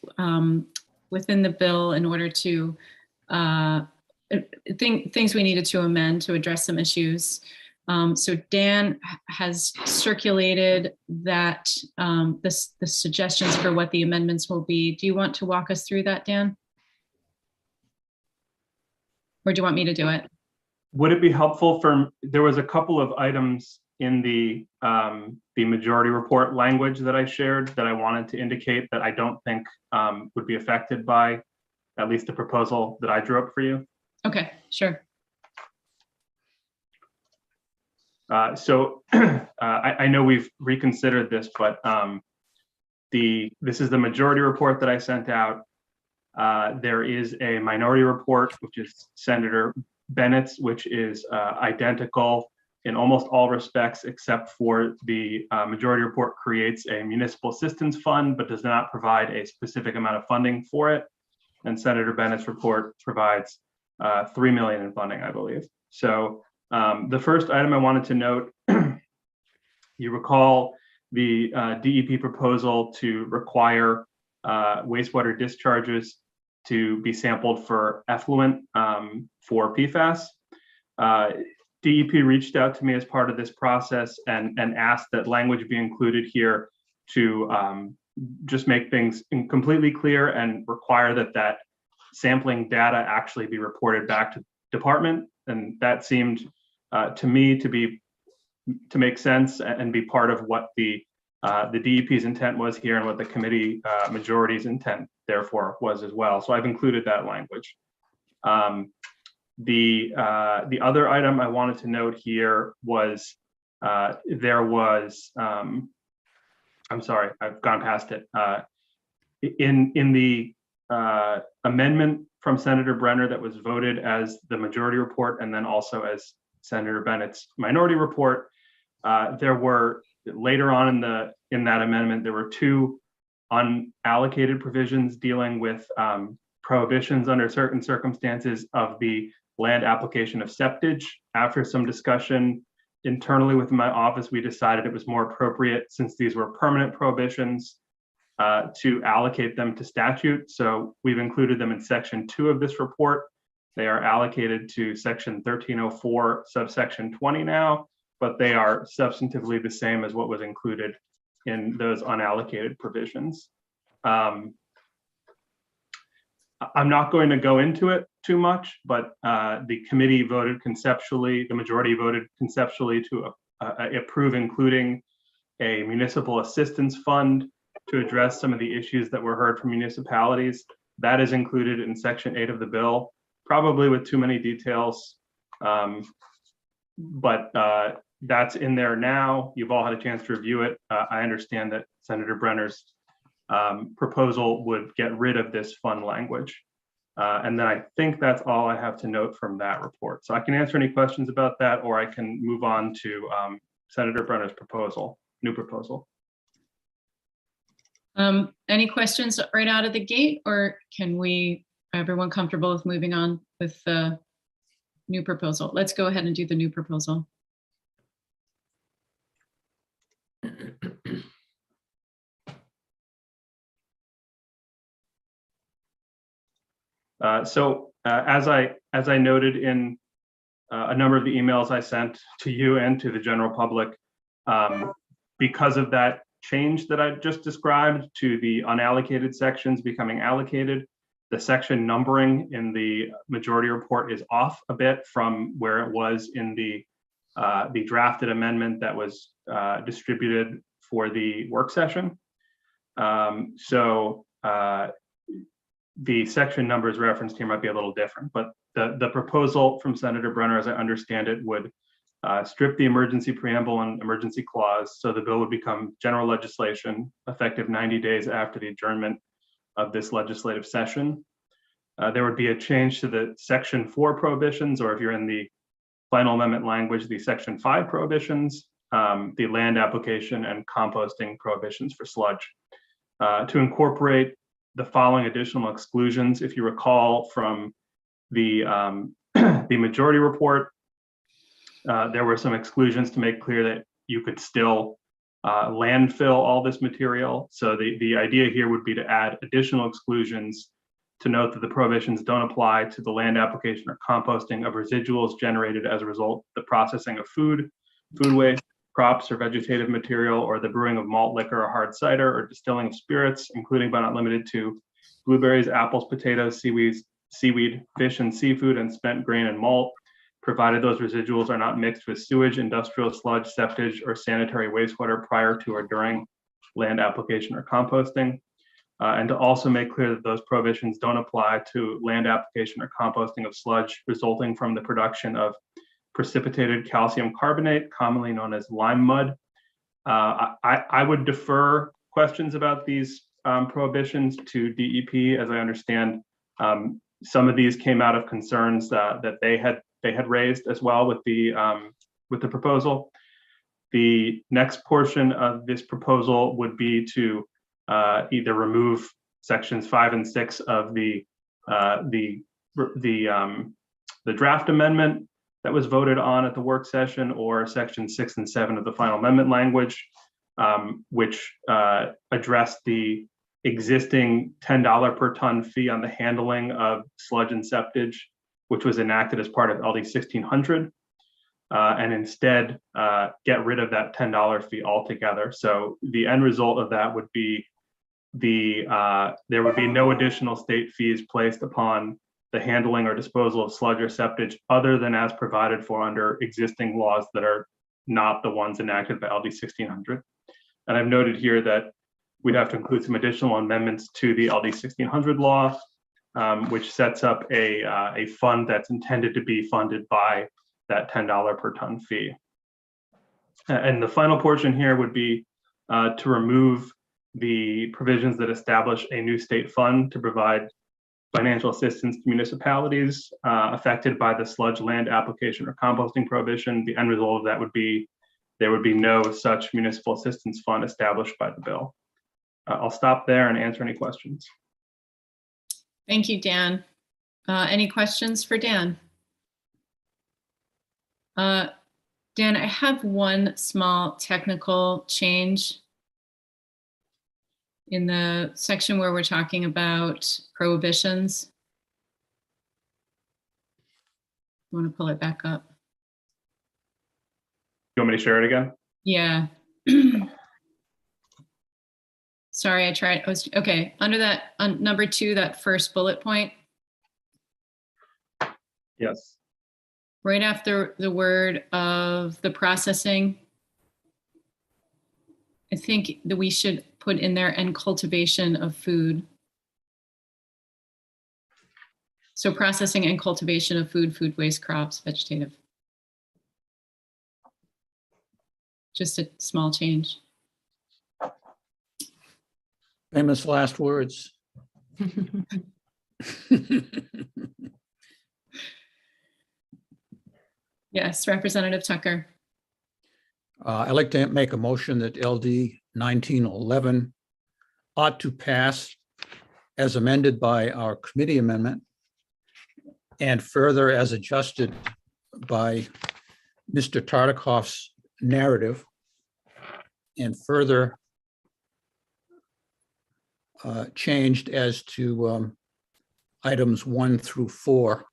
within the bill in order to things we needed to amend to address some issues. So Dan has circulated that the suggestions for what the amendments will be. Do you want to walk us through that, Dan? Or do you want me to do it? Would it be helpful there was a couple of items in the majority report language that I shared that I wanted to indicate that I don't think would be affected by at least the proposal that I drew up for you. Okay, sure. So I know we've reconsidered this, but this is the majority report that I sent out. There is a minority report, which is Senator Bennett's, which is identical in almost all respects, except for the majority report creates a municipal assistance fund, but does not provide a specific amount of funding for it. And Senator Bennett's report provides $3 million in funding, I believe. So the first item I wanted to note, you recall the DEP proposal to require wastewater discharges to be sampled for effluent for PFAS. DEP reached out to me as part of this process and asked that language be included here to just make things completely clear and require that sampling data actually be reported back to the department. And that seemed to me to make sense and be part of what the DEP's intent was here and what the committee majority's intent therefore was as well. So I've included that language. The other item I wanted to note here was there was, I'm sorry, I've gone past it. In the amendment from Senator Brenner that was voted as the majority report and then also as Senator Bennett's minority report, there were later on in that amendment, there were two unallocated provisions dealing with prohibitions under certain circumstances of the land application of septage. After some discussion internally within my office, we decided it was more appropriate, since these were permanent prohibitions, to allocate them to statute. So we've included them in section 2 of this report. They are allocated to section 1304 subsection 20 now, but they are substantively the same as what was included in those unallocated provisions. I'm not going to go into it too much, but the committee voted conceptually, the majority voted conceptually to approve including a municipal assistance fund to address some of the issues that were heard from municipalities. That is included in section 8 of the bill, probably with too many details, but that's in there now. You've all had a chance to review it. I understand that Senator Brenner's proposal would get rid of this fund language. And then I think that's all I have to note from that report. So I can answer any questions about that, or I can move on to Senator Brenner's proposal, new proposal. Any questions right out of the gate, or everyone comfortable with moving on with the new proposal? Let's go ahead and do the new proposal. So as I noted in a number of the emails I sent to you and to the general public. Because of that change that I just described to the unallocated sections becoming allocated, the section numbering in the majority report is off a bit from where it was in the drafted amendment that was distributed for the work session. So the section numbers referenced here might be a little different, but the proposal from Senator Brenner, as I understand it, would strip the emergency preamble and emergency clause, so the bill would become general legislation effective 90 days after the adjournment of this legislative session. There would be a change to the section 4 prohibitions, or if you're in the final amendment language, the section 5 prohibitions, the land application and composting prohibitions for sludge, to incorporate the following additional exclusions. If you recall from the the majority report, there were some exclusions to make clear that you could still landfill all this material. So the idea here would be to add additional exclusions to note that the prohibitions don't apply to the land application or composting of residuals generated as a result of the processing of food waste, crops or vegetative material, or the brewing of malt liquor or hard cider, or distilling of spirits, including but not limited to blueberries, apples, potatoes, seaweed, fish and seafood, and spent grain and malt, provided those residuals are not mixed with sewage, industrial sludge, septage, or sanitary wastewater prior to or during land application or composting. And to also make clear that those prohibitions don't apply to land application or composting of sludge resulting from the production of precipitated calcium carbonate, commonly known as lime mud. I would defer questions about these prohibitions to DEP. As I understand, some of these came out of concerns that they had raised as well with the proposal. The next portion of this proposal would be to either remove sections 5 and 6 of the draft amendment that was voted on at the work session, or section 6 and 7 of the final amendment language, which addressed the existing $10 per ton fee on the handling of sludge and septage, which was enacted as part of LD 1600, and instead get rid of that $10 fee altogether. So the end result of that would be there would be no additional state fees placed upon the handling or disposal of sludge or septage other than as provided for under existing laws that are not the ones enacted by LD 1600. And I've noted here that we'd have to include some additional amendments to the LD 1600 law, which sets up a fund that's intended to be funded by that $10 per ton fee. And the final portion here would be to remove the provisions that establish a new state fund to provide financial assistance to municipalities affected by the sludge land application or composting prohibition. The end result of that would be there would be no such municipal assistance fund established by the bill. I'll stop there and answer any questions. Thank you, Dan. Any questions for Dan? Dan, I have one small technical change in the section where we're talking about prohibitions. I want to pull it back up. You want me to share it again? Yeah. Sorry, I tried. Okay. Under that, on number 2, that first bullet point. Yes. Right after the word of the processing, I think that we should put in there and cultivation of food. So processing and cultivation of food, food waste, crops, vegetative. Just a small change. Famous last words. Yes, Representative Tucker. I'd like to make a motion that LD 1911 ought to pass as amended by our committee amendment and further as adjusted by Mr. Tartikoff's narrative, and further changed as to items 1 through 4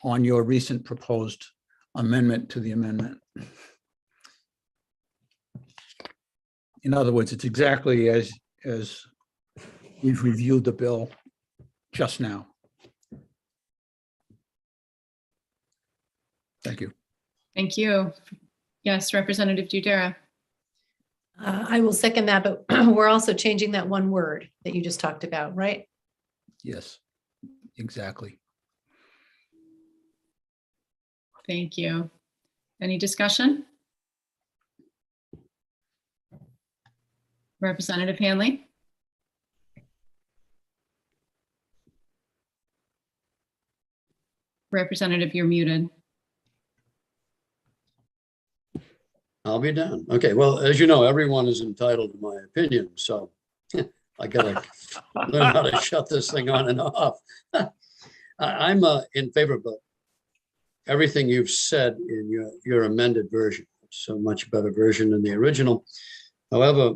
on your recent proposed amendment to the amendment. In other words, it's exactly as we've reviewed the bill just now. Thank you. Thank you. Yes, Representative Dudera. I will second that, but we're also changing that one word that you just talked about, right? Yes, exactly. Thank you. Any discussion? Representative Hanley? Representative, you're muted. I'll be done. Okay, well, as you know, everyone is entitled to my opinion, so I gotta learn how to shut this thing on and off. I'm in favor of everything you've said in your amended version. It's a much better version than the original. However,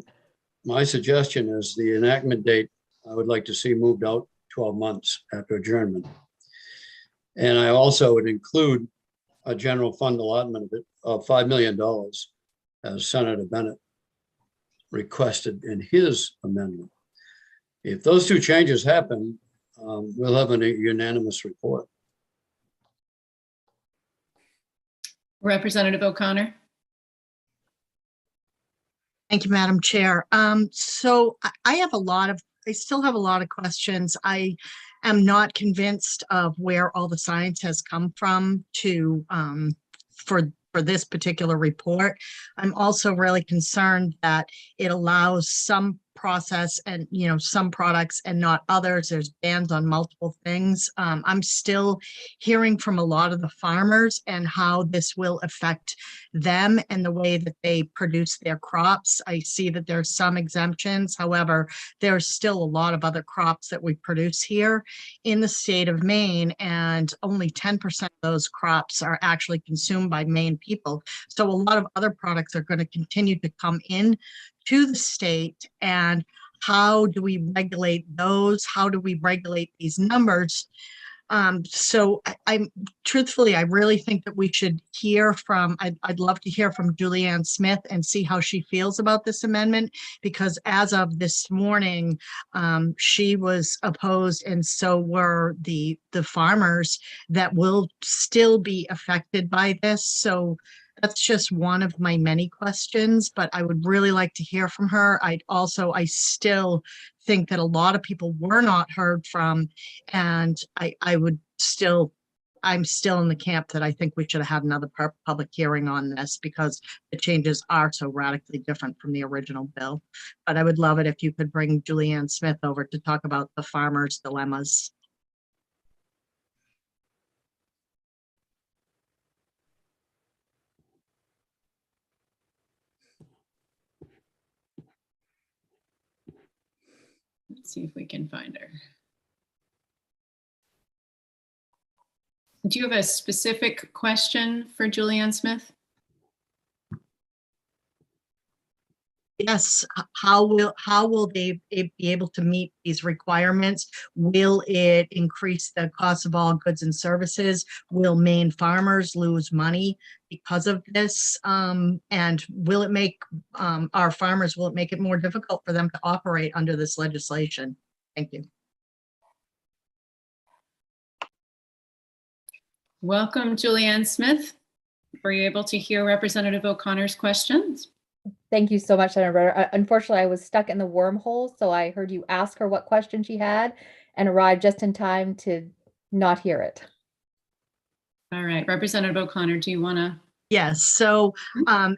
my suggestion is the enactment date, I would like to see moved out 12 months after adjournment. And I also would include a general fund allotment of $5 million, as Senator Bennett requested in his amendment. If those two changes happen, we'll have a unanimous report. Representative O'Connor. Thank you, Madam Chair. So I still have a lot of questions. I am not convinced of where all the science has come from for this particular report. I'm also really concerned that it allows some process and some products and not others. There's bans on multiple things. I'm still hearing from a lot of the farmers and how this will affect them and the way that they produce their crops. I see that there's some exemptions. However, there's still a lot of other crops that we produce here in the state of Maine, and only 10% of those crops are actually consumed by Maine people. So a lot of other products are going to continue to come in to the state. And how do we regulate those? How do we regulate these numbers? So I'm truthfully, I really think that we should hear from, I'd love to hear from Julianne Smith and see how she feels about this amendment, because as of this morning, she was opposed, and so were the farmers that will still be affected by this. So that's just one of my many questions, but I would really like to hear from her. I still think that a lot of people were not heard from, and I'm still in the camp that I think we should have had another public hearing on this, because the changes are so radically different from the original bill. But I would love it if you could bring Julianne Smith over to talk about the farmers' dilemmas. Let's see if we can find her. Do you have a specific question for Julianne Smith? Yes, how will they be able to meet these requirements? Will it increase the cost of all goods and services? Will Maine farmers lose money because of this? And will it make our farmers, will it make it more difficult for them to operate under this legislation? Thank you. Welcome, Julianne Smith. Were you able to hear Representative O'Connor's questions? Thank you so much, Senator. Unfortunately, I was stuck in the wormhole, so I heard you ask her what question she had and arrived just in time to not hear it. All right, Representative O'Connor, do you want to? Yes. So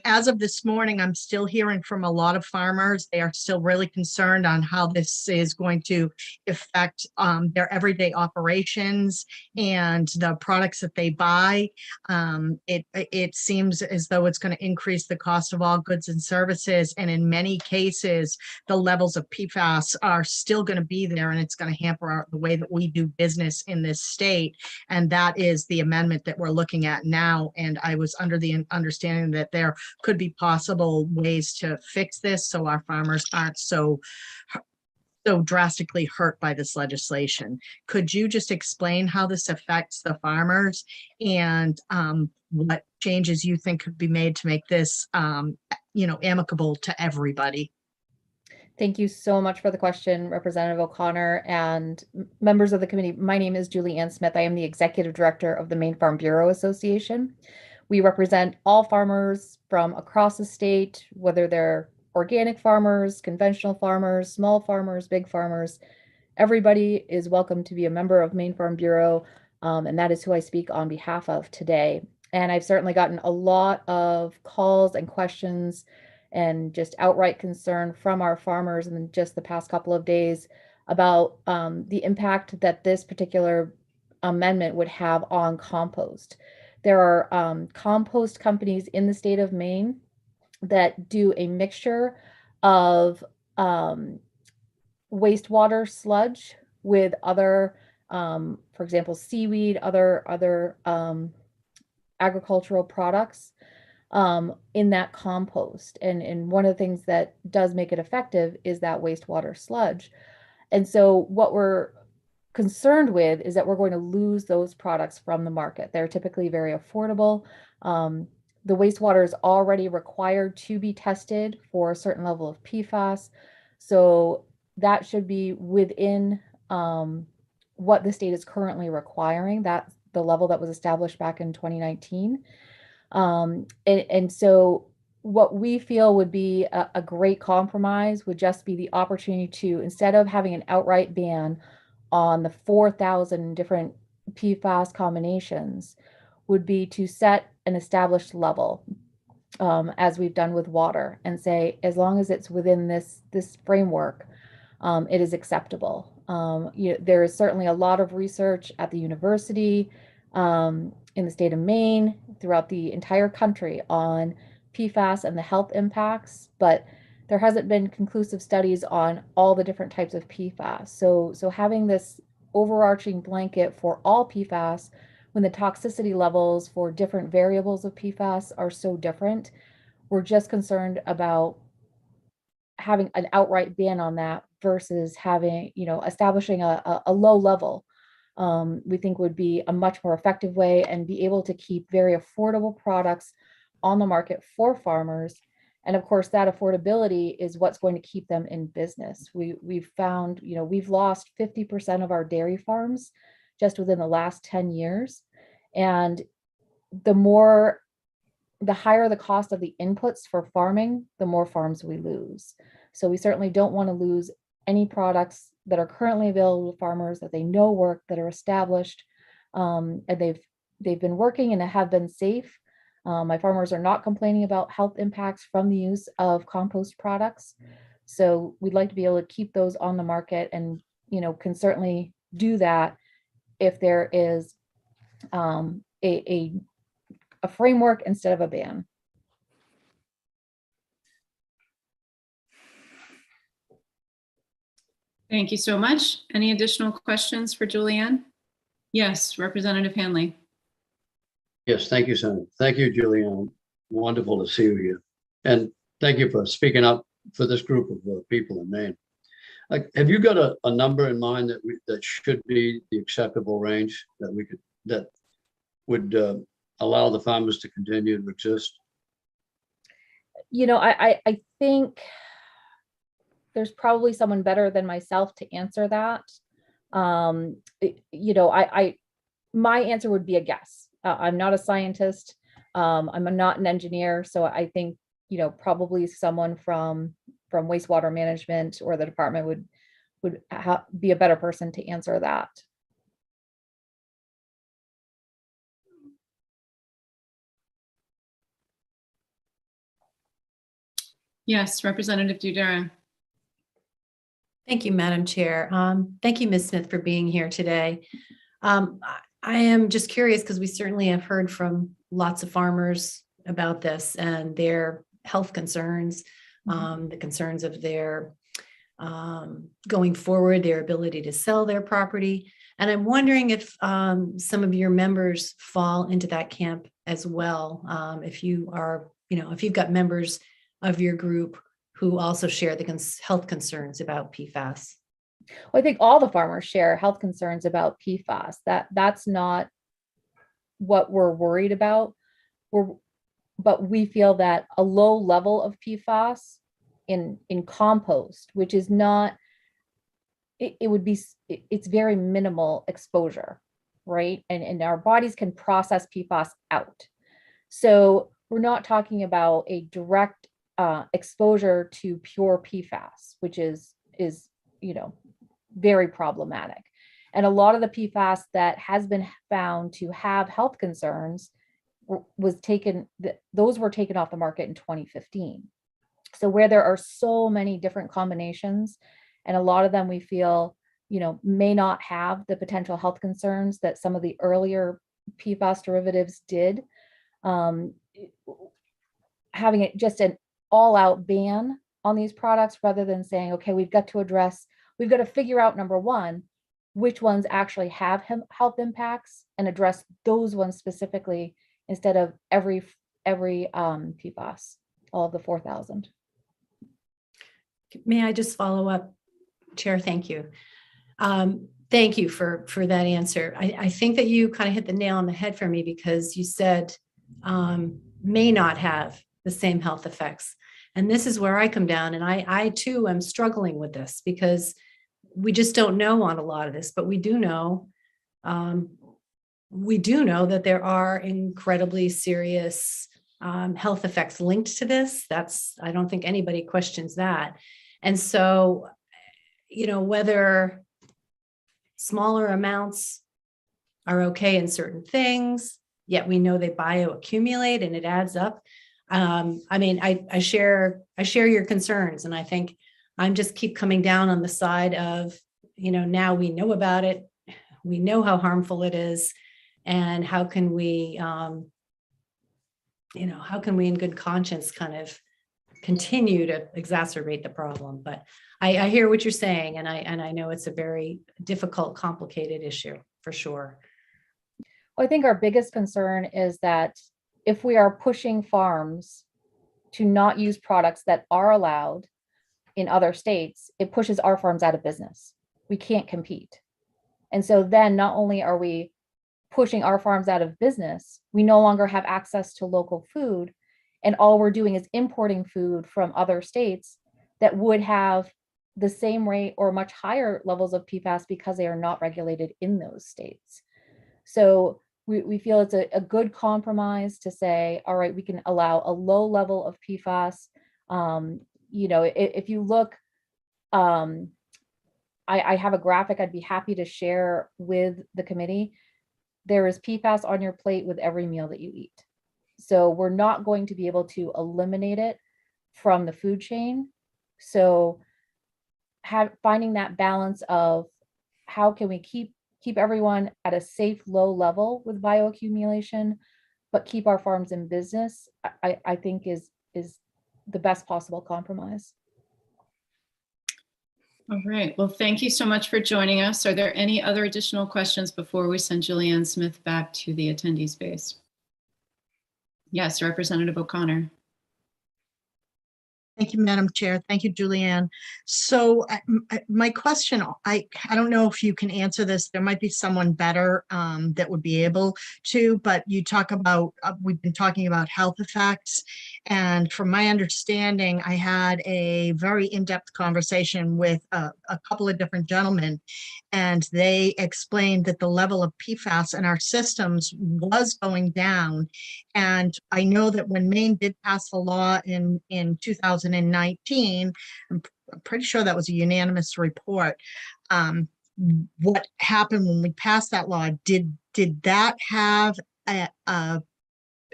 as of this morning, I'm still hearing from a lot of farmers. They are still really concerned on how this is going to affect their everyday operations and the products that they buy. It seems as though it's going to increase the cost of all goods and services. And in many cases, the levels of PFAS are still going to be there, and it's going to hamper the way that we do business in this state. And that is the amendment that we're looking at now. And I was under the understanding that there could be possible ways to fix this so our farmers aren't so so drastically hurt by this legislation. Could you just explain how this affects the farmers and what changes you think could be made to make this, amicable to everybody? Thank you so much for the question, Representative O'Connor and members of the committee. My name is Julie Ann Smith. I am the Executive Director of the Maine Farm Bureau Association. We represent all farmers from across the state, whether they're organic farmers, conventional farmers, small farmers, big farmers. Everybody is welcome to be a member of Maine Farm Bureau, and that is who I speak on behalf of today. And I've certainly gotten a lot of calls and questions and just outright concern from our farmers in just the past couple of days about the impact that this particular amendment would have on compost. There are compost companies in the state of Maine that do a mixture of wastewater sludge with other, for example, seaweed, other agricultural products in that compost. And one of the things that does make it effective is that wastewater sludge. And so what we're concerned with is that we're going to lose those products from the market. They're typically very affordable. The wastewater is already required to be tested for a certain level of PFAS. So that should be within what the state is currently requiring. That's the level that was established back in 2019. And so what we feel would be a great compromise would just be the opportunity to, instead of having an outright ban on the 4,000 different PFAS combinations, would be to set an established level, as we've done with water, and say, as long as it's within this framework, it is acceptable. There is certainly a lot of research at the university, in the state of Maine, throughout the entire country on PFAS and the health impacts, but there hasn't been conclusive studies on all the different types of PFAS. So having this overarching blanket for all PFAS when the toxicity levels for different variables of PFAS are so different, we're just concerned about having an outright ban on that versus having, establishing a low level. We think would be a much more effective way and be able to keep very affordable products on the market for farmers. And of course, that affordability is what's going to keep them in business. We've found, we've lost 50% of our dairy farms just within the last 10 years. And the higher the cost of the inputs for farming, the more farms we lose. So we certainly don't want to lose any products that are currently available to farmers that they know work, that are established, and they've been working and have been safe. My farmers are not complaining about health impacts from the use of compost products. So we'd like to be able to keep those on the market, and can certainly do that if there is a framework instead of a ban. Thank you so much. Any additional questions for Julianne? Yes, Representative Hanley. Yes, thank you, Senator. Thank you, Julianne. Wonderful to see you here. And thank you for speaking up for this group of people in Maine. Have you got a number in mind that should be the acceptable range that would allow the farmers to continue to exist? I think there's probably someone better than myself to answer that. My answer would be a guess. I'm not a scientist. I'm not an engineer. So I think, probably someone from wastewater management or the department would be a better person to answer that. Yes, Representative Dudera. Thank you, Madam Chair. Thank you, Ms. Smith, for being here today. I am just curious because we certainly have heard from lots of farmers about this and their health concerns, the concerns of their going forward, their ability to sell their property. And I'm wondering if some of your members fall into that camp as well. If you are, if you've got members of your group who also share the health concerns about PFAS. Well, I think all the farmers share health concerns about PFAS. That's not what we're worried about. But we feel that a low level of PFAS in compost, which is not, it's very minimal exposure, right? And our bodies can process PFAS out. So we're not talking about a direct exposure to pure PFAS, which is very problematic. And a lot of the PFAS that has been found to have health concerns those were taken off the market in 2015. So where there are so many different combinations, and a lot of them we feel, may not have the potential health concerns that some of the earlier PFAS derivatives did, having it just an all-out ban on these products rather than saying, okay, we've got to figure out, number one, which ones actually have health impacts and address those ones specifically instead of every PFAS, all of the 4,000. May I just follow up, Chair? Thank you. Thank you for that answer. I think that you kind of hit the nail on the head for me, because you said may not have the same health effects. And this is where I come down, and I too am struggling with this, because we just don't know on a lot of this, but we do know that there are incredibly serious health effects linked to this. I don't think anybody questions that. And so, whether smaller amounts are okay in certain things, yet we know they bioaccumulate and it adds up. I share your concerns, and I think I'm just keep coming down on the side of, now we know about it, we know how harmful it is, and how can we in good conscience kind of continue to exacerbate the problem. But I hear what you're saying, and I know it's a very difficult, complicated issue for sure. Well, I think our biggest concern is that if we are pushing farms to not use products that are allowed in other states, it pushes our farms out of business. We can't compete. And so then not only are we pushing our farms out of business, we no longer have access to local food. And all we're doing is importing food from other states that would have the same rate or much higher levels of PFAS because they are not regulated in those states. So we feel it's a good compromise to say, all right, we can allow a low level of PFAS. If you look, I have a graphic I'd be happy to share with the committee. There is PFAS on your plate with every meal that you eat. So we're not going to be able to eliminate it from the food chain. So finding that balance of how can we keep everyone at a safe, low level with bioaccumulation, but keep our farms in business, I think is the best possible compromise. All right. Well, thank you so much for joining us. Are there any other additional questions before we send Julianne Smith back to the attendee space? Yes, Representative O'Connor. Thank you, Madam Chair. Thank you, Julianne. So my question, I don't know if you can answer this. There might be someone better that would be able to, but you talk about, we've been talking about health effects. And from my understanding, I had a very in-depth conversation with a couple of different gentlemen, and they explained that the level of PFAS in our systems was going down. And I know that when Maine did pass the law in 2019, I'm pretty sure that was a unanimous report. What happened when we passed that law? Did that have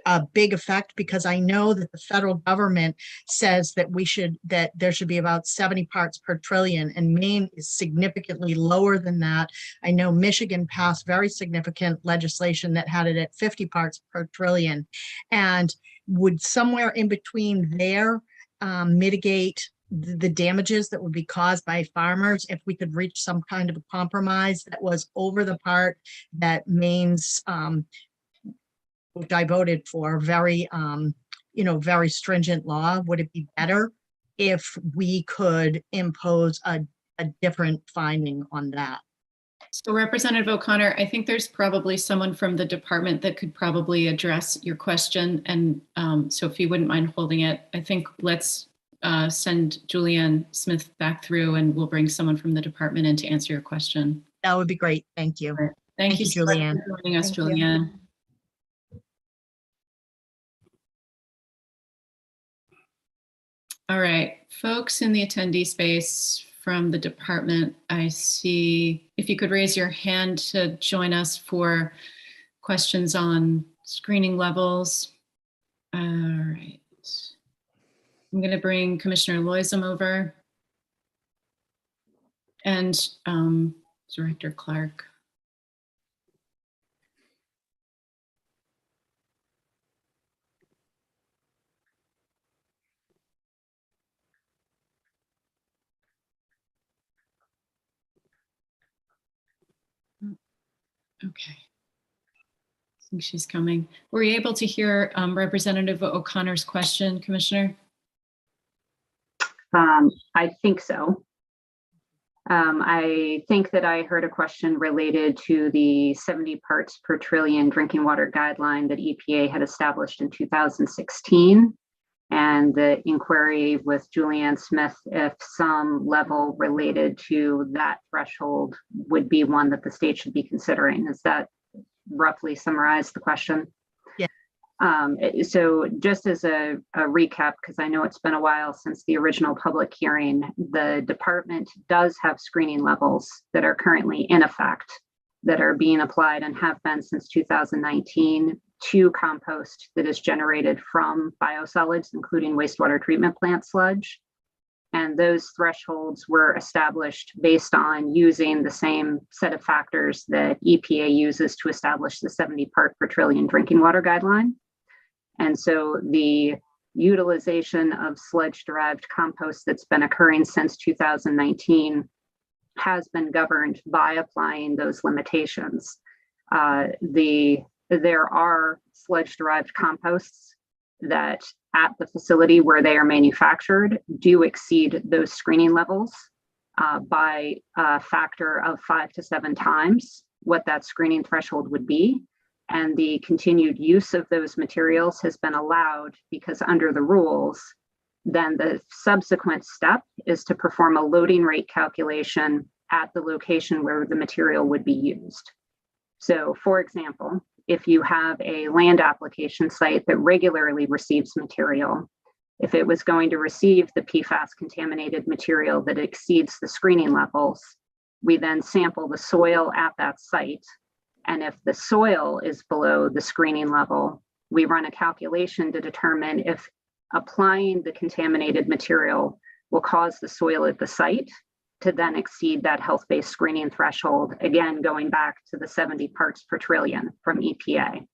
a big effect? Because I know that the federal government says that there should be about 70 parts per trillion, and Maine is significantly lower than that. I know Michigan passed very significant legislation that had it at 50 parts per trillion. And would somewhere in between there mitigate the damages that would be caused by farmers if we could reach some kind of a compromise that was over the part that Maine's which I voted for, very, very stringent law? Would it be better if we could impose a different finding on that. So Representative O'Connor, I think there's probably someone from the department that could probably address your question. And so if you wouldn't mind holding it, I think let's send Julianne Smith back through and we'll bring someone from the department in to answer your question. That would be great. Thank you. Right. Thank you so much Julianne. for joining us, Thank you. Julianne. All right, folks in the attendee space from the department, I see if you could raise your hand to join us for questions on screening levels. All right. I'm going to bring Commissioner Loisum over and Director Clark. Okay. I think she's coming. Were you able to hear Representative O'Connor's question, Commissioner? I think so. I think that I heard a question related to the 70 parts per trillion drinking water guideline that EPA had established in 2016. And the inquiry with Julianne Smith, if some level related to that threshold would be one that the state should be considering. Is that roughly summarize the question? Yeah. So just as a recap, because I know it's been a while since the original public hearing, the department does have screening levels that are currently in effect that are being applied and have been since 2019 to compost that is generated from biosolids, including wastewater treatment plant sludge. And those thresholds were established based on using the same set of factors that EPA uses to establish the 70 part per trillion drinking water guideline. And so the utilization of sludge-derived compost that's been occurring since 2019 has been governed by applying those limitations. There are sludge-derived composts that at the facility where they are manufactured do exceed those screening levels by a factor of 5 to 7 times what that screening threshold would be. And the continued use of those materials has been allowed because under the rules, then the subsequent step is to perform a loading rate calculation at the location where the material would be used. So for example, if you have a land application site that regularly receives material, if it was going to receive the PFAS contaminated material that exceeds the screening levels, we then sample the soil at that site. And if the soil is below the screening level, we run a calculation to determine if applying the contaminated material will cause the soil at the site to then exceed that health-based screening threshold, again, going back to the 70 parts per trillion from EPA.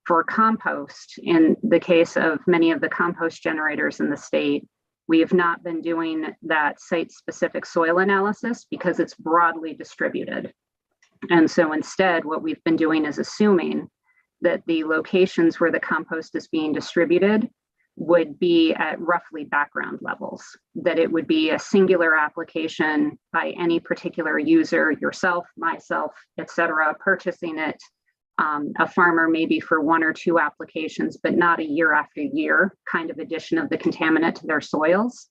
For compost, in the case of many of the compost generators in the state, we have not been doing that site-specific soil analysis because it's broadly distributed. And so instead, what we've been doing is assuming that the locations where the compost is being distributed would be at roughly background levels, that it would be a singular application by any particular user, yourself, myself, et cetera, purchasing it, a farmer maybe for 1 or 2 applications, but not a year after year kind of addition of the contaminant to their soils.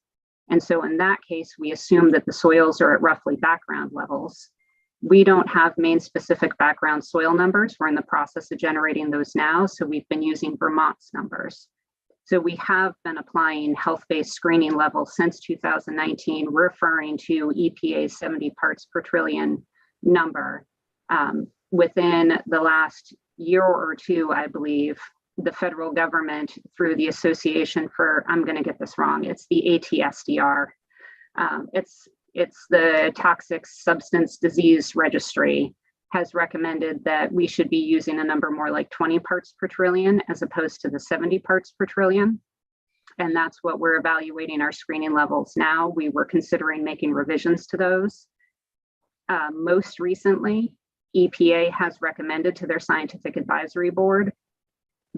And so in that case, we assume that the soils are at roughly background levels. We don't have main specific background soil numbers. We're in the process of generating those now. So we've been using Vermont's numbers. So we have been applying health-based screening levels since 2019, referring to EPA's 70 parts per trillion number. Within the last year or 2, I believe, the federal government, through the Association for, I'm going to get this wrong, it's the ATSDR. It's the Toxic Substance Disease Registry, has recommended that we should be using a number more like 20 parts per trillion as opposed to the 70 parts per trillion. And that's what we're evaluating our screening levels now. We were considering making revisions to those. Most recently, EPA has recommended to their scientific advisory board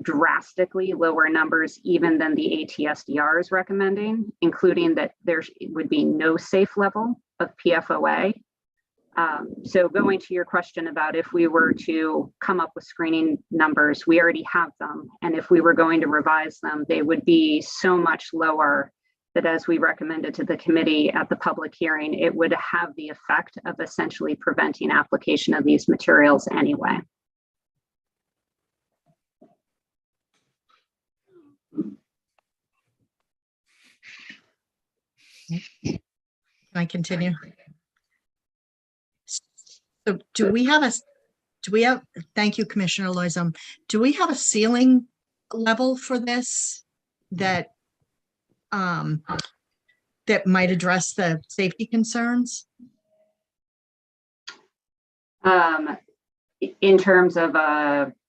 drastically lower numbers even than the ATSDR is recommending, including that there would be no safe level PFOA. So going to your question about if we were to come up with screening numbers, we already have them. And if we were going to revise them, they would be so much lower that, as we recommended to the committee at the public hearing, it would have the effect of essentially preventing application of these materials anyway. Can I continue? So do we have, thank you, Commissioner Loisum. Do we have a ceiling level for this that that might address the safety concerns? In terms of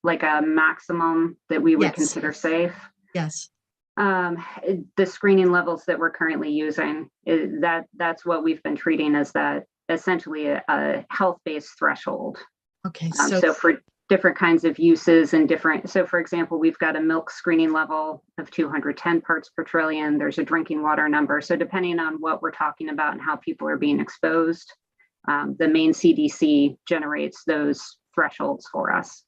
like a maximum that we would Yes. consider safe? Yes. The screening levels that we're currently using, that's what we've been treating as that essentially a health-based threshold. Okay. So for different kinds of uses and different, so for example, we've got a milk screening level of 210 parts per trillion. There's a drinking water number. So depending on what we're talking about and how people are being exposed, the main CDC generates those thresholds for us.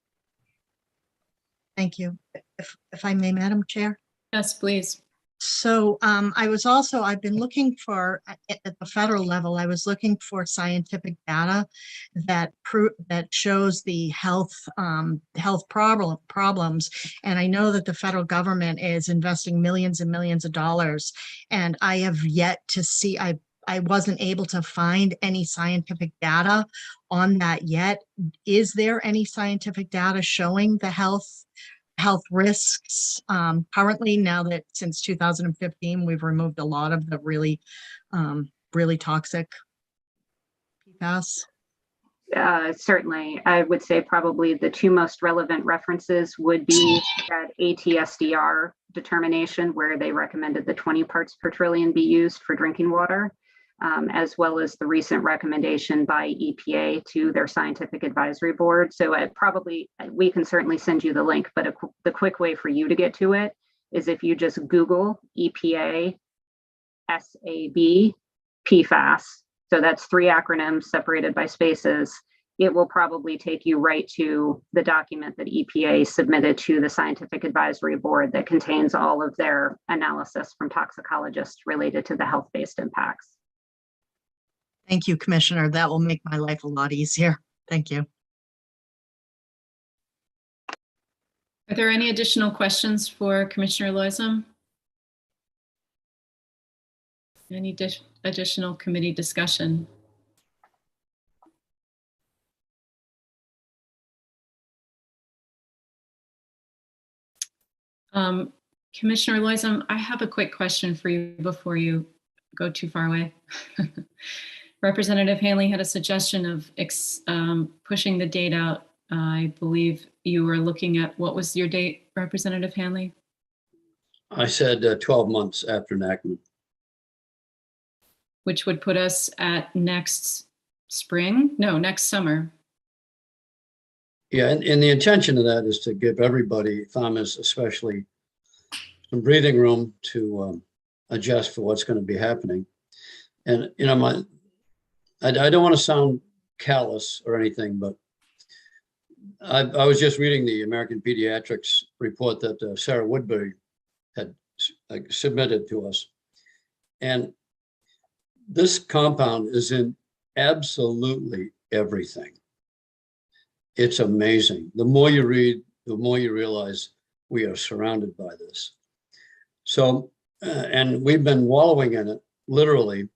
Thank you. If I may, Madam Chair. Yes, please. So I've been looking for, at the federal level, I was looking for scientific data that shows the health problems. And I know that the federal government is investing millions and millions of dollars. And I have yet to see, I wasn't able to find any scientific data on that yet. Is there any scientific data showing the health risks currently, now that since 2015 we've removed a lot of the really toxic PFAS? Certainly, I would say probably the two most relevant references would be that ATSDR determination, where they recommended the 20 parts per trillion be used for drinking water, as well as the recent recommendation by EPA to their scientific advisory board. So we can certainly send you the link, but the quick way for you to get to it is if you just Google EPA SAB PFAS. So that's 3 acronyms separated by spaces. It will probably take you right to the document that EPA submitted to the scientific advisory board that contains all of their analysis from toxicologists related to the health-based impacts. Thank you, Commissioner. That will make my life a lot easier. Thank you. Are there any additional questions for Commissioner Loisum? Any additional committee discussion? Commissioner Loisum, I have a quick question for you before you go too far away. Representative Hanley had a suggestion of pushing the date out. I believe you were looking at, what was your date, Representative Hanley? I said 12 months after enactment. Which would put us at next spring? No, next summer. Yeah, and the intention of that is to give everybody, farmers especially, some breathing room to adjust for what's going to be happening. And, you know, I don't want to sound callous or anything, but I was just reading the American Pediatrics report that Sarah Woodbury had submitted to us. And this compound is in absolutely everything. It's amazing. The more you read, the more you realize we are surrounded by this. So, and we've been wallowing in it literally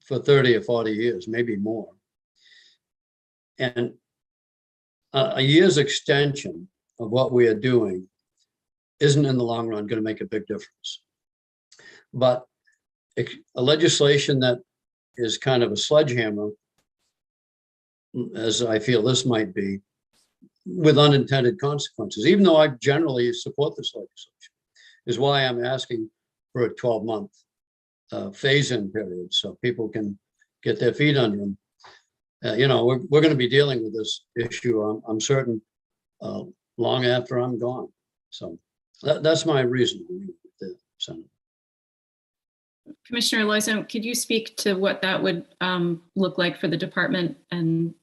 for 30 or 40 years, maybe more. And a year's extension of what we are doing isn't in the long run going to make a big difference. But a legislation that is kind of a sledgehammer, as I feel this might be, with unintended consequences, even though I generally support this legislation, is why I'm asking for a 12-month phase-in period so people can get their feet under them. You know, we're going to be dealing with this issue, I'm certain, long after I'm gone. So that's my reason. Commissioner Loiseau, could you speak to what that would look like for the department and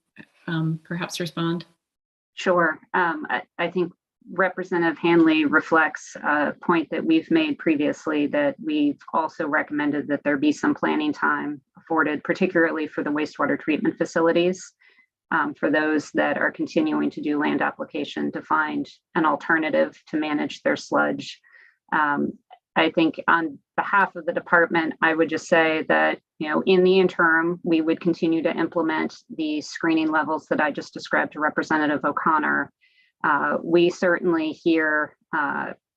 perhaps respond? Sure. I think Representative Hanley reflects a point that we've made previously, that we've also recommended that there be some planning time afforded, particularly for the wastewater treatment facilities, for those that are continuing to do land application, to find an alternative to manage their sludge. I think on behalf of the department, I would just say that, in the interim, we would continue to implement the screening levels that I just described to Representative O'Connor. We certainly hear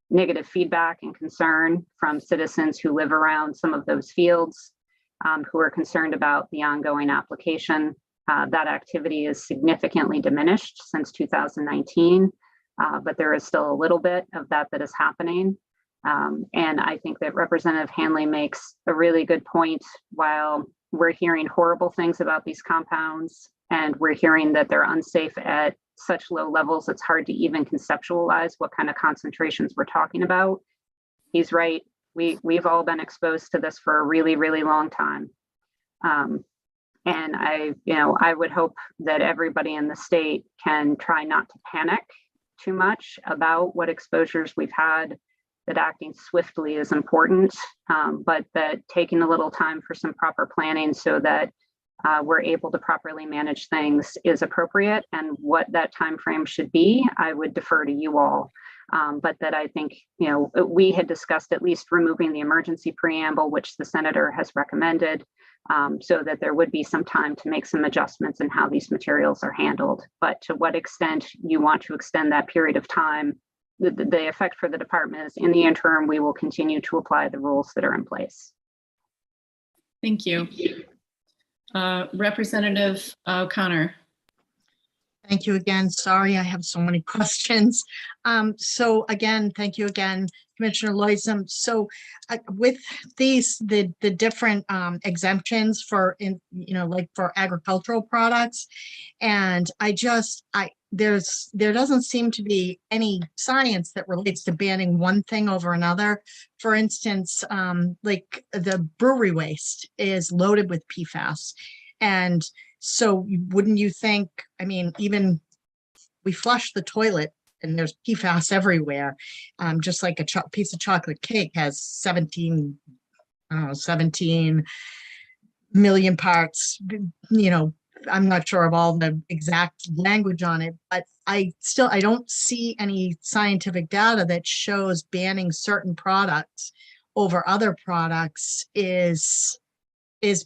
negative feedback and concern from citizens who live around some of those fields, who are concerned about the ongoing application. That activity is significantly diminished since 2019, but there is still a little bit of that is happening. And I think that Representative Hanley makes a really good point. While we're hearing horrible things about these compounds, and we're hearing that they're unsafe at such low levels, it's hard to even conceptualize what kind of concentrations we're talking about. He's right. We've all been exposed to this for a really, really long time. And I would hope that everybody in the state can try not to panic too much about what exposures we've had, that acting swiftly is important, but that taking a little time for some proper planning so that we're able to properly manage things is appropriate. And what that time frame should be, I would defer to you all. But that I think, we had discussed at least removing the emergency preamble, which the senator has recommended, so that there would be some time to make some adjustments in how these materials are handled. But to what extent you want to extend that period of time, the effect for the department is, in the interim, we will continue to apply the rules that are in place. Thank you. Representative O'Connor. Thank you again. Sorry, I have so many questions. So again, thank you again, Commissioner Loiseau. So with the different exemptions for, like for agricultural products, and there doesn't seem to be any science that relates to banning one thing over another. For instance, like the brewery waste is loaded with PFAS. And so wouldn't you think, even we flush the toilet and there's PFAS everywhere, just like a piece of chocolate cake has 17 million parts, I'm not sure of all the exact language on it, but I don't see any scientific data that shows banning certain products over other products is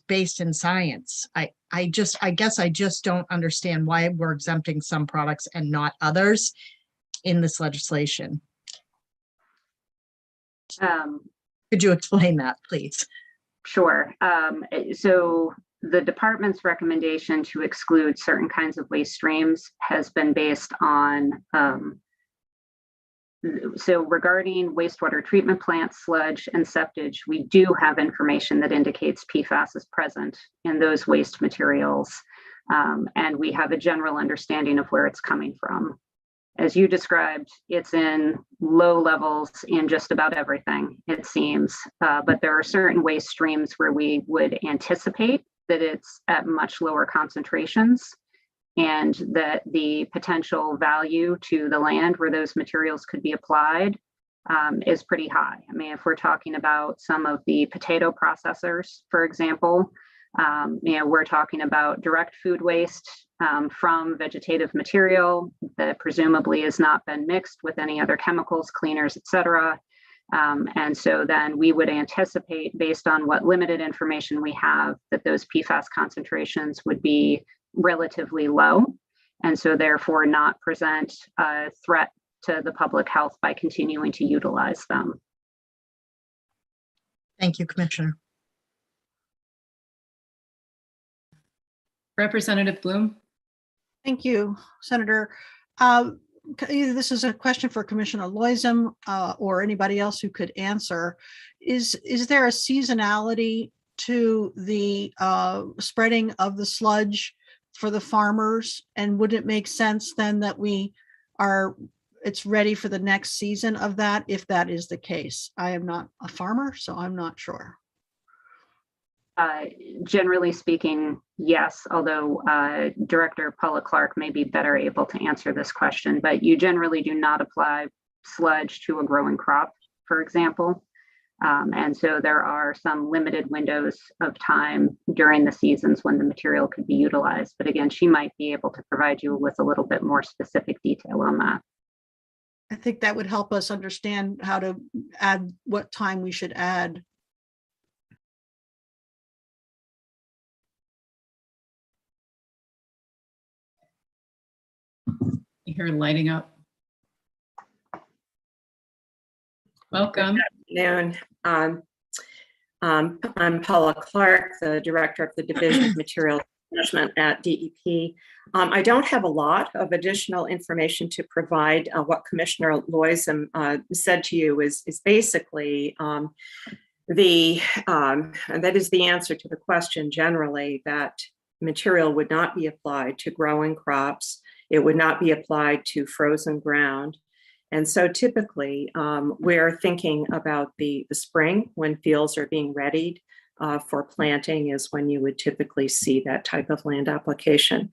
based in science. I guess I just don't understand why we're exempting some products and not others in this legislation. Could you explain that, please? Sure. So the department's recommendation to exclude certain kinds of waste streams has been based on, so regarding wastewater treatment plants, sludge, and septage, we do have information that indicates PFAS is present in those waste materials, and we have a general understanding of where it's coming from. As you described, it's in low levels in just about everything, it seems, but there are certain waste streams where we would anticipate that it's at much lower concentrations, and that the potential value to the land where those materials could be applied is pretty high. If we're talking about some of the potato processors, for example, we're talking about direct food waste from vegetative material that presumably has not been mixed with any other chemicals, cleaners, etc. And so then we would anticipate, based on what limited information we have, that those PFAS concentrations would be relatively low, and so therefore not present a threat to the public health by continuing to utilize them. Thank you, Commissioner. Representative Bloom. Thank you, Senator. Either this is a question for Commissioner Loiseau or anybody else who could answer. Is there a seasonality to the spreading of the sludge for the farmers? And would it make sense then that it's ready for the next season of that, if that is the case? I am not a farmer, so I'm not sure. Generally speaking, yes, although Director Paula Clark may be better able to answer this question, but you generally do not apply sludge to a growing crop, for example. And so there are some limited windows of time during the seasons when the material could be utilized. But again, she might be able to provide you with a little bit more specific detail on that. I think that would help us understand how to add, what time we should add. You hear lighting up. Welcome. Good afternoon. I'm Paula Clark, the Director of the Division of Materials Management at DEP. I don't have a lot of additional information to provide. What Commissioner Loisem said to you is basically and that is the answer to the question generally, that material would not be applied to growing crops. It would not be applied to frozen ground. And so typically we're thinking about the spring when fields are being readied for planting is when you would typically see that type of land application.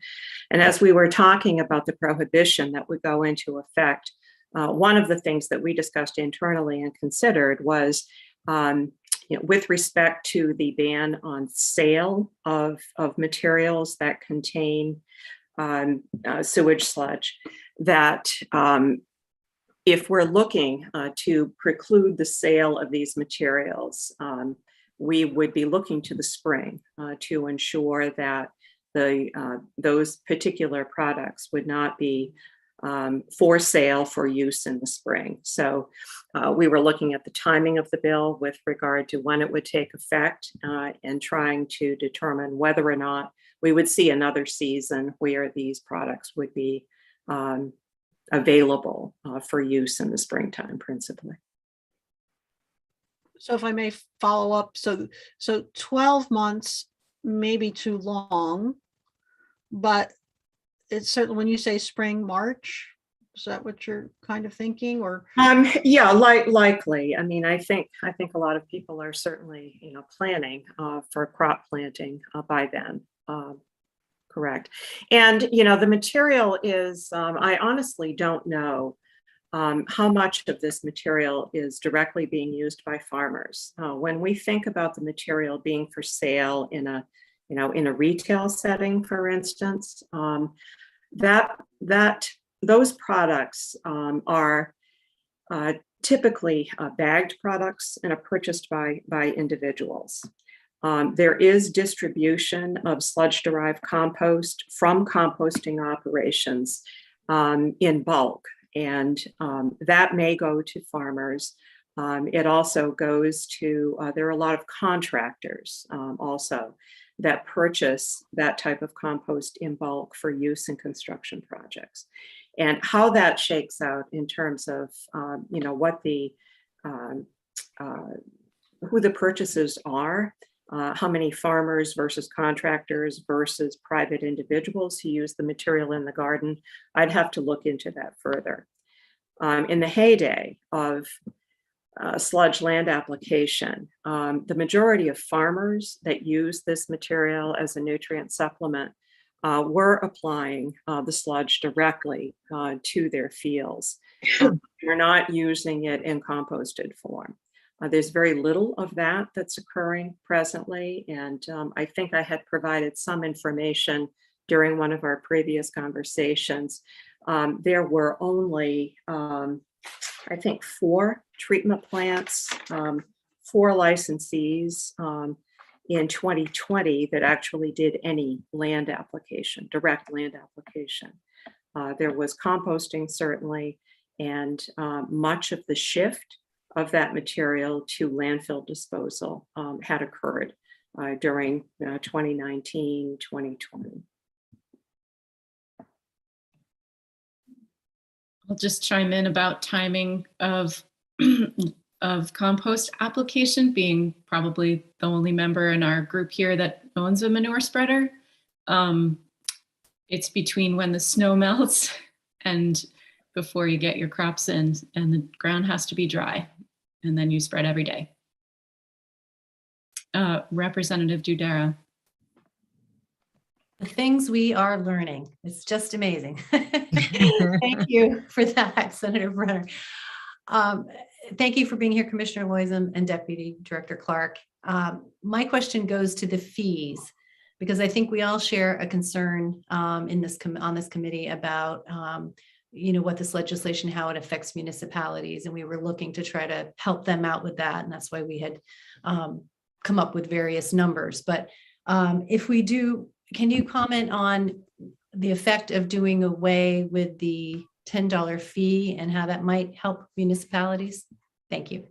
And as we were talking about the prohibition that would go into effect, one of the things that we discussed internally and considered was with respect to the ban on sale of materials that contain sewage sludge, that if we're looking to preclude the sale of these materials, we would be looking to the spring to ensure that those particular products would not be for sale for use in the spring. So we were looking at the timing of the bill with regard to when it would take effect and trying to determine whether or not we would see another season where these products would be available for use in the springtime principally. So if I may follow up, so 12 months may be too long, but it's certainly, when you say spring, March, is that what you're kind of thinking, or? Yeah, likely. I mean, I think a lot of people are certainly, planning for crop planting by then. Correct. And, the material is, I honestly don't know how much of this material is directly being used by farmers. When we think about the material being for sale in a retail setting, for instance, those products are typically bagged products and are purchased by individuals. There is distribution of sludge-derived compost from composting operations in bulk, and that may go to farmers. It also goes to, there are a lot of contractors also that purchase that type of compost in bulk for use in construction projects. And how that shakes out in terms of, what the, who the purchases are, how many farmers versus contractors versus private individuals who use the material in the garden, I'd have to look into that further. In the heyday of sludge land application, the majority of farmers that use this material as a nutrient supplement were applying the sludge directly to their fields. We're not using it in composted form. There's very little of that that's occurring presently, and I think I had provided some information during one of our previous conversations. There were only, I think, 4 treatment plants, 4 licensees in 2020 that actually did any land application, direct land application. There was composting, certainly, and much of the shift of that material to landfill disposal had occurred during 2019, 2020. I'll just chime in about timing of compost application, being probably the only member in our group here that owns a manure spreader. It's between when the snow melts and before you get your crops in, and the ground has to be dry, and then you spread every day. Representative Dudera. The things we are learning. It's just amazing. Thank you for that, Senator Brenner. Thank you for being here, Commissioner Loisem and Deputy Director Clark. My question goes to the fees, because I think we all share a concern on this committee about what this legislation, how it affects municipalities, and we were looking to try to help them out with that, and that's why we had come up with various numbers. But if we do, can you comment on the effect of doing away with the $10 fee and how that might help municipalities? Thank you.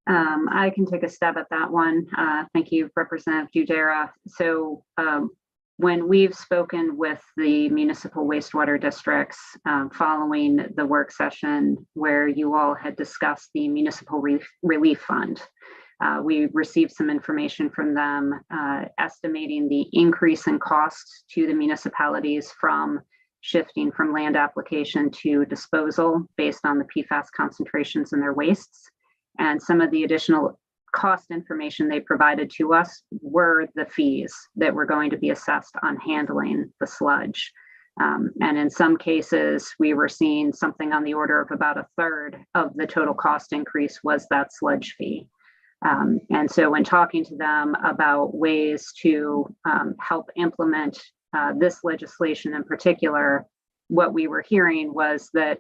I can take a stab at that one. Thank you, Representative Dudera. So when we've spoken with the municipal wastewater districts following the work session where you all had discussed the municipal relief fund, we received some information from them estimating the increase in costs to the municipalities from shifting from land application to disposal based on the PFAS concentrations in their wastes. And some of the additional cost information they provided to us were the fees that were going to be assessed on handling the sludge. And in some cases, we were seeing something on the order of about a third of the total cost increase was that sludge fee. And so when talking to them about ways to help implement this legislation in particular, what we were hearing was that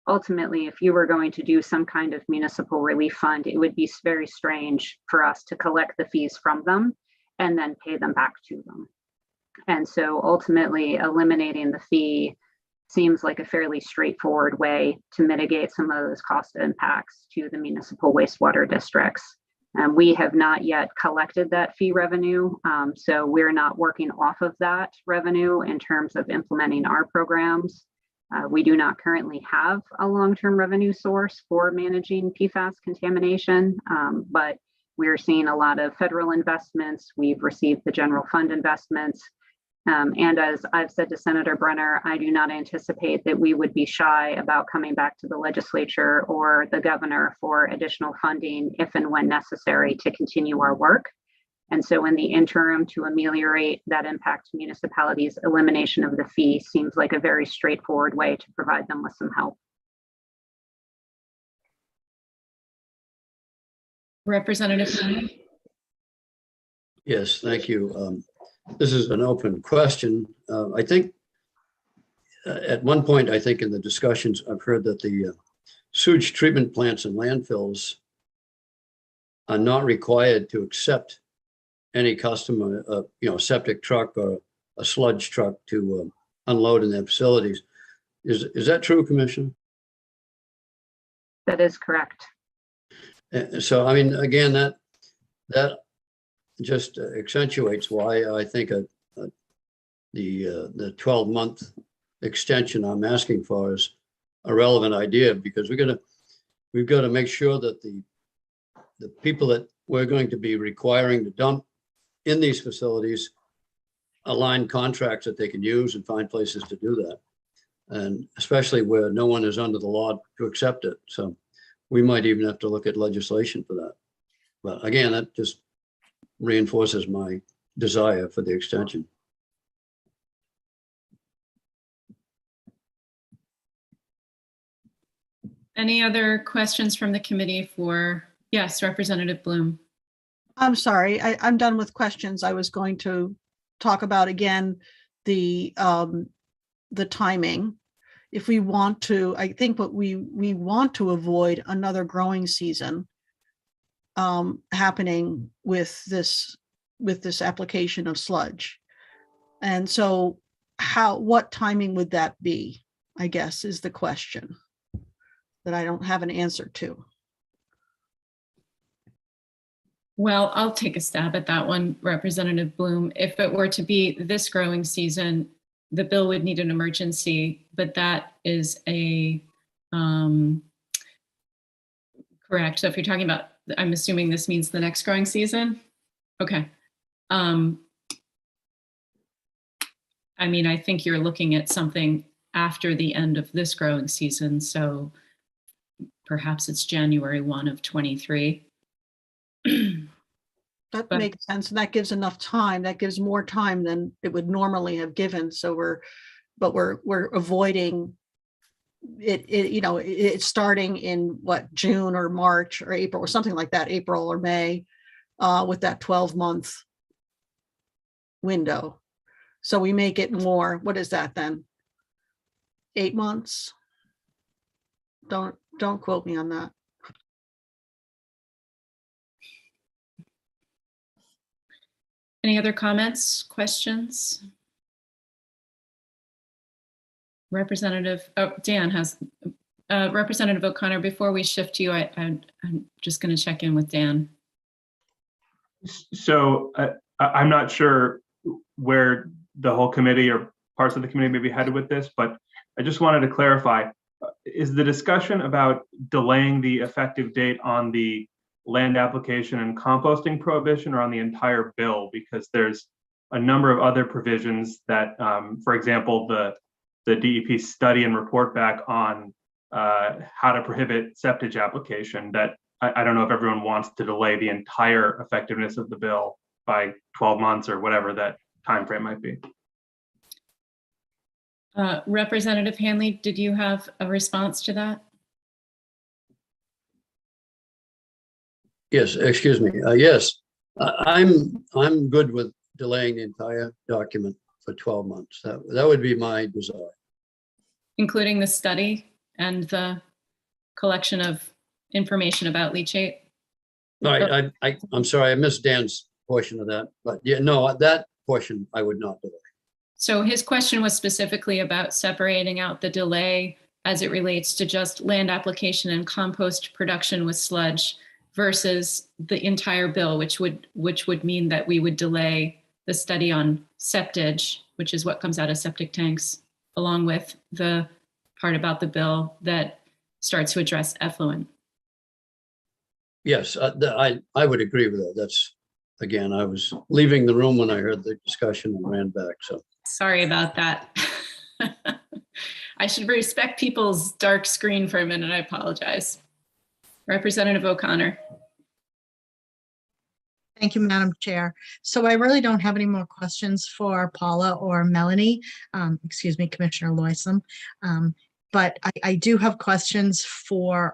ultimately, if you were going to do some kind of municipal relief fund, it would be very strange for us to collect the fees from them and then pay them back to them. And so ultimately, eliminating the fee seems like a fairly straightforward way to mitigate some of those cost impacts to the municipal wastewater districts. We have not yet collected that fee revenue, so we're not working off of that revenue in terms of implementing our programs. We do not currently have a long-term revenue source for managing PFAS contamination, but we're seeing a lot of federal investments. We've received the general fund investments. And as I've said to Senator Brenner, I do not anticipate that we would be shy about coming back to the legislature or the governor for additional funding if and when necessary to continue our work. And so in the interim, to ameliorate that impact to municipalities, elimination of the fee seems like a very straightforward way to provide them with some help. Representative. Yes, thank you. This is an open question. I think at one point, I think in the discussions, I've heard that the sewage treatment plants and landfills are not required to accept any customer, septic truck or a sludge truck to unload in their facilities. Is that true, Commissioner? That is correct. So, I mean, again, that just accentuates why I think the 12-month extension I'm asking for is a relevant idea, because we've got to make sure that the people that we're going to be requiring to dump in these facilities align contracts that they can use and find places to do that. And especially where no one is under the law to accept it. So we might even have to look at legislation for that. But again, that just reinforces my desire for the extension. Any other questions from the committee for, yes, Representative Bloom? I'm sorry, I'm done with questions. I was going to talk about again the timing. If we want to, I think what we want to avoid another growing season happening with this application of sludge. And so what timing would that be, I guess, is the question that I don't have an answer to. Well, I'll take a stab at that one, Representative Bloom. If it were to be this growing season, the bill would need an emergency, but that is correct. So if you're talking about, I'm assuming this means the next growing season? Okay. I mean, I think you're looking at something after the end of this growing season. So perhaps it's January 1 of 23. That But- makes sense. And that gives enough time. That gives more time than it would normally have given. So we're avoiding it's starting in what, June or March or April or something like that, April or May, with that 12-month window. So we make it more, what is that then? 8 months? Don't quote me on that. Any other comments, questions? Representative, Dan has, Representative O'Connor, before we shift to you, I'm just going to check in with Dan. So I'm not sure where the whole committee or parts of the committee may be headed with this, but I just wanted to clarify, is the discussion about delaying the effective date on the land application and composting prohibition or on the entire bill? Because there's a number of other provisions that, for example, the DEP study and report back on how to prohibit septage application that I don't know if everyone wants to delay the entire effectiveness of the bill by 12 months or whatever that timeframe might be. Representative Hanley, did you have a response to that? Yes, excuse me. Yes, I'm good with delaying the entire document for 12 months. That would be my desire. Including the study and the collection of information about leachate? All right, I'm sorry, I missed Dan's portion of that, but yeah, no, that portion I would not delay. So his question was specifically about separating out the delay as it relates to just land application and compost production with sludge versus the entire bill, which would mean that we would delay the study on septage, which is what comes out of septic tanks, along with the part about the bill that starts to address effluent. Yes, I would agree with that. That's, again, I was leaving the room when I heard the discussion and ran back, so. Sorry about that. I should respect people's dark screen for a minute. I apologize. Representative O'Connor. Thank you, Madam Chair. So I really don't have any more questions for Paula or Melanie, excuse me, Commissioner Loyson. But I do have questions for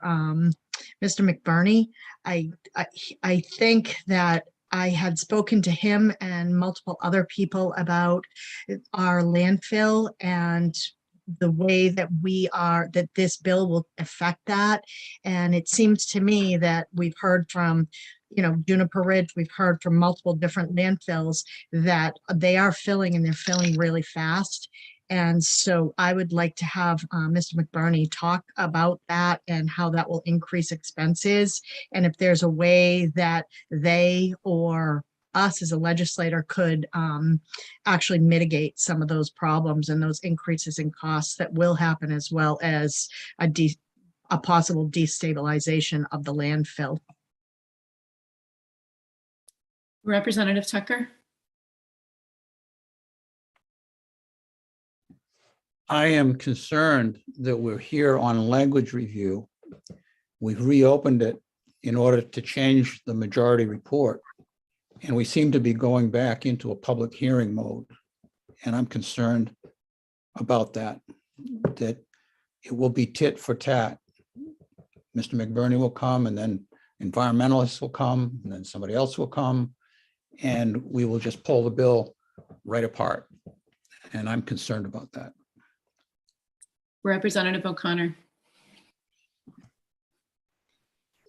Mr. McBurney. I think that I had spoken to him and multiple other people about our landfill and the way that that this bill will affect that. And it seems to me that we've heard from, Juniper Ridge, we've heard from multiple different landfills that they are filling and they're filling really fast. And so I would like to have Mr. McBurney talk about that and how that will increase expenses. And if there's a way that they or us as a legislator could actually mitigate some of those problems and those increases in costs that will happen, as well as a possible destabilization of the landfill. Representative Tucker. I am concerned that we're here on language review. We've reopened it in order to change the majority report. And we seem to be going back into a public hearing mode. And I'm concerned about that it will be tit for tat. Mr. McBurney will come, and then environmentalists will come, and then somebody else will come, and we will just pull the bill right apart. And I'm concerned about that. Representative O'Connor.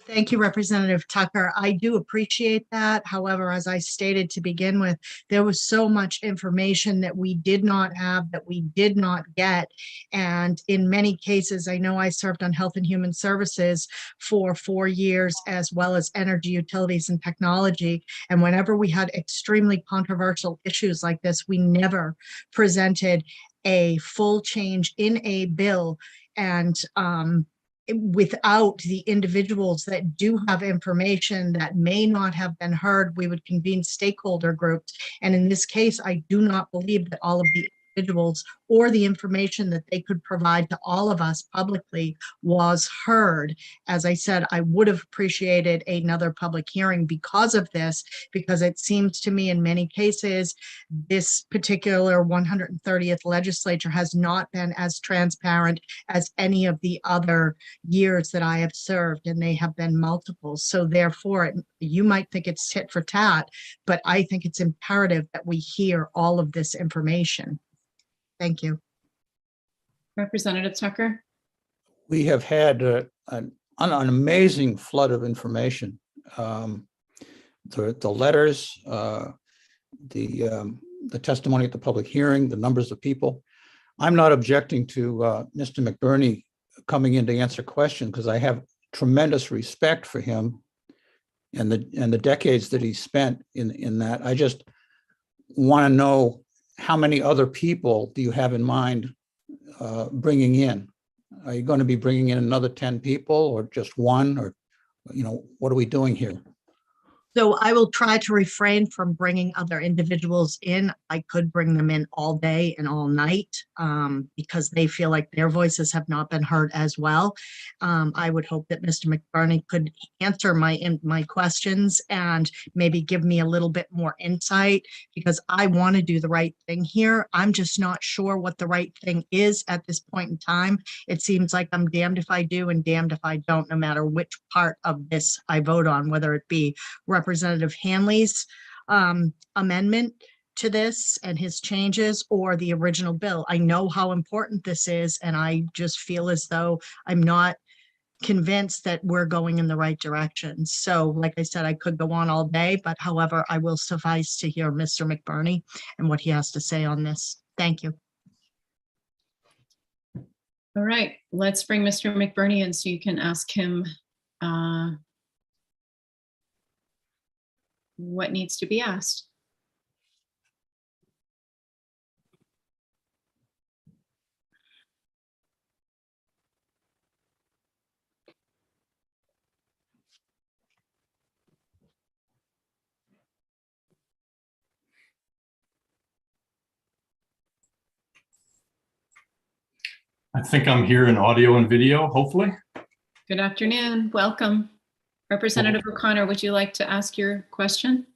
Thank you, Representative Tucker. I do appreciate that. However, as I stated to begin with, there was so much information that we did not have, that we did not get. And in many cases, I know I served on Health and Human Services for 4 years, as well as Energy, Utilities, and Technology. And whenever we had extremely controversial issues like this, we never presented a full change in a bill. And without the individuals that do have information that may not have been heard, we would convene stakeholder groups. And in this case, I do not believe that all of the individuals or the information that they could provide to all of us publicly was heard. As I said, I would have appreciated another public hearing because of this, because it seems to me in many cases, this particular 130th legislature has not been as transparent as any of the other years that I have served, and they have been multiple. So therefore, you might think it's tit for tat, but I think it's imperative that we hear all of this information. Thank you. Representative Tucker. We have had an amazing flood of information. The letters, the testimony at the public hearing, the numbers of people. I'm not objecting to Mr. McBurney coming in to answer questions because I have tremendous respect for him and the decades that he spent in that. I just want to know how many other people do you have in mind bringing in? Are you going to be bringing in another 10 people or just one, or, what are we doing here? So I will try to refrain from bringing other individuals in. I could bring them in all day and all night because they feel like their voices have not been heard as well. I would hope that Mr. McBurney could answer my questions and maybe give me a little bit more insight, because I want to do the right thing here. I'm just not sure what the right thing is at this point in time. It seems like I'm damned if I do and damned if I don't, no matter which part of this I vote on, whether it be Representative Hanley's amendment to this and his changes or the original bill. I know how important this is, and I just feel as though I'm not convinced that we're going in the right direction. So like I said, I could go on all day, but however, I will suffice to hear Mr. McBurney and what he has to say on this. Thank you. All right, let's bring Mr. McBurney in so you can ask him what needs to be asked. I think I'm here in audio and video, hopefully. Good afternoon, welcome. Representative O'Connor, would you like to ask your question?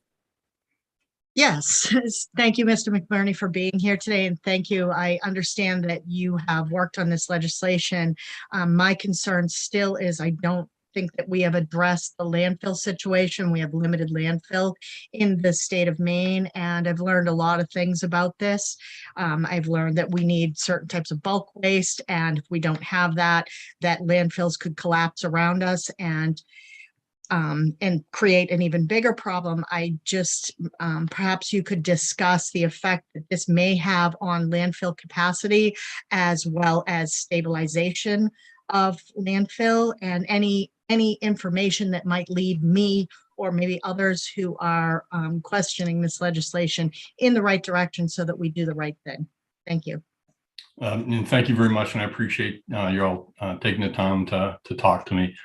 Yes, thank you, Mr. McBurney, for being here today, and thank you. I understand that you have worked on this legislation. My concern still is I don't think that we have addressed the landfill situation. We have limited landfill in the state of Maine, and I've learned a lot of things about this. I've learned that we need certain types of bulk waste, and if we don't have that, that landfills could collapse around us and create an even bigger problem. I just, perhaps you could discuss the effect that this may have on landfill capacity, as well as stabilization of landfill, and any information that might lead me or maybe others who are questioning this legislation in the right direction so that we do the right thing. Thank you. And thank you very much. And I appreciate you all taking the time to talk to me.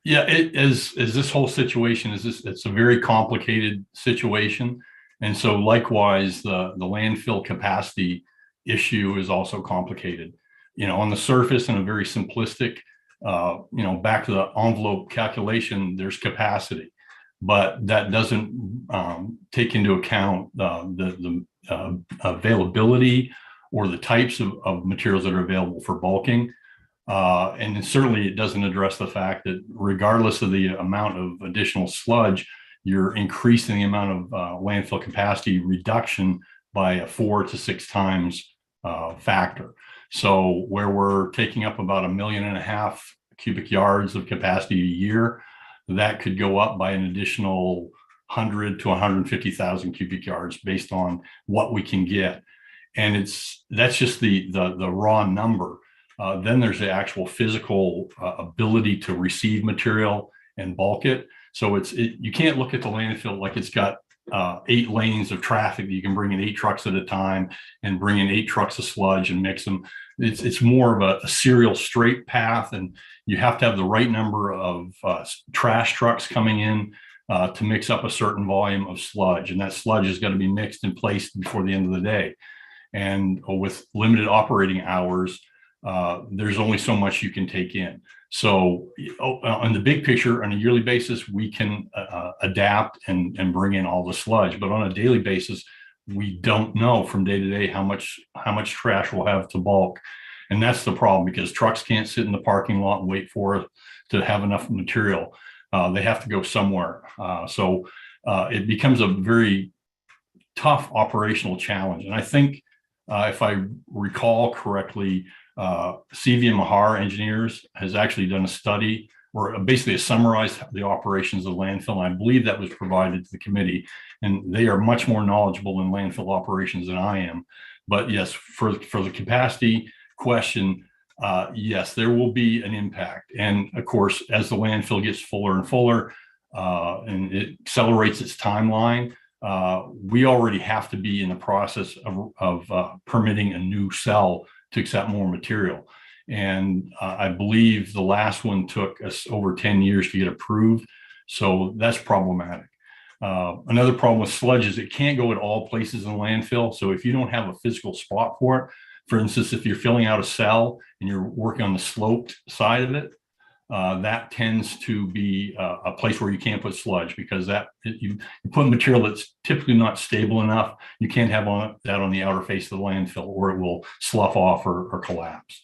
Yeah, is this whole situation it's a very complicated situation. And so likewise, the landfill capacity issue is also complicated. On the surface, in a very simplistic, back to the envelope calculation, there's capacity, but that doesn't take into account the availability or the types of materials that are available for bulking. And certainly it doesn't address the fact that regardless of the amount of additional sludge, you're increasing the amount of landfill capacity reduction by a 4 to 6 times factor. So where we're taking up about 1.5 million cubic yards of capacity a year, that could go up by an additional 100 to 150,000 cubic yards based on what we can get. And that's just the raw number. Then there's the actual physical ability to receive material and bulk it. So you can't look at the landfill like it's got 8 lanes of traffic that you can bring in 8 trucks at a time and bring in 8 trucks of sludge and mix them. It's more of a serial straight path, and you have to have the right number of trash trucks coming in to mix up a certain volume of sludge, and that sludge is going to be mixed and placed before the end of the day. And with limited operating hours, there's only so much you can take in. So on the big picture, on a yearly basis, we can adapt and bring in all the sludge. But on a daily basis, we don't know from day to day how much trash we'll have to bulk. And that's the problem, because trucks can't sit in the parking lot and wait for it to have enough material. They have to go somewhere. So it becomes a very tough operational challenge. And I think if I recall correctly, CV and Mahar Engineers has actually done a study where basically it summarized the operations of landfill. And I believe that was provided to the committee, and they are much more knowledgeable in landfill operations than I am. But yes, for the capacity question, yes, there will be an impact. And of course, as the landfill gets fuller and fuller, and it accelerates its timeline, we already have to be in the process of permitting a new cell to accept more material. And I believe the last one took us over 10 years to get approved. So that's problematic. Another problem with sludge is it can't go at all places in the landfill. So if you don't have a physical spot for it, for instance, if you're filling out a cell and you're working on the sloped side of it, that tends to be a place where you can't put sludge, because you put material that's typically not stable enough. You can't have that on the outer face of the landfill, or it will slough off or collapse.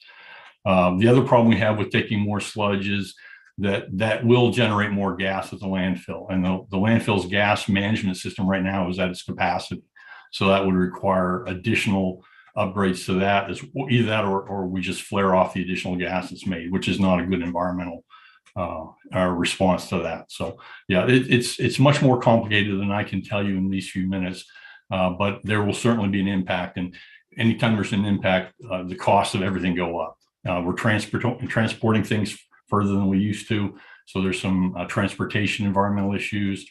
The other problem we have with taking more sludge is that will generate more gas at the landfill, and the landfill's gas management system right now is at its capacity. So that would require additional upgrades to that, as either that or we just flare off the additional gas that's made, which is not a good environmental response to that. So yeah, it's much more complicated than I can tell you in these few minutes, but there will certainly be an impact. And anytime there's an impact, the cost of everything go up. We're transporting things further than we used to. So there's some transportation environmental issues,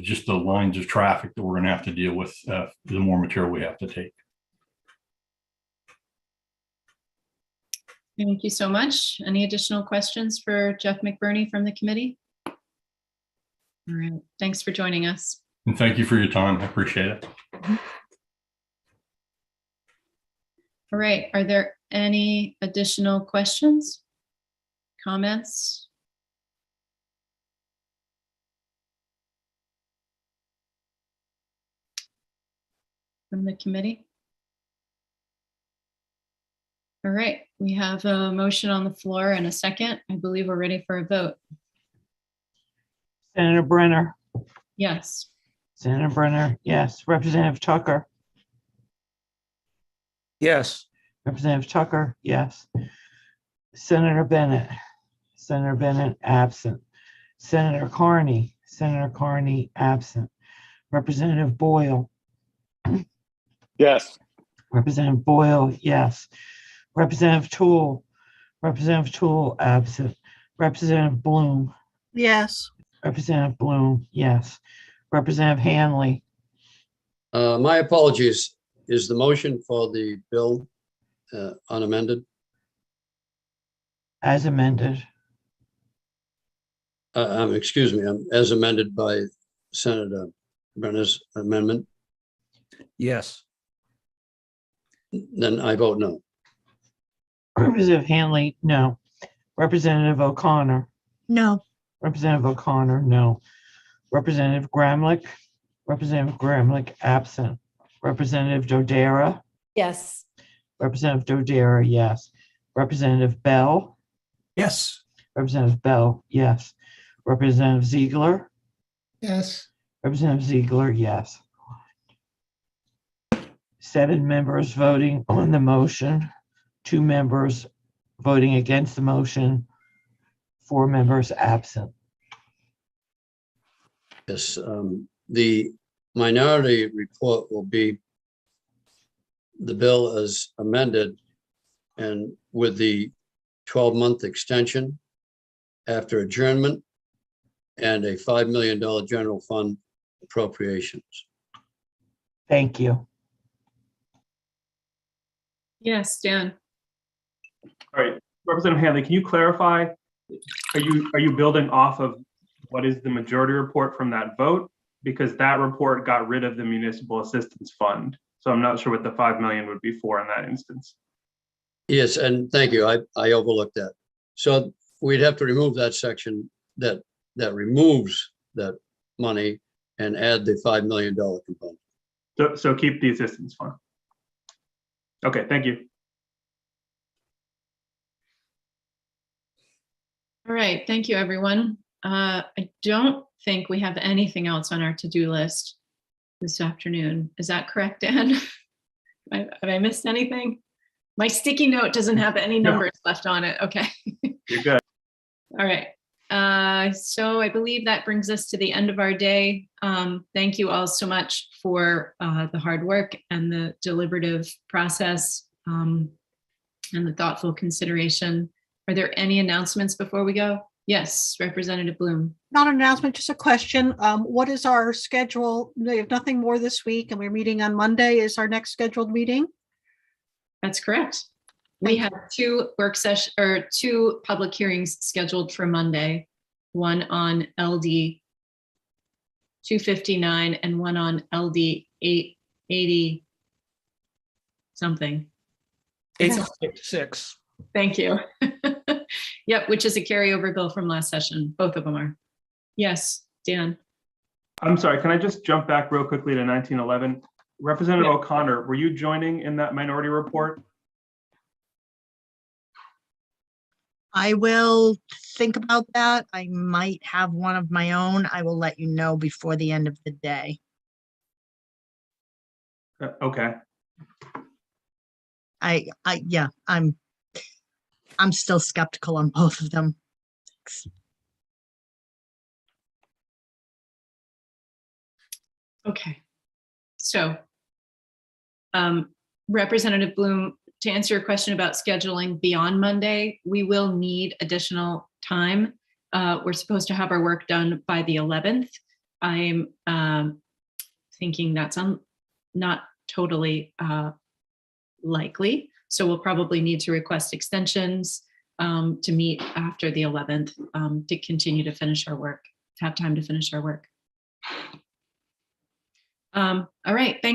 just the lines of traffic that we're going to have to deal with the more material we have to take. Thank you so much. Any additional questions for Jeff McBurney from the committee? All right, thanks for joining us. And thank you for your time. I appreciate it. All right, are there any additional questions, comments? From the committee? All right, we have a motion on the floor and a second. I believe we're ready for a vote. Senator Brenner. Yes. Senator Brenner, yes. Representative Tucker. Yes. Representative Tucker, yes. Senator Bennett. Senator Bennett, absent. Senator Carney. Senator Carney, absent. Representative Boyle. Yes. Representative Boyle, yes. Representative Toole. Representative Toole, absent. Representative Bloom. Yes. Representative Bloom, yes. Representative Hanley. My apologies. Is the motion for the bill unamended? As amended. Excuse me, as amended by Senator Brenner's amendment? Yes. Then I vote no. Representative Hanley, no. Representative O'Connor. No. Representative O'Connor, no. Representative Gramlich. Representative Gramlich, absent. Representative Dodera. Yes. Representative Dodera, yes. Representative Bell. Yes. Representative Bell, yes. Representative Ziegler. Yes. Representative Ziegler, yes. 7 members voting on the motion, 2 members voting against the motion, 4 members absent. Yes, the minority report will be the bill as amended and with the 12-month extension after adjournment and a $5 million general fund appropriations. Thank you. Yes, Dan. All right, Representative Hanley, can you clarify, are you building off of what is the majority report from that vote? Because that report got rid of the municipal assistance fund. So I'm not sure what the 5 million would be for in that instance. Yes, and thank you. I overlooked that. So we'd have to remove that section that removes that money and add the $5 million component. So keep the assistance fund. Okay, thank you. All right, thank you, everyone. I don't think we have anything else on our to-do list this afternoon. Is that correct, Dan? Have I missed anything? My sticky note doesn't have any numbers left on it. Okay. You're good. All right. So I believe that brings us to the end of our day. Thank you all so much for the hard work and the deliberative process and the thoughtful consideration. Are there any announcements before we go? Yes, Representative Bloom. Not an announcement, just a question. What is our schedule? We have nothing more this week and we're meeting on Monday. Is our next scheduled meeting? That's correct. We have two two public hearings scheduled for Monday, one on LD 259 and one on LD 880 something. 866. Thank you. Yep, which is a carryover bill from last session. Both of them are. Yes, Dan. I'm sorry, can I just jump back real quickly to 1911? Representative O'Connor, were you joining in that minority report? I will think about that. I might have one of my own. I will let you know before the end of the day. Okay. Yeah, I'm still skeptical on both of them. Thanks. Okay. So, Representative Bloom, to answer your question about scheduling beyond Monday, we will need additional time. We're supposed to have our work done by the 11th. I'm thinking that's not totally likely. So we'll probably need to request extensions to meet after the 11th to continue to finish our work, to have time to finish our work. All right, thank